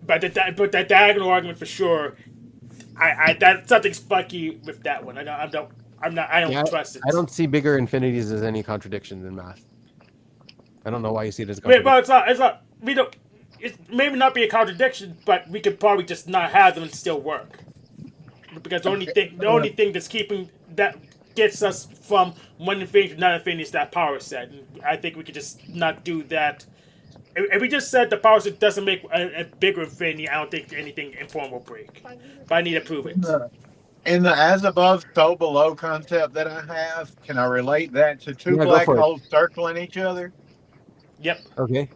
But that diagonal argument for sure, I that something's funky with that one. I don't trust it. I don't see bigger infinities as any contradiction in math. I don't know why you see it as a Wait, contradiction. well, it's not. We don't. It maybe not be a contradiction, but we could probably just not have them and still work. Because the only thing that's keeping that gets us from one infinity to another infinity is that power set. And I think we could just not do that. If we just said the power set doesn't make a bigger infinity, I don't think anything inform will break. But I need to prove it. In the as above, so below concept that I have, can I relate that to two Yeah, go black for it. holes circling each other? Yep. Okay.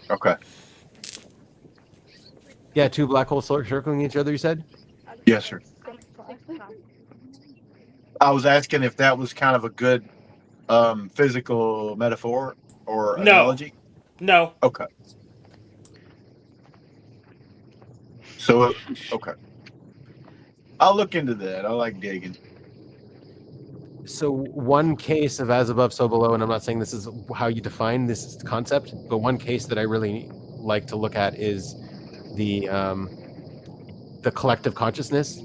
Okay. Yeah, two black holes circling each other, you said? Yes, sir. I was asking if that was kind of a good physical metaphor or analogy. No. Okay. So, okay. I'll look into that. I like digging. So one case of as above, so below, and I'm not saying this is how you define this concept, but one case that I really like to look at is the collective consciousness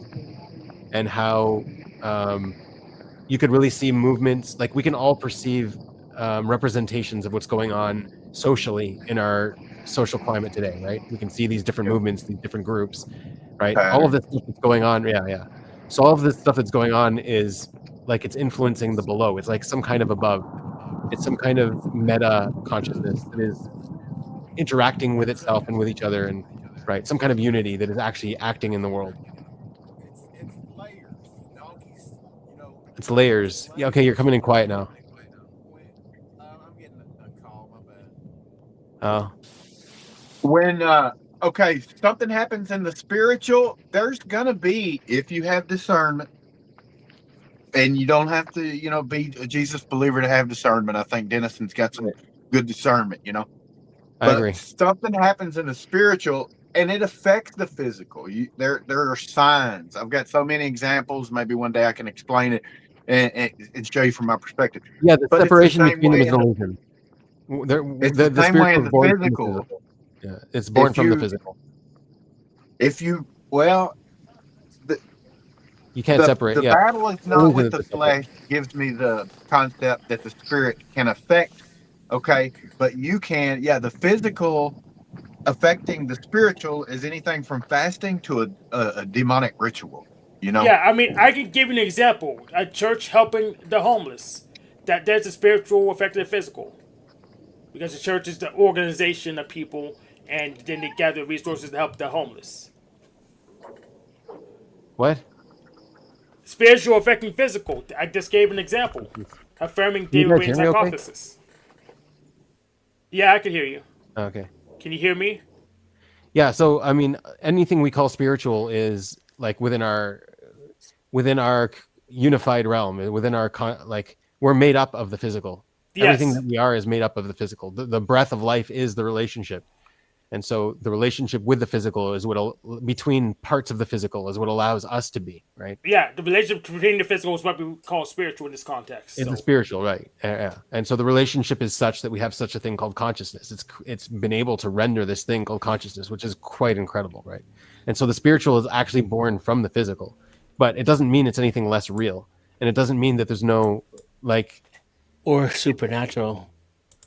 and how you could really see movements. Like we can all perceive representations of what's going on socially in our social climate today, right? We can see these different movements, these different groups, right? All of this stuff that's going on, yeah. So all of this stuff that's going on is like it's influencing the below. It's like some kind of above. It's some kind of meta consciousness that is interacting with itself and with each other, and right, some kind of unity that is actually acting in the world. It's layers. Yeah, okay, you're coming in quiet now. Oh. When okay, something happens in the spiritual, there's gonna be, if you have discernment, and you don't have to, be a Jesus believer to have discernment. I think Dennison's got some good discernment, I agree. Something happens in the spiritual and it affects the physical. There are signs. I've got so many examples. Maybe one day I can explain it and show you from my perspective. Yeah, the But separation it's the between them is same an way illusion. it's the same way in the spiritual is born from physical. Yeah, it's born If from the you- physical. If you, well, You can't separate. The Yeah, battle is not Illusion with is the the separate. flesh. Gives me the concept that the spirit can affect. Okay, but you can. Yeah, the physical affecting the spiritual is anything from fasting to a demonic ritual. Yeah, I mean, I can give you an example. A church helping the homeless. That's a spiritual effect of the physical. Because the church is the organization of people, and then they gather resources to help the homeless. What? Spiritual affecting physical. I just gave an example. Confirming Can you David guys Wayne's hear me okay? hypothesis. Yeah, I can hear you. Okay. Can you hear me? Yeah, so I mean, anything we call spiritual is like within our unified realm, within our we're made up of the physical. Yes. Everything that we are is made up of the physical. The breath of life is the relationship, and so the relationship with the physical is between parts of the physical is what allows us to be, right? Yeah, the relationship between the physical is what we call spiritual in this context. It's the spiritual, right? Yeah. And so the relationship is such that we have such a thing called consciousness. It's been able to render this thing called consciousness, which is quite incredible, right? And so the spiritual is actually born from the physical, but it doesn't mean it's anything less real, and it doesn't mean that there's no or supernatural.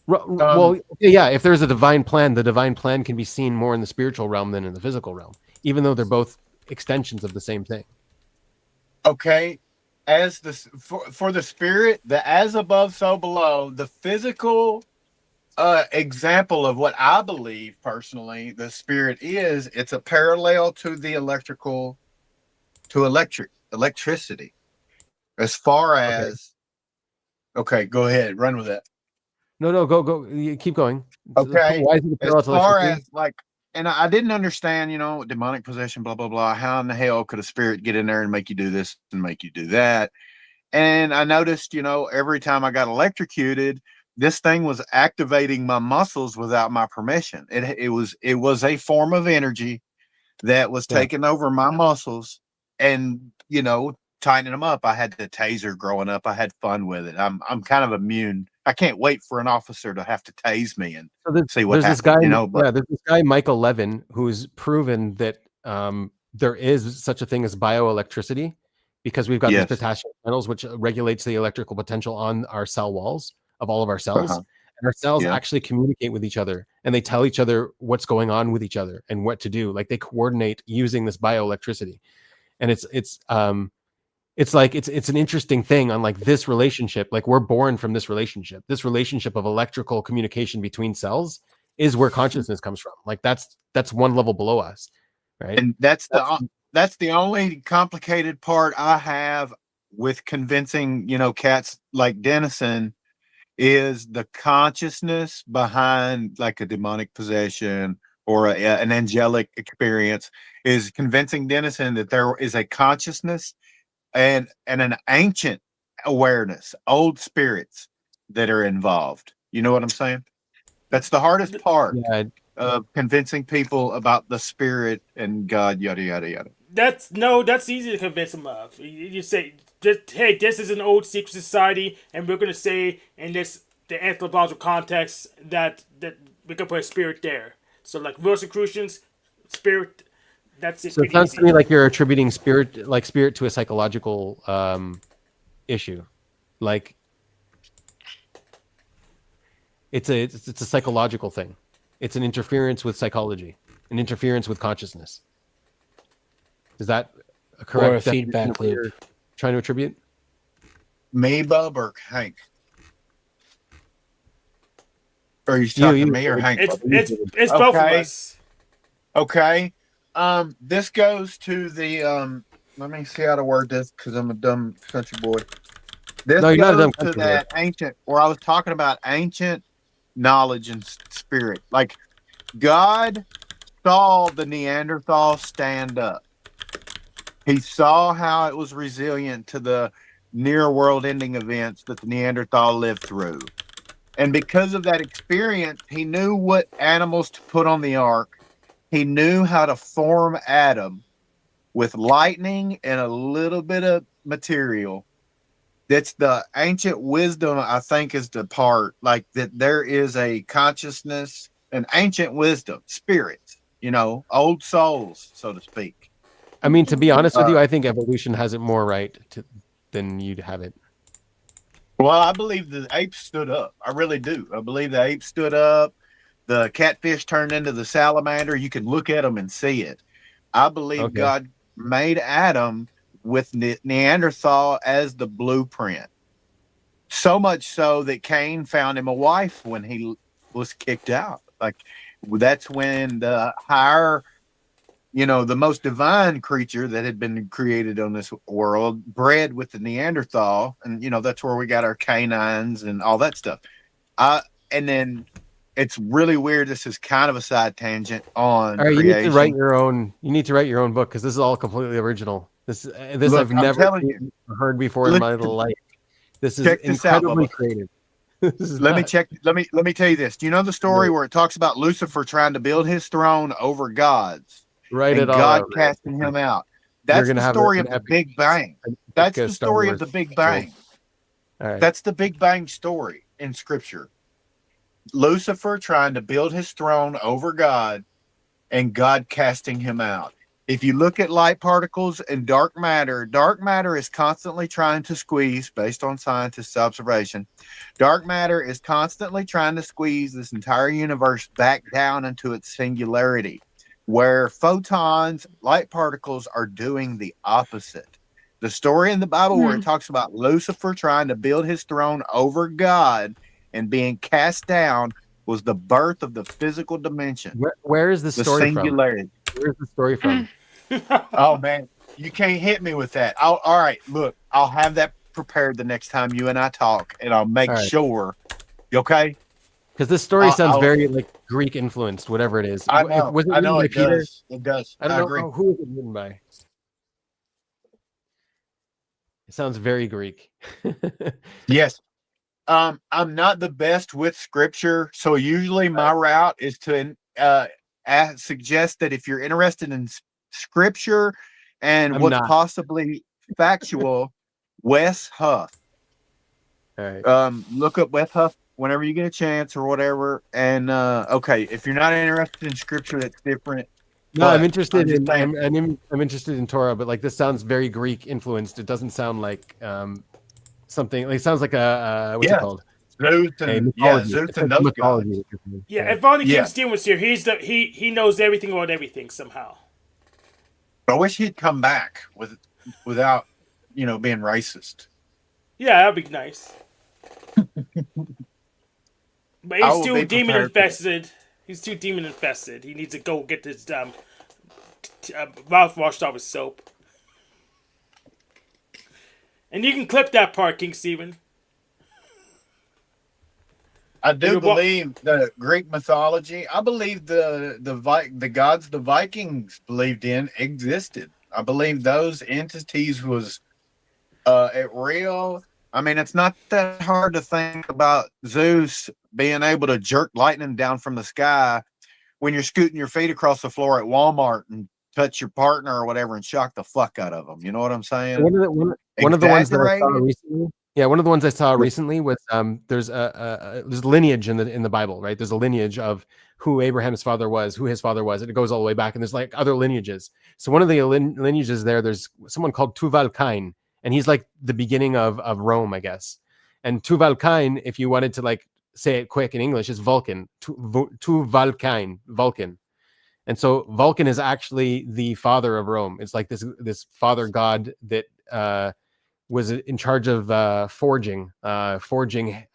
Well, yeah, if there's a divine plan, the divine plan can be seen more in the spiritual realm than in the physical realm, even though they're both extensions of the same thing. Okay, as for the spirit, the as above, so below, the physical example of what I believe personally the spirit is, it's a parallel to the electricity. As far as okay, go ahead, run with that. No, go. You keep going. Okay. Why is it a parallel As to far electricity? as and I didn't understand, demonic possession, blah blah blah. How in the hell could a spirit get in there and make you do this and make you do that? And I noticed, every time I got electrocuted, this thing was activating my muscles without my permission. It was a form of energy that was taking over my muscles and, tightening them up. I had the taser growing up. I had fun with it. I'm kind of immune. I can't wait for an officer to have to tase me and see what there's happens. this guy, there's this guy, Michael Levin, who's proven that there is such a thing as bioelectricity because we've got these potassium channels, which regulates the electrical potential on our cell walls of all of our cells. And our cells actually communicate with each other and they tell each other what's going on with each other and what to do. Like they coordinate using this bioelectricity. And it's an interesting thing on like this relationship. Like we're born from this relationship of electrical communication between cells is where consciousness comes from. Like that's one level below us. Right. And that's the only complicated part I have with convincing, cats like Dennison is the consciousness behind like a demonic possession or an angelic experience is convincing Dennison that there is a consciousness and an ancient awareness, old spirits that are involved. You know what I'm saying? That's the hardest part of convincing people about the spirit and God, yada, yada, yada. That's easy to convince them of. You say, hey, this is an old secret society, and we're going to say in the anthropological context that we can put a spirit there. So like Rosicrucians, spirit, that's it. So it sounds to me like you're attributing spirit to a psychological issue. Like it's a psychological thing. It's an interference with psychology, an interference with consciousness. Is that a correct or a feedback loop? You're trying to attribute? Me, Bub, or Hank? Or are you talking to me or Hank? It's both of us. Okay. This goes to the let me see how to word this because I'm a dumb country boy. This goes to that ancient where I was talking about ancient knowledge and spirit. Like God saw the Neanderthal stand up. He saw how it was resilient to the near world ending events that the Neanderthal lived through. And because of that experience, he knew what animals to put on the ark. He knew how to form Adam with lightning and a little bit of material. That's the ancient wisdom, I think, is the part like that there is a consciousness, an ancient wisdom, spirits, old souls, so to speak. I mean, to be honest with you, I think evolution has it more right than you'd have it. Well, I believe the apes stood up. I really do. I believe the apes stood up. The catfish turned into the salamander. You can look at them and see it. I believe God made Adam with Neanderthal as the blueprint. So much so that Cain found him a wife when he was kicked out. Like that's when the higher, the most divine creature that had been created on this world bred with the Neanderthal. And, that's where we got our canines and all that stuff. And then it's really weird. This is kind of a side tangent on all right, creation. You need to write your own book because this is all completely original. This look, I've never heard before in my life. This is incredibly creative. Let me tell you this. Do you know the story where it talks about Lucifer trying to build his throne over God's? Right. And God casting him out. That's the story of the Big Bang. That's the story of the Big Bang. All right. That's the Big Bang story in Scripture. Lucifer trying to build his throne over God and God casting him out. If you look at light particles and dark matter is constantly trying to squeeze, based on scientists' observation, dark matter is constantly trying to squeeze this entire universe back down into its singularity, where photons, light particles, are doing the opposite. The story in the Bible where it talks about Lucifer trying to build his throne over God and being cast down was the birth of the physical dimension. Where is the story singularity. from? Where's the story from? Oh, man, you can't hit me with that. All right, look, I'll have that prepared the next time you and I talk, and I'll make sure. You okay? Because this story sounds very like Greek influenced, whatever it is. I know. Was it I know by it Peter? does. It does. I don't agree. know who was it written by. It sounds very Greek. Yes. I'm not the best with scripture, so usually my route is to suggest that if you're interested in scripture and I'm what's not. possibly factual, Wes Huff. All right. Look up Wes Huff whenever you get a chance or whatever. And okay, if you're not interested in scripture, that's different. No, I'm But interested just in saying- I'm interested in Torah, but like this sounds very Greek influenced. It doesn't sound like something. Like, it sounds like a what's it Yeah. called? Zeus A and mythology. Zeus It's and like those mythology. Yeah, if only King Yeah. Steve was here, he knows everything about everything somehow. I wish he'd come back without being racist. Yeah, that'd be nice. But I he's will too be demon prepared for that. infested. He's too demon infested. He needs to go get his mouth washed off with soap. And you can clip that part, King Stephen. I do believe the Greek mythology. I believe the gods the Vikings believed in existed. I believe those entities was real. I mean, it's not that hard to think about Zeus being able to jerk lightning down from the sky when you're scooting your feet across the floor at Walmart and touch your partner or whatever and shock the fuck out of them. You know what I'm saying? One of the ones that I saw Exaggerated? recently. Yeah, one of the ones I saw recently was there's there's lineage in the Bible, right? There's a lineage of who Abraham's father was, who his father was, and it goes all the way back. And there's like other lineages. So one of the lineages there's someone called Tuval Cain, and he's like the beginning of Rome, I guess. And Tuval Cain, if you wanted to like say it quick in English, is Vulcan. Tuval Cain, Vulcan. And so Vulcan is actually the father of Rome. It's like this father god that was in charge of forging. I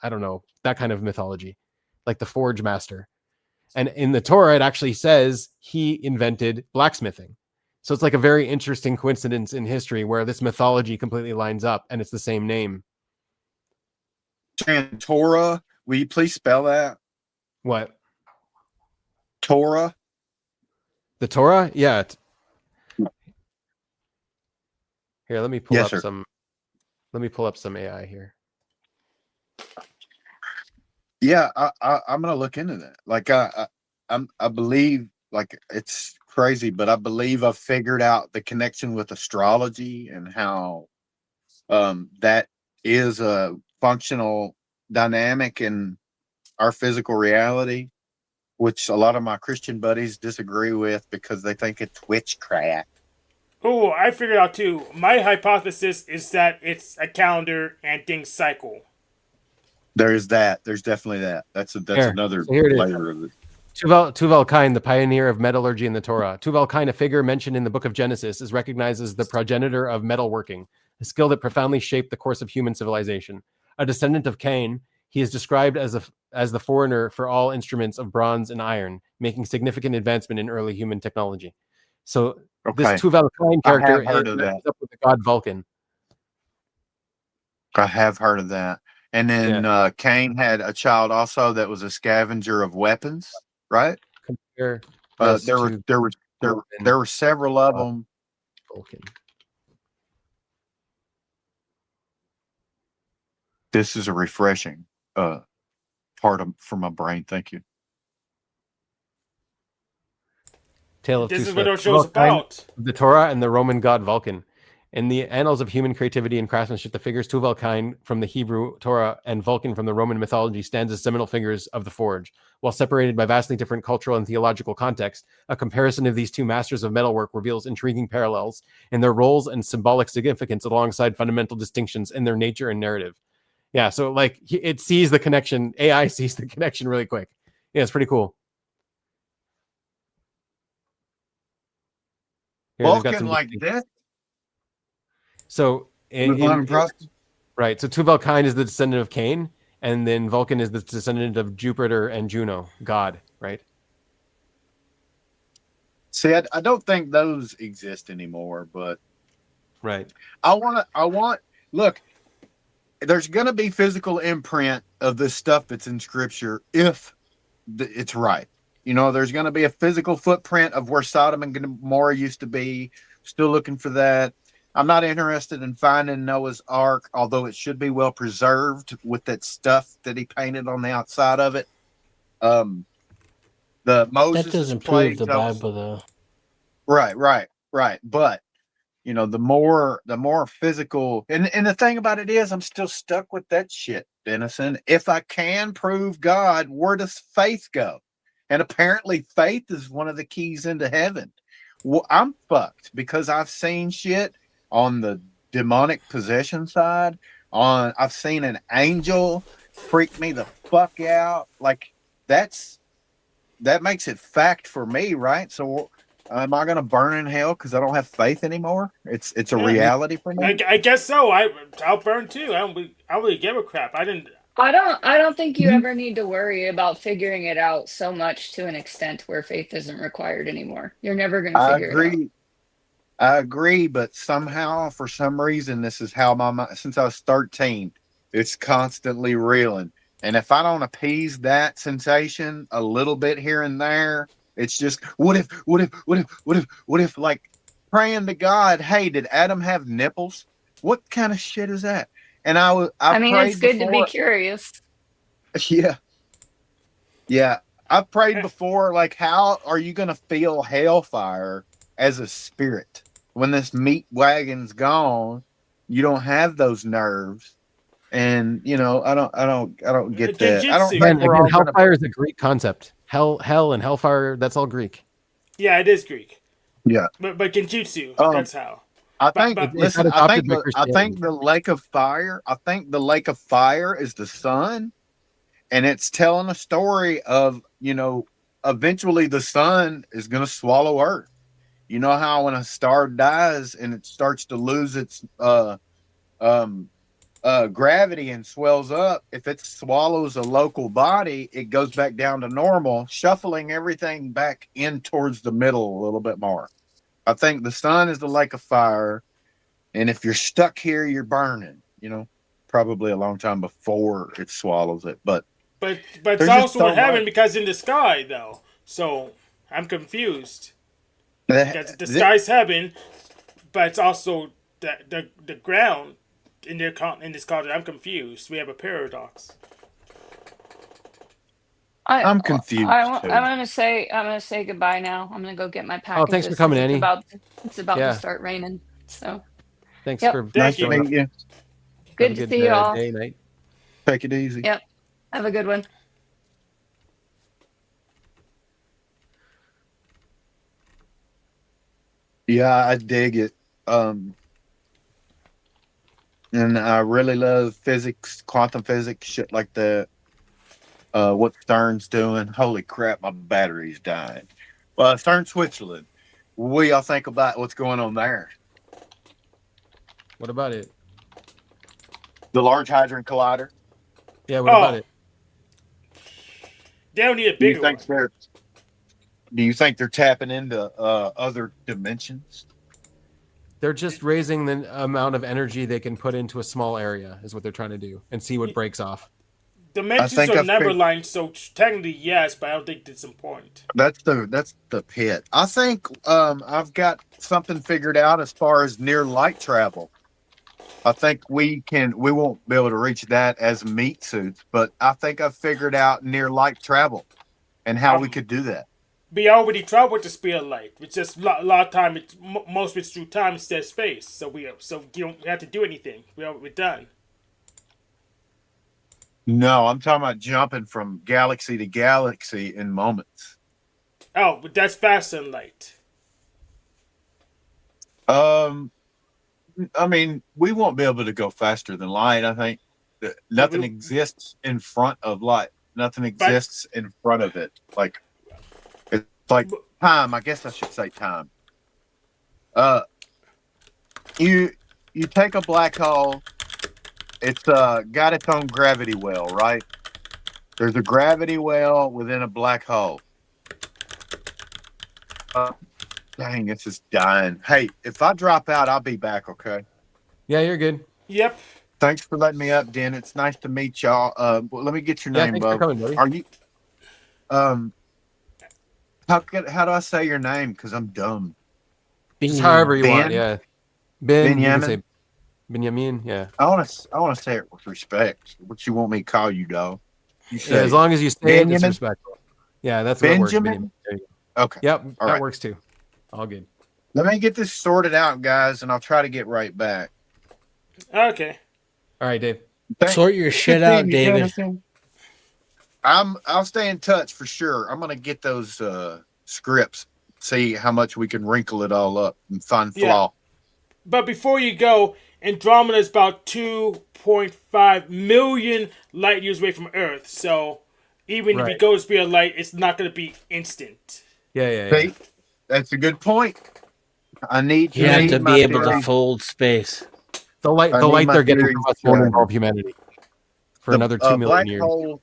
don't know, that kind of mythology, like the forge master. And in the Torah, it actually says he invented blacksmithing. So it's like a very interesting coincidence in history where this mythology completely lines up, and it's the same name. And Torah, will you please spell that? What? Torah? The Torah? Yeah. Here, let me pull Yes, up sir. some. Let me pull up some AI here. Yeah, I'm gonna look into that. Like I believe, like, it's crazy, but I believe I've figured out the connection with astrology and how that is a functional dynamic in our physical reality, which a lot of my Christian buddies disagree with because they think it's witchcraft. Oh, I figured out too. My hypothesis is that it's a calendar and things cycle. There's that. There's definitely that. That's Here. another So here it is. layer of it. Tuval Cain, the pioneer of metallurgy in the Torah. Tuval Cain, a figure mentioned in the book of Genesis, is recognized as the progenitor of metalworking, a skill that profoundly shaped the course of human civilization. A descendant of Cain, he is described as the forerunner for all instruments of bronze and iron, making significant advancement in early human technology. So this Okay. Tuval Cain I character have heard of matches that. up with the god Vulcan. I have heard of that. And then Cain had a child also that was a scavenger of weapons, right? Compare There this were to there were several of them. Vulcan. This is a refreshing part for my brain. Thank you. Tale of This Two is what Swift. our show's Tuval Cain, about. the Torah and the Roman god Vulcan. In the annals of human creativity and craftsmanship, the figures Tuval Cain from the Hebrew Torah and Vulcan from the Roman mythology stands as seminal figures of the forge. While separated by vastly different cultural and theological context, a comparison of these two masters of metalwork reveals intriguing parallels in their roles and symbolic significance alongside fundamental distinctions in their nature and narrative. Yeah, so like it sees the connection. AI sees the connection really quick. Yeah, it's pretty cool. Here, they've got Vulcan some like this. So, right. So Tuval Cain is the descendant of Cain, and then Vulcan is the descendant of Jupiter and Juno, God, right? See, I don't think those exist anymore, but right. Look, there's going to be physical imprint of this stuff that's in scripture if it's right. You know, there's going to be a physical footprint of where Sodom and Gomorrah used to be. Still looking for that. I'm not interested in finding Noah's Ark, although it should be well preserved with that stuff that he painted on the outside of it. The That Moses' doesn't prove plagues. the Bible, though. Right. But the more physical, and the thing about it is, I'm still stuck with that shit, Denison. If I can prove God, where does faith go? And apparently, faith is one of the keys into heaven. Well, I'm fucked because I've seen shit on the demonic possession side. I've seen an angel freak me the fuck out. Like that makes it fact for me, right? So am I going to burn in hell because I don't have faith anymore? It's a reality for me. I guess so. I'll burn too. I don't really give a crap. I don't think you Mhm. ever need to worry about figuring it out so much to an extent where faith isn't required anymore. You're never going to I figure it out. agree. I agree, but somehow, for some reason, this is how my mind, since I was 13, it's constantly reeling. And if I don't appease that sensation a little bit here and there, it's just, what if, like praying to God, hey, did Adam have nipples? What kind of shit is that? And I mean, prayed it's good to be before. curious. Yeah. I've prayed before, like, how are you going to feel hellfire as a spirit when this meat wagon's gone? You don't have those nerves, and I don't get that. I don't think Again, we're all gonna. hellfire is a Greek concept. Hell, and hellfire, that's all Greek. Yeah, it is Greek. Yeah, but genjutsu, that's how. I think. But Listen, I think the lake of fire. I think the lake of fire is the sun, and it's telling a story of eventually the sun is going to swallow Earth. You know how when a star dies and it starts to lose its gravity and swells up, if it swallows a local body, it goes back down to normal, shuffling everything back in towards the middle a little bit more. I think the sun is the lake of fire, and if you're stuck here, you're burning. Probably a long time before it swallows it, but it's also in heaven because in the sky though. So I'm confused. Because the sky's heaven, but it's also the ground in this culture. I'm confused. We have a paradox. I'm confused. I'm gonna say goodbye now. I'm gonna go get my packages. Thanks for coming, Annie. It's about to start raining. So thanks yep. for nice to meet you. Good to see you all. Day, night. Take it easy. Yep. Have a good one. Yeah, I dig it. And I really love physics, quantum physics, shit like that. What Stern's doing. Holy crap, my battery's dying. Well, Stern, Switzerland. What do y'all think about what's going on there? What about it? The Large Hadron Collider. Yeah, what about it? They don't need a bigger one. Do you think they're tapping into other dimensions? They're just raising the amount of energy they can put into a small area, is what they're trying to do, and see what breaks off. Dimensions are never lined, so technically yes, but I don't think it's important. That's the pit. I think I've got something figured out as far as near light travel. I think we won't be able to reach that as meat suits, but I think I've figured out near light travel and how we could do that. We already traveled with the speed of light. It's just a lot of time. Most of it's through time instead of space. So you don't have to do anything. We're done. No, I'm talking about jumping from galaxy to galaxy in moments. Oh, but that's faster than light. I mean, we won't be able to go faster than light. I think nothing exists in front of light. Nothing exists in front of it. Like it's like time. I guess I should say time. You take a black hole. It's got its own gravity well, right? There's a gravity well within a black hole. Dang, it's just dying. Hey, if I drop out, I'll be back, okay? Yeah, you're good. Yep. Thanks for letting me up, Den. It's nice to meet y'all. Let me get your name, thanks Bub. for coming, buddy. Are you how do I say your name? Because I'm dumb. Just however you want, Ben? yeah. Ben, you can Binyamin? say Binyamin. Yeah. I want to say it with respect. What you want me to call you, dog? You say Yeah, as long as you say it, it's Benjamin? respectful. Yeah, that's what works. Benjamin? There you go. Okay. Yep, All that right. works too. All good. Let me get this sorted out, guys, and I'll try to get right back. Okay. All right, Dave. Sort your shit Good out, seeing you, David. Denison. I'll stay in touch for sure. I'm gonna get those scripts, see how much we can wrinkle it all up and find flaw. But before you go, Andromeda is about 2.5 million light years away from Earth. So even if you Right. go to speed of light, it's not going to be instant. Yeah. See, that's a good point. I need You have to my be able to theory. fold space. The light I need my they're getting theories from us to won't shine. involve humanity for another 2 million years.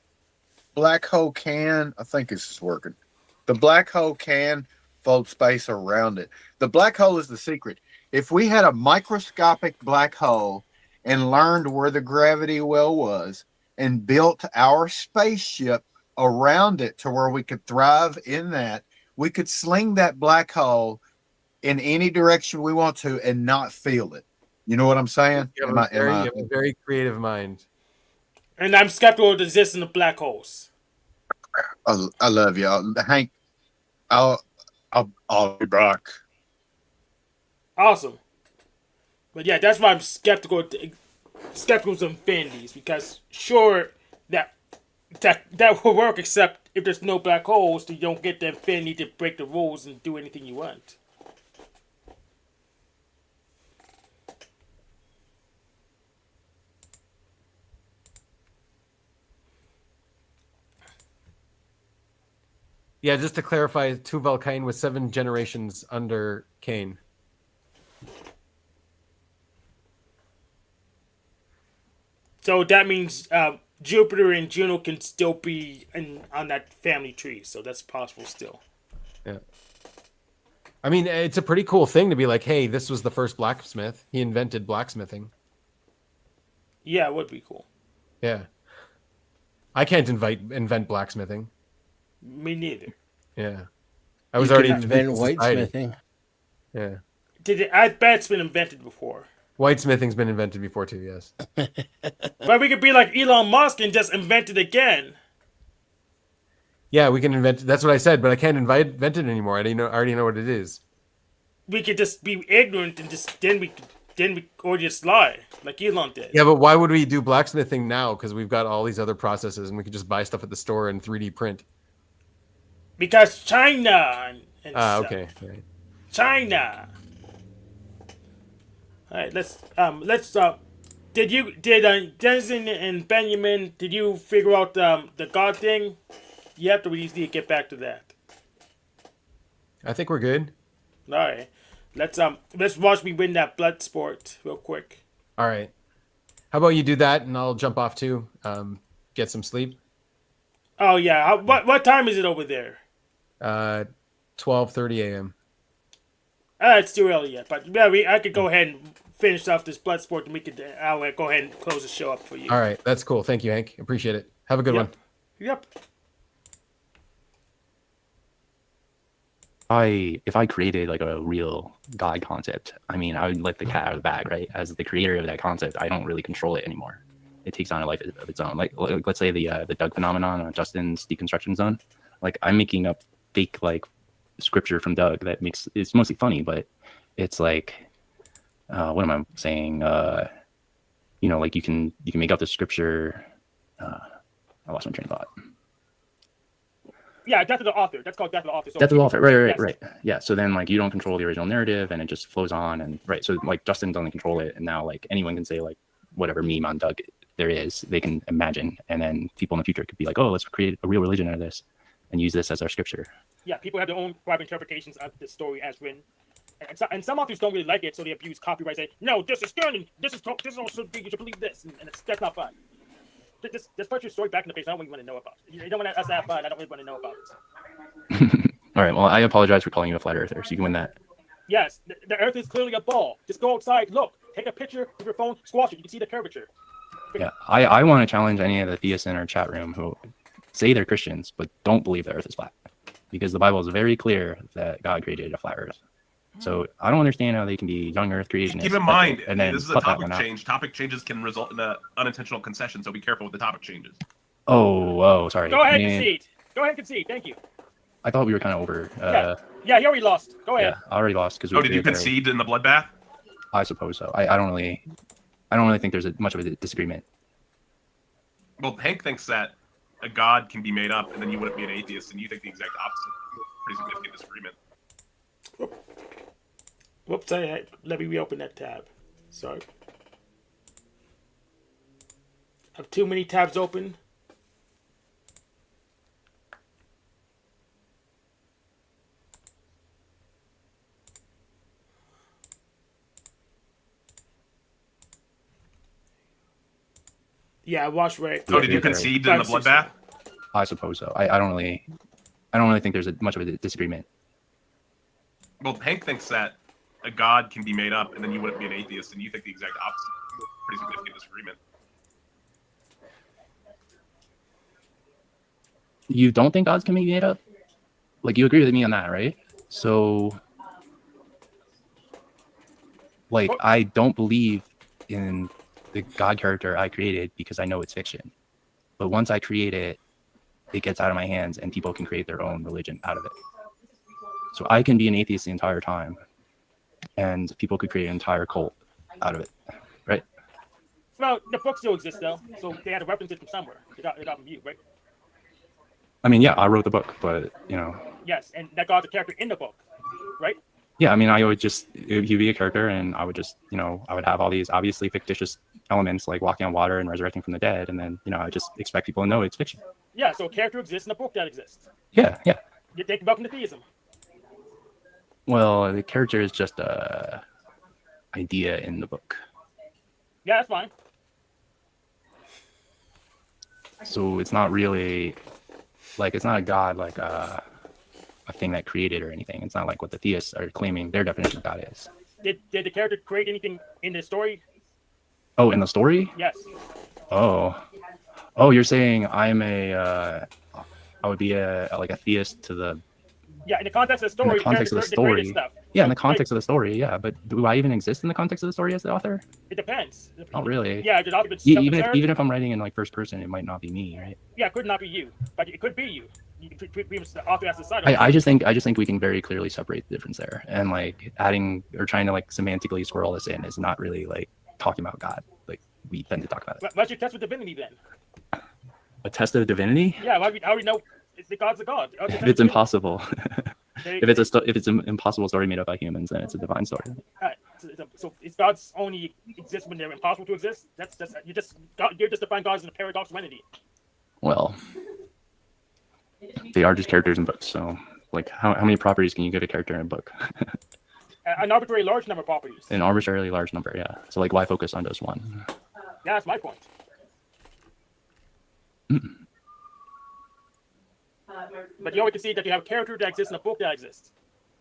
Black hole can. I think this is working. The black hole can fold space around it. The black hole is the secret. If we had a microscopic black hole and learned where the gravity well was and built our spaceship around it to where we could thrive in that, we could sling that black hole in any direction we want to and not feel it. You know what I'm saying? You have a very creative mind. And I'm skeptical of the existence of black holes. I love y'all. Hank, I'll be back. Awesome. But yeah, that's why I'm skeptical of infinities, because sure that will work, except if there's no black holes, you don't get the infinity to break the rules and do anything you want. Yeah, just to clarify, Tuval Cain was 7 generations under Cain. So that means Jupiter and Juno can still be on that family tree, so that's possible still. Yeah. I mean, it's a pretty cool thing to be like, hey, this was the first blacksmith. He invented blacksmithing. Yeah, it would be cool. Yeah. I can't invent blacksmithing. Me neither. Yeah. I was You already can invent society. whitesmithing. Yeah. I bet it's been invented before. Whitesmithing's been invented before too, yes. But we could be like Elon Musk and just invent it again. Yeah, we can invent. That's what I said, but I can't invent it anymore. I already know what it is. We could just be ignorant and then we or just lie like Elon did. Yeah, but why would we do blacksmithing now? Because we've got all these other processes, and we could just buy stuff at the store and 3D print. Because China and stuff. Okay. Right. China. All right, let's did Denison and Binyamin, did you figure out the God thing yet, or we need to get back to that? I think we're good. All right, let's watch me win that blood sport real quick. All right. How about you do that, and I'll jump off too. Get some sleep. Oh yeah, what time is it over there? 12:30 a.m. It's too early yet, but yeah, I could go ahead and finish off this blood sport, and I'll go ahead and close the show up for you. All right, that's cool. Thank you, Hank. Appreciate it. Have a good one. Yep. If I created like a real God concept, I mean, I would let the cat out of the bag, right? As the creator of that concept, I don't really control it anymore. It takes on a life of its own. Like let's say the Doug phenomenon on Justin's deconstruction zone. Like I'm making up fake like scripture from Doug that it's mostly funny, but it's like what am I saying? Like you can make up the scripture. I lost my train of thought. Yeah, death of the author. That's called death of the author. So Death of the author. Right. Yes. Yeah. So then like you don't control the original narrative, and it just flows on, and right. So like Justin doesn't control it, and now like anyone can say like whatever meme on Doug there is, they can imagine, and then people in the future could be like, oh, let's create a real religion out of this, and use this as our scripture. Yeah, people have their own private interpretations of the story as written, and some authors don't really like it, so they abuse copyright. Say, no, this is canon. This is also you should believe this, and that's not fun. Just put your story back in the page. I don't really want to know about it. You don't want us to have fun. I don't really want to know about it. All right. Well, I apologize for calling you a flat earther, so you can win that. Yes, the Earth is clearly a ball. Just go outside, look, take a picture with your phone, squash it. You can see the curvature. Yeah, I want to challenge any of the theists in our chat room who say they're Christians but don't believe the Earth is flat, because the Bible is very clear that God created a flat Earth. So I don't understand how they can be young Earth creationists. Keep in mind, and then this is a cut that topic one out. change. Topic changes can result in an unintentional concession, so be careful with the topic changes. Oh, sorry. Go ahead, Man, concede. Go ahead, concede. Thank you. I thought we were kind of over. Yeah, you already lost. Go ahead. Yeah, I already lost because we. Oh, did you concede in the bloodbath? I suppose so. I don't really think there's much of a disagreement. Well, Hank thinks that a god can be made up, and then you wouldn't be an atheist, and you think the exact opposite. Pretty significant disagreement. Whoops! Let me reopen that tab. Sorry. I have too many tabs open. Yeah, I watched right. Oh, did you concede in the bloodbath? I suppose so. I don't really think there's much of a disagreement. Well, Hank thinks that a god can be made up, and then you wouldn't be an atheist, and you think the exact opposite. Pretty significant disagreement. You don't think gods can be made up? Like, you agree with me on that, right? So, like, I don't believe in the god character I created because I know it's fiction. But once I create it, it gets out of my hands and people can create their own religion out of it. So I can be an atheist the entire time and people could create an entire cult out of it, right? Well, the book still exists though, so they had to reference it from somewhere. It got from you, right? I mean, yeah, I wrote the book, but Yes, and that god's a character in the book, right? Yeah, I mean, I would just, he'd be a character and I would just, I would have all these obviously fictitious elements like walking on water and resurrecting from the dead. And then, I just expect people to know it's fiction. Yeah, so a character exists in a book that exists. Yeah. They can welcome to theism. Well, the character is just a idea in the book. Yeah, that's fine. So it's not really, like, it's not a god, like a thing that created or anything. It's not like what the theists are claiming their definition of God is. Did the character create anything in the story? Oh, in the story? Yes. Oh, you're saying I would be like a theist to the. Yeah, in the context of the story. In the context of the story. Stuff. Yeah, in the context of the story. Yeah, but do I even exist in the context of the story as the author? It depends. Not really. Yeah, even if I'm writing in like first person, it might not be me, right? Yeah, it could not be you, but it could be you. The author has decided. I just think we can very clearly separate the difference there, and like adding or trying to like semantically swirl this in is not really like talking about God. Like we tend to talk about it. What's your test with divinity then? A test of divinity? Yeah, how we know the God's a God? If it's impossible. If it's an impossible story made up by humans, then it's a divine story. So it's God's only exist when they're impossible to exist. You're just defining God as a paradoxical entity. Well, they are just characters in books. So, like, how many properties can you get a character in a book? An arbitrary large number of properties. An arbitrarily large number, yeah. So, like, why focus on just one? Yeah, that's my point. But you always can see that you have a character that exists in a book that exists.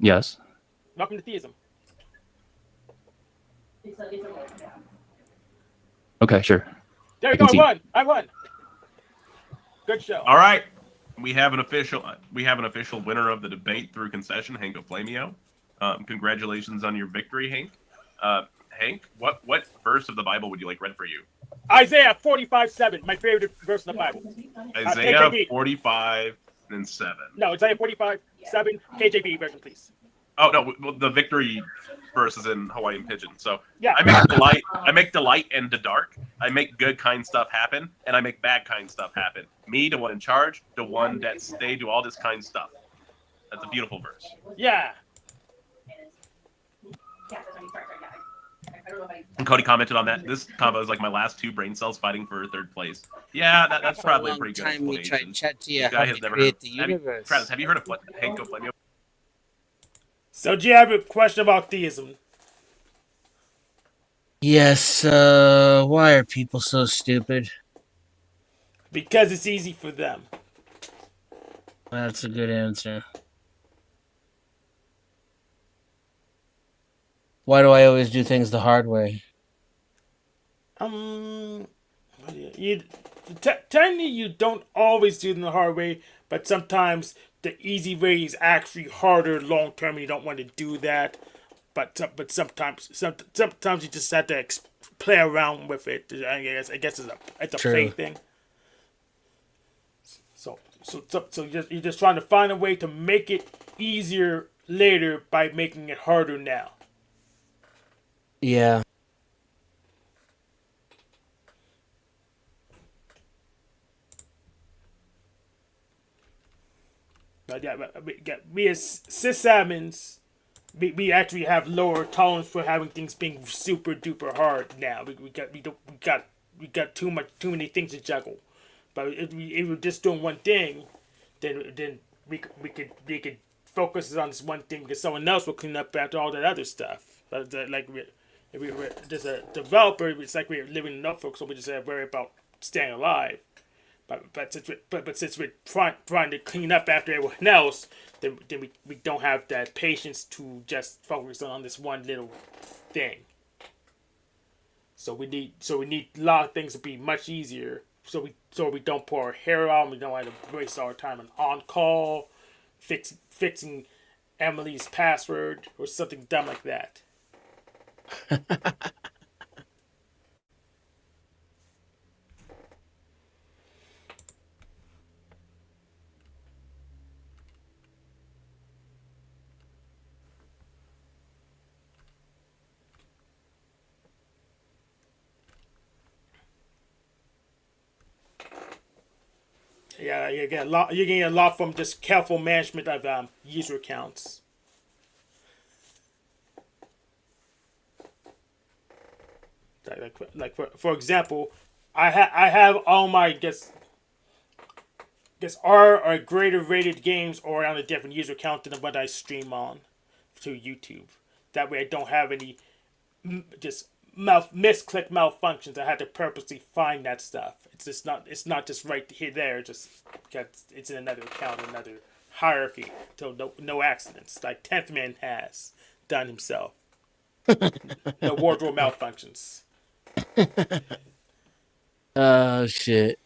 Yes. Welcome to theism. Okay, sure. There you go. I won. Good show. All right. We have an official winner of the debate through concession, Hank Flamio. Congratulations on your victory, Hank. Hank, what verse of the Bible would you like read for you? Isaiah 45:7, my favorite verse in the Bible. Isaiah 45:7. No, Isaiah 45:7, KJV version, please. Oh no, the victory verse is in Hawaiian Pidgin. So yeah, I make delight in the dark. I make good kind stuff happen, and I make bad kind stuff happen. Me, the one in charge, the one that stay, do all this kind stuff. That's a beautiful verse. Yeah. And Cody commented on that. This combo is like my last two brain cells fighting for third place. Yeah, that's probably a pretty good time we explanation. tried chat to you This guy how has to never create heard. the universe. Travis, have you heard of Hank Flamio? So, do you have a question about theism? Yes, why are people so stupid? Because it's easy for them. That's a good answer. Why do I always do things the hard way? Technically, you don't always do them the hard way, but sometimes the easy way is actually harder long term. You don't want to do that. but sometimes you just have to play around with it. I guess it's a play True. thing. So you're just trying to find a way to make it easier later by making it harder now. Yeah. But yeah, we as sysadmins, we actually have lower tolerance for having things being super duper hard now. We got too many things to juggle. But if we were just doing one thing, then we could focus on this one thing because someone else will clean up after all that other stuff. But if we were just a developer, it's like we're living in Norfolk, so we just have to worry about staying alive. But since we're trying to clean up after everyone else, then we don't have that patience to just focus on this one little thing. So we need a lot of things to be much easier. So we don't pour our hair out. We don't have to waste our time on call, fixing Emily's password or something dumb like that. Yeah, you get a lot. You get a lot from just careful management of user accounts. Like for example, I have all my guess R or greater rated games or on a different user account than what I stream on to YouTube. That way, I don't have any just misclick malfunctions. I had to purposely find that stuff. It's not just right here there. Just because it's in another account, another hierarchy. So no accidents like 10th Man has done himself. No wardrobe malfunctions. Oh shit.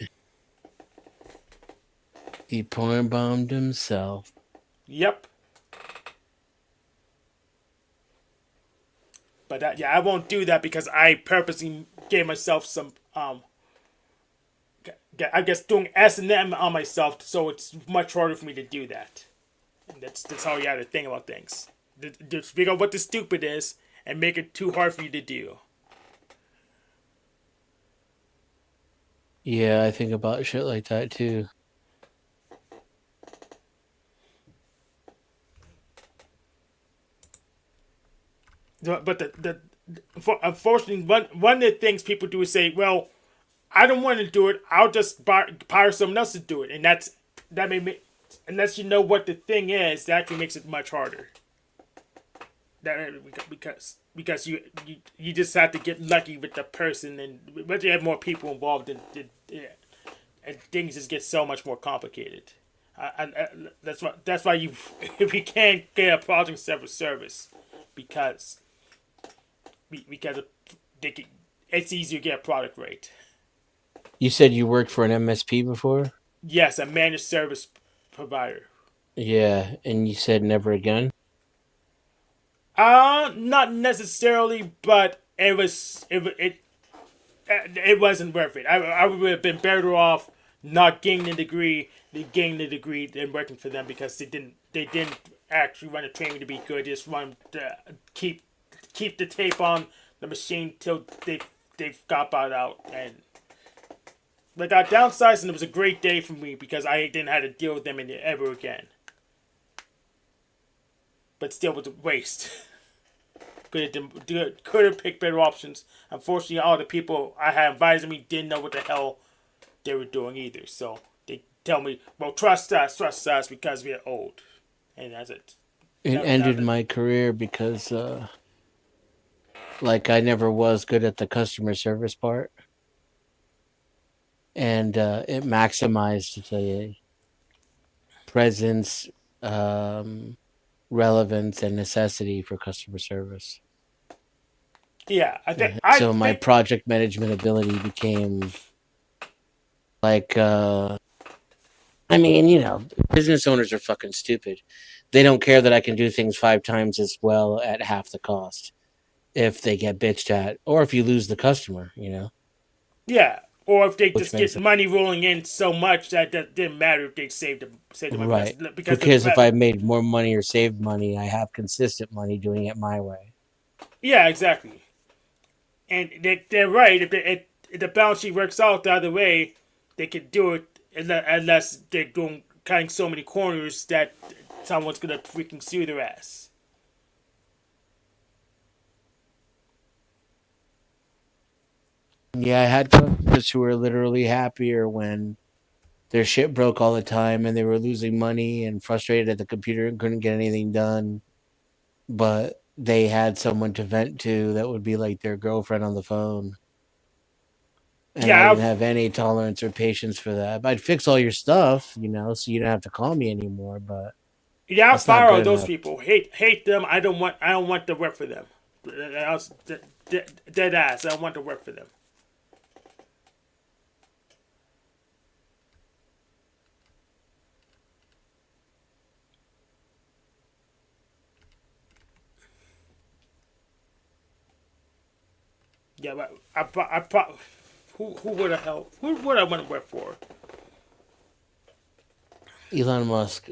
He porn bombed himself. Yep. But I won't do that because I purposely gave myself some I guess doing S&M on myself, so it's much harder for me to do that. And that's how you got to think about things. Just figure out what the stupid is and make it too hard for you to do. Yeah, I think about shit like that too. But unfortunately, one of the things people do is say, "Well, I don't want to do it. I'll just hire someone else to do it," and that may make, unless you know what the thing is, that actually makes it much harder. Because you just have to get lucky with the person, and but you have more people involved, and things just get so much more complicated. That's why you we can't get a project service because it's easier to get a product rate. You said you worked for an MSP before? Yes, a managed service provider. Yeah, and you said never again? Not necessarily, but it wasn't worth it. I would have been better off not getting the degree than working for them because they didn't actually run the training to be good. They just run to keep the tape on the machine till they got bought out, and like I downsized, and it was a great day for me because I didn't have to deal with them ever again. But still, was a waste. Could have picked better options. Unfortunately, all the people I had advising me didn't know what the hell they were doing either. So they tell me, "Well, trust us because we're old," and that's it. It ended my career because, like, I never was good at the customer service part. And it maximized the presence, relevance, and necessity for customer service. Yeah, So my project management ability became like, I mean, business owners are fucking stupid. they don't care that I can do things 5 times as well at half the cost if they get bitched at, or if you lose the customer, you know. Yeah, or if they Which just makes get money rolling in so much that didn't matter if they saved the money Right. because Because if I made more money or saved money, I have consistent money doing it my way. yeah, exactly. And they're right. If the balance sheet works out the other way, they could do it unless they're doing cutting so many corners that someone's gonna freaking sue their ass. Yeah, I had customers who were literally happier when their shit broke all the time and they were losing money and frustrated at the computer and couldn't get anything done. But they had someone to vent to that would be like their girlfriend on the phone. And I Yeah, didn't have any tolerance or patience for that. I'd fix all your stuff, you know, so you don't have to call me anymore, but yeah, I'll that's not fire all good those enough. people. Hate them. I don't want to work for them. Dead ass. I don't want to work for them. Yeah, but who would I help? Who would I want to work for? Elon Musk.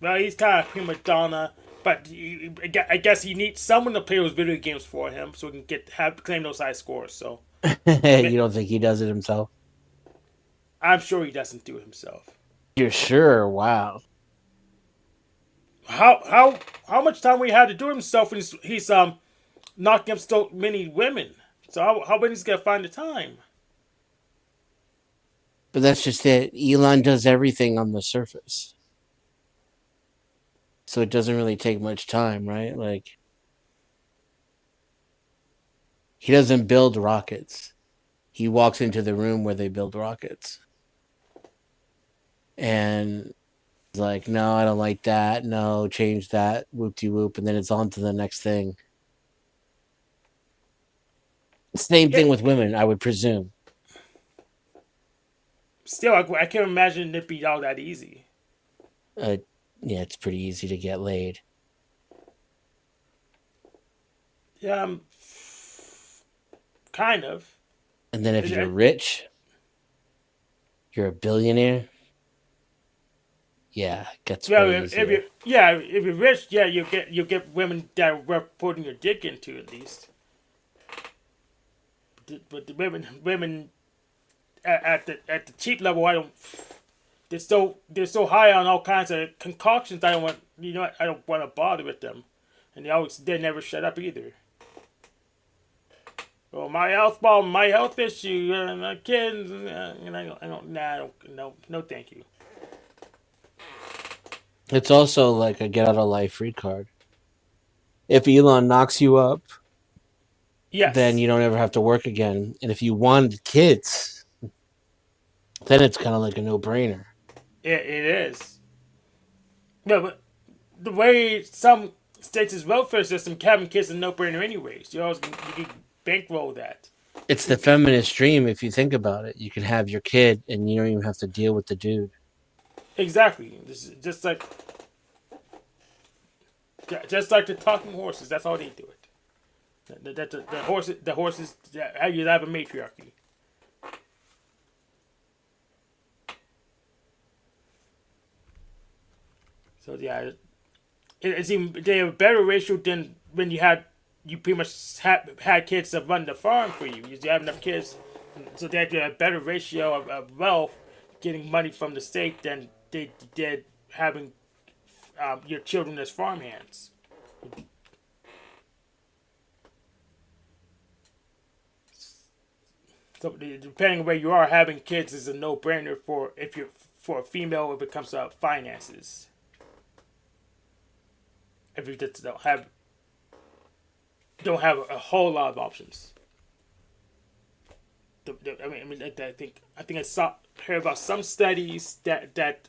Well, he's kind of prima donna, but I guess he needs someone to play those video games for him so he can claim those high scores. So You don't think he does it himself? I'm sure he doesn't do it himself. You're sure? Wow. How much time we had to do it himself when he's knocking up so many women? So how when he's gonna find the time? But that's just it. Elon does everything on the surface. So it doesn't really take much time, right? Like, he doesn't build rockets. He walks into the room where they build rockets. And he's like, no, I don't like that. No, change that. Whoop-de-whoop. And then it's on to the next thing. Same thing with women, I would presume. Still, I can't imagine it be all that easy. Yeah, it's pretty easy to get laid. Yeah, kind of. And then if you're rich, you're a billionaire. Yeah, it gets way easier. If you're rich, yeah, you'll get women that are worth putting your dick into at least. But the women at the cheap level, they're so high on all kinds of concoctions. I don't want to bother with them, and they never shut up either. Oh, my health problem, my health issue, my kids, and no, thank you. It's also like a get out of life free card. If Elon knocks you up, yes, then you don't ever have to work again. And if you wanted kids, then it's kind of like a no brainer. It is. No, but the way some states' welfare system, having kids is a no brainer anyways. You can bankroll that. It's the feminist dream if you think about it. You can have your kid and you don't even have to deal with the dude. Exactly. Just like the talking horses. That's how they do it. The horses. How you have a matriarchy. So yeah, it's even they have a better ratio than when you pretty much had kids to run the farm for you. You have enough kids, so they had a better ratio of wealth, getting money from the state than they did having your children as farmhands. So depending on where you are, having kids is a no-brainer for a female if it comes to finances. If you just don't have a whole lot of options. I think I heard about some studies that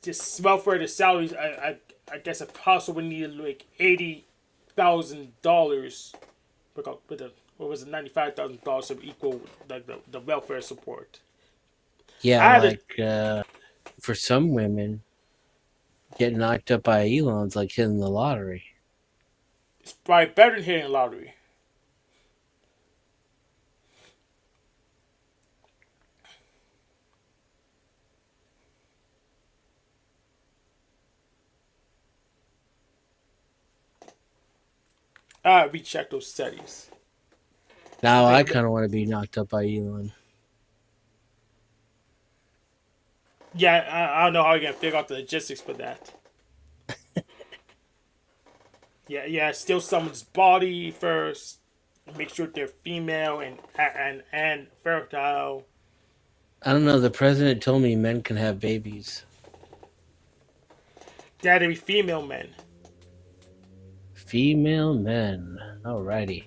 just welfare to salaries. I guess a household would need like $80,000 with what was it, $95,000 to equal like the welfare support. Yeah, like for some women, getting knocked up by Elon's like hitting the lottery. It's probably better than hitting a lottery. Recheck those studies. Now I kind of want to be knocked up by Elon. Yeah, I don't know how you're gonna figure out the logistics for that. Yeah, steal someone's body first. Make sure they're female and fertile. I don't know. The president told me men can have babies. They had to be female men. Female men. Alrighty.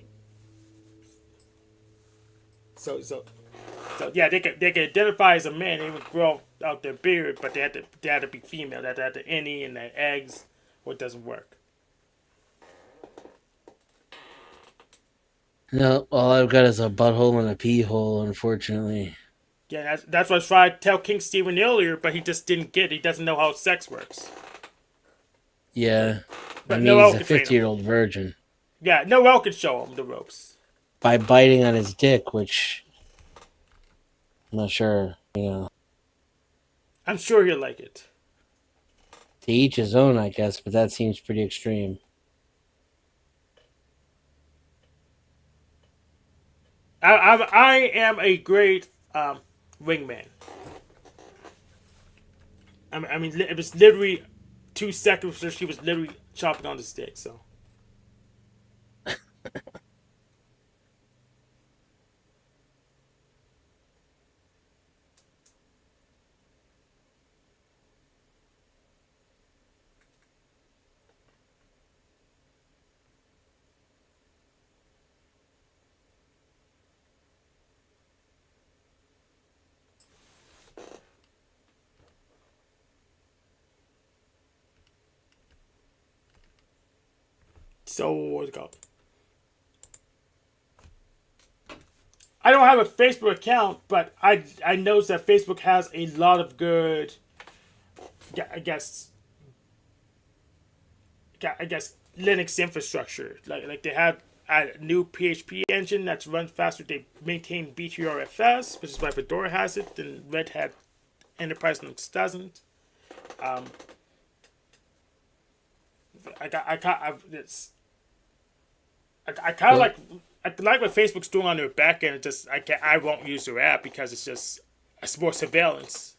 So yeah, they could identify as a man. They would grow out their beard, but they had to be female. They had the innie and the eggs, or it doesn't work. No, all I've got is a butthole and a pee hole, unfortunately. Yeah, that's what I was trying to tell King Stephen earlier, but he just didn't get it. He doesn't know how sex works. Yeah. But I mean, Noel he's a can train 50-year-old virgin. Yeah, Noel could show him the ropes. By biting on his dick, which I'm not sure, I'm sure he'll like it. To each his own, I guess, but that seems pretty extreme. I am a great wingman. I mean, it was literally 2 seconds where she was literally chopping on the stick, so. So, what's it called? I don't have a Facebook account, but I noticed that Facebook has a lot of good, I guess Linux infrastructure. Like they have a new PHP engine that's run faster. They maintain BTRFS, which is why Fedora has it, and Red Hat Enterprise Linux doesn't. I kind of like what Facebook's doing on their back end. Just I won't use their app because it's more surveillance.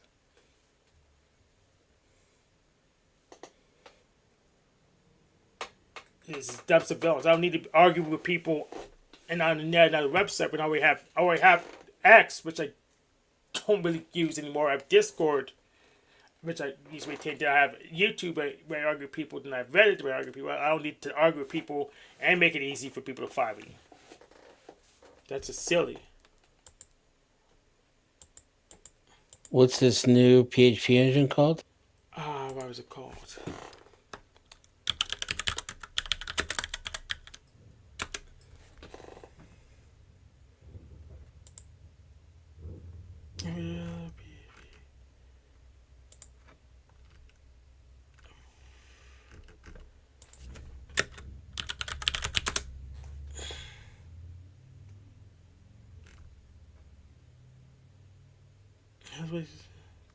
It's dumb surveillance. I don't need to argue with people and on the net, another website. But I already have X, which I don't really use anymore. I have Discord, which I use to maintain. Then I have YouTube, where I argue with people. Then I have Reddit, where I argue with people. I don't need to argue with people and make it easy for people to find me. That's just silly. What's this new PHP engine called? What was it called?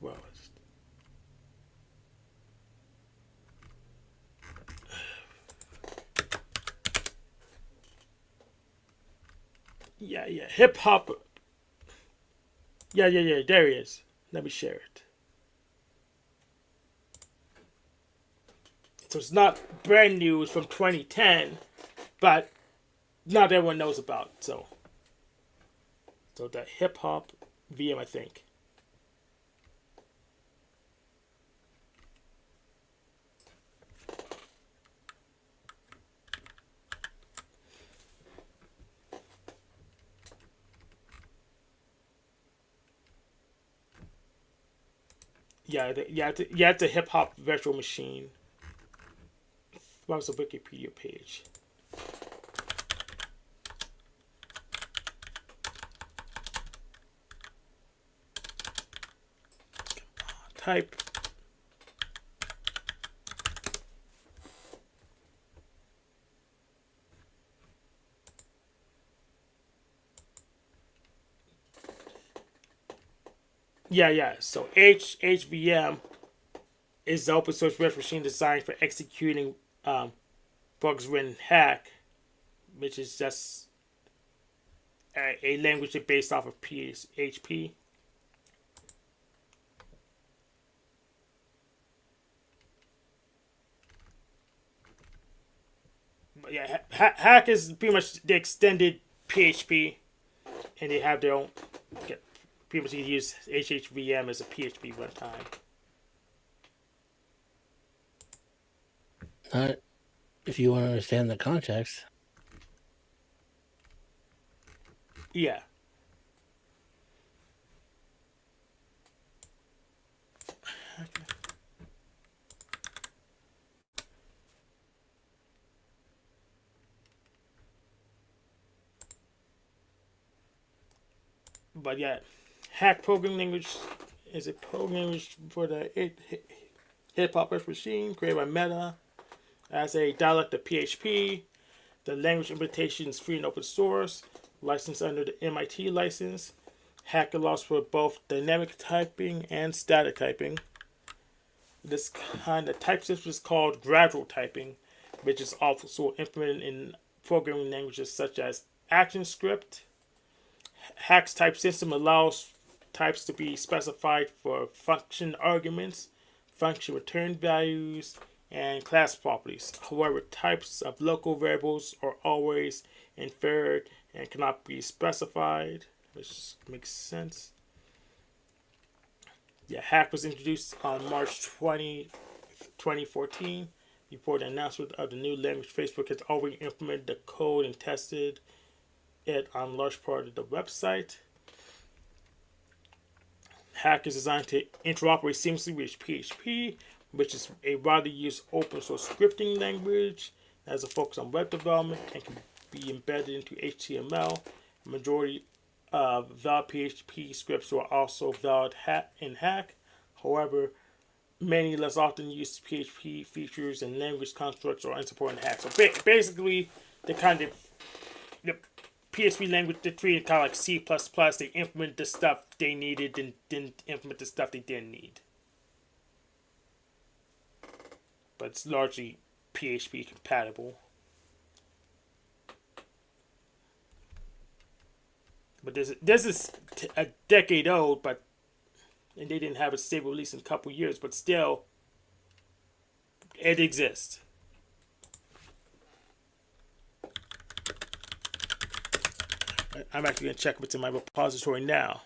Well, yeah, hip hop. Yeah, there he is. Let me share it. So it's not brand new, it's from 2010, but not everyone knows about it, so the hip hop VM, I think. Yeah, it's a hip hop virtual machine. What was the Wikipedia page? type. Yeah. So HVM is the open source virtual machine designed for executing bugs written hack, which is just a language based off of PHP. But yeah, hack is pretty much the extended PHP, and they have their own. Pretty much you use HHVM as a PHP runtime. Not if you want to understand the context. Yeah. But yeah, hack programming language is a programming language for the hip hop virtual machine created by Meta as a dialect of PHP. The language implementation is free and open source, licensed under the MIT license. Hack allows for both dynamic typing and static typing. This kind of type system is called gradual typing, which is also implemented in programming languages such as ActionScript. Hack's type system allows types to be specified for function arguments, function return values, and class properties. However, types of local variables are always inferred and cannot be specified, which makes sense. Yeah, Hack was introduced on March 20, 2014. Before the announcement of the new language, Facebook has already implemented the code and tested it on large part of the website. Hack is designed to interoperate seamlessly with PHP, which is a widely used open source scripting language that has a focus on web development and can be embedded into HTML. The majority of valid PHP scripts are also valid in Hack. However, many less often used PHP features and language constructs are unsupported in Hack. So basically, the PHP language they treated kind of like C++. They implemented the stuff they needed and didn't implement the stuff they didn't need. But it's largely PHP compatible. But this is a decade old, and they didn't have a stable release in a couple years, but still, it exists. I'm actually going to check what's in my repository now.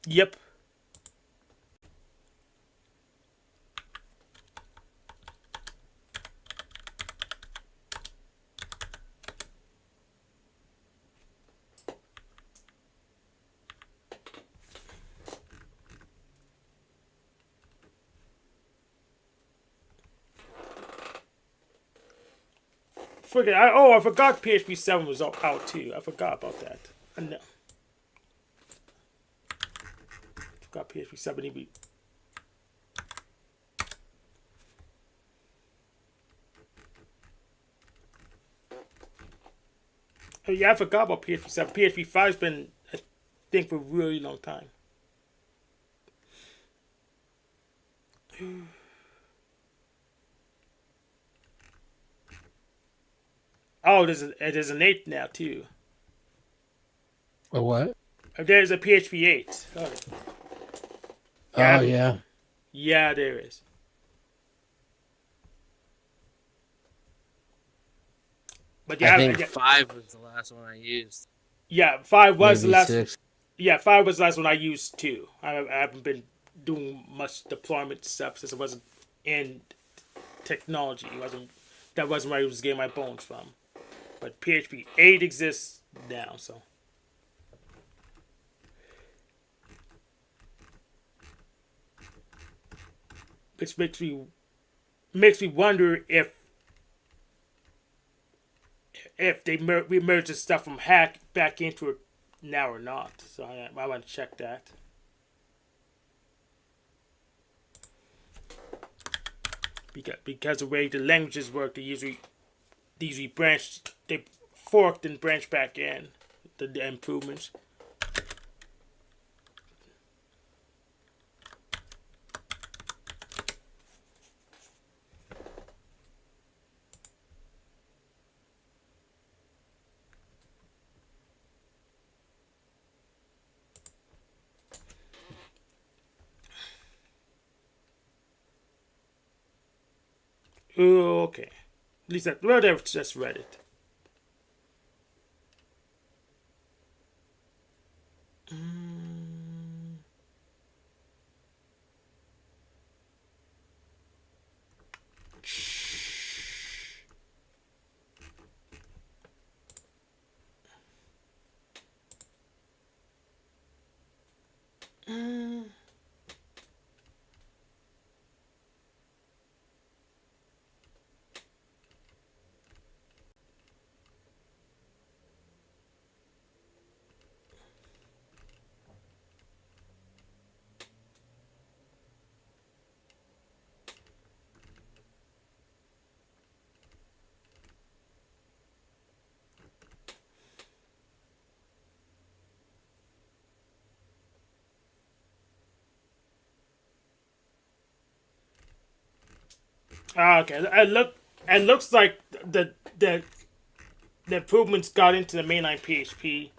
Yep. I forgot PHP 7 was out too. I forgot about that. I know. Forgot PHP 7 EB. Oh yeah, I forgot about PHP 7. PHP 5's been a thing for a really long time. Oh, there's an 8 now too. A what? There's a PHP 8. Oh yeah. Yeah, there is. But yeah, I think 5 was the last one I used. Yeah, 5 was Maybe the last. 6. Yeah, 5 was the last one I used too. I haven't been doing much deployment stuff since I wasn't in technology. That wasn't where I was getting my bones from. But PHP 8 exists now, so. which makes me wonder if they remerge the stuff from hack back into it now or not. So I want to check that. Because the way the languages work, they usually branch, they forked and branch back in the improvements. Oh, okay. At least I've just read it. Okay. It looks like the improvements got into the mainline PHP,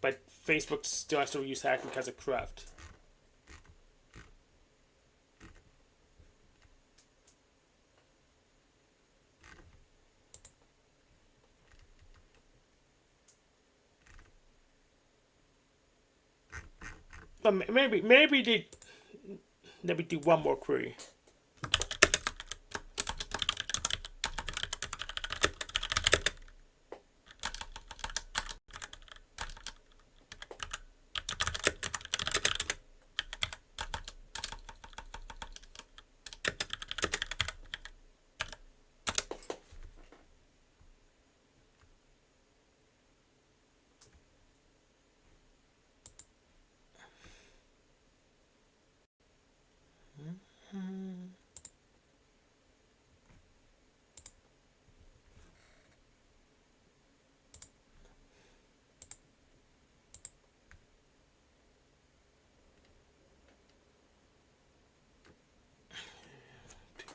but Facebook still has to use hacking because of craft. But maybe they let me do one more query.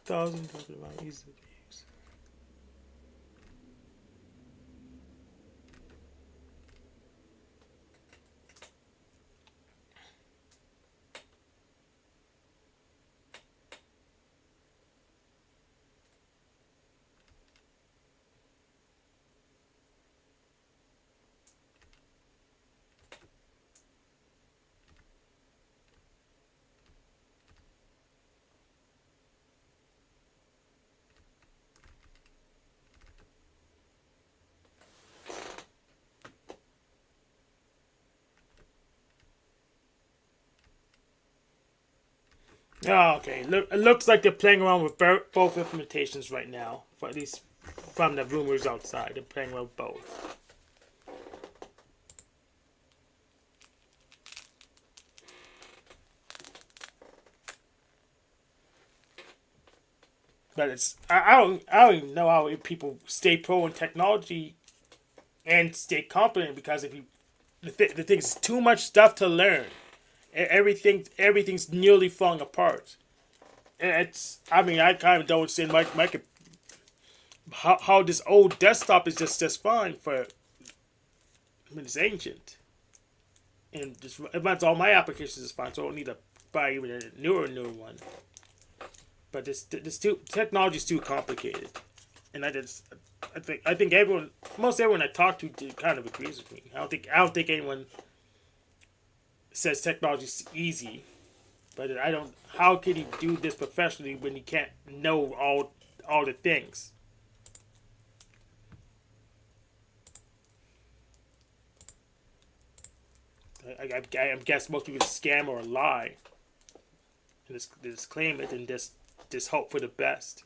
Thousand easy to use. Oh, okay. It looks like they're playing around with both implementations right now. For at least from the rumors outside, they're playing around with both. But I don't even know how people stay pro in technology and stay competent, because if you the thing is too much stuff to learn. Everything's nearly falling apart. I mean, I kind of don't understand how this old desktop is just fine for. I mean, it's ancient, and it runs all my applications is fine, so I don't need to buy even a newer one. But this technology is too complicated, and I think most everyone I talk to kind of agrees with me. I don't think anyone says technology is easy, but I don't. How can he do this professionally when he can't know all the things? I guess most people scam or lie, and just claim it and just just hope for the best.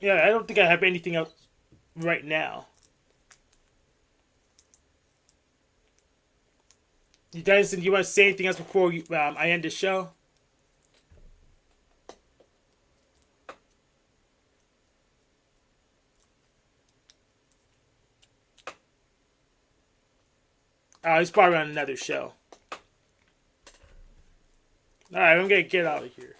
Yeah, I don't think I have anything else right now. You guys, do you want to say anything else before I end the show? He's probably on another show. Alright, I'm gonna get out of here.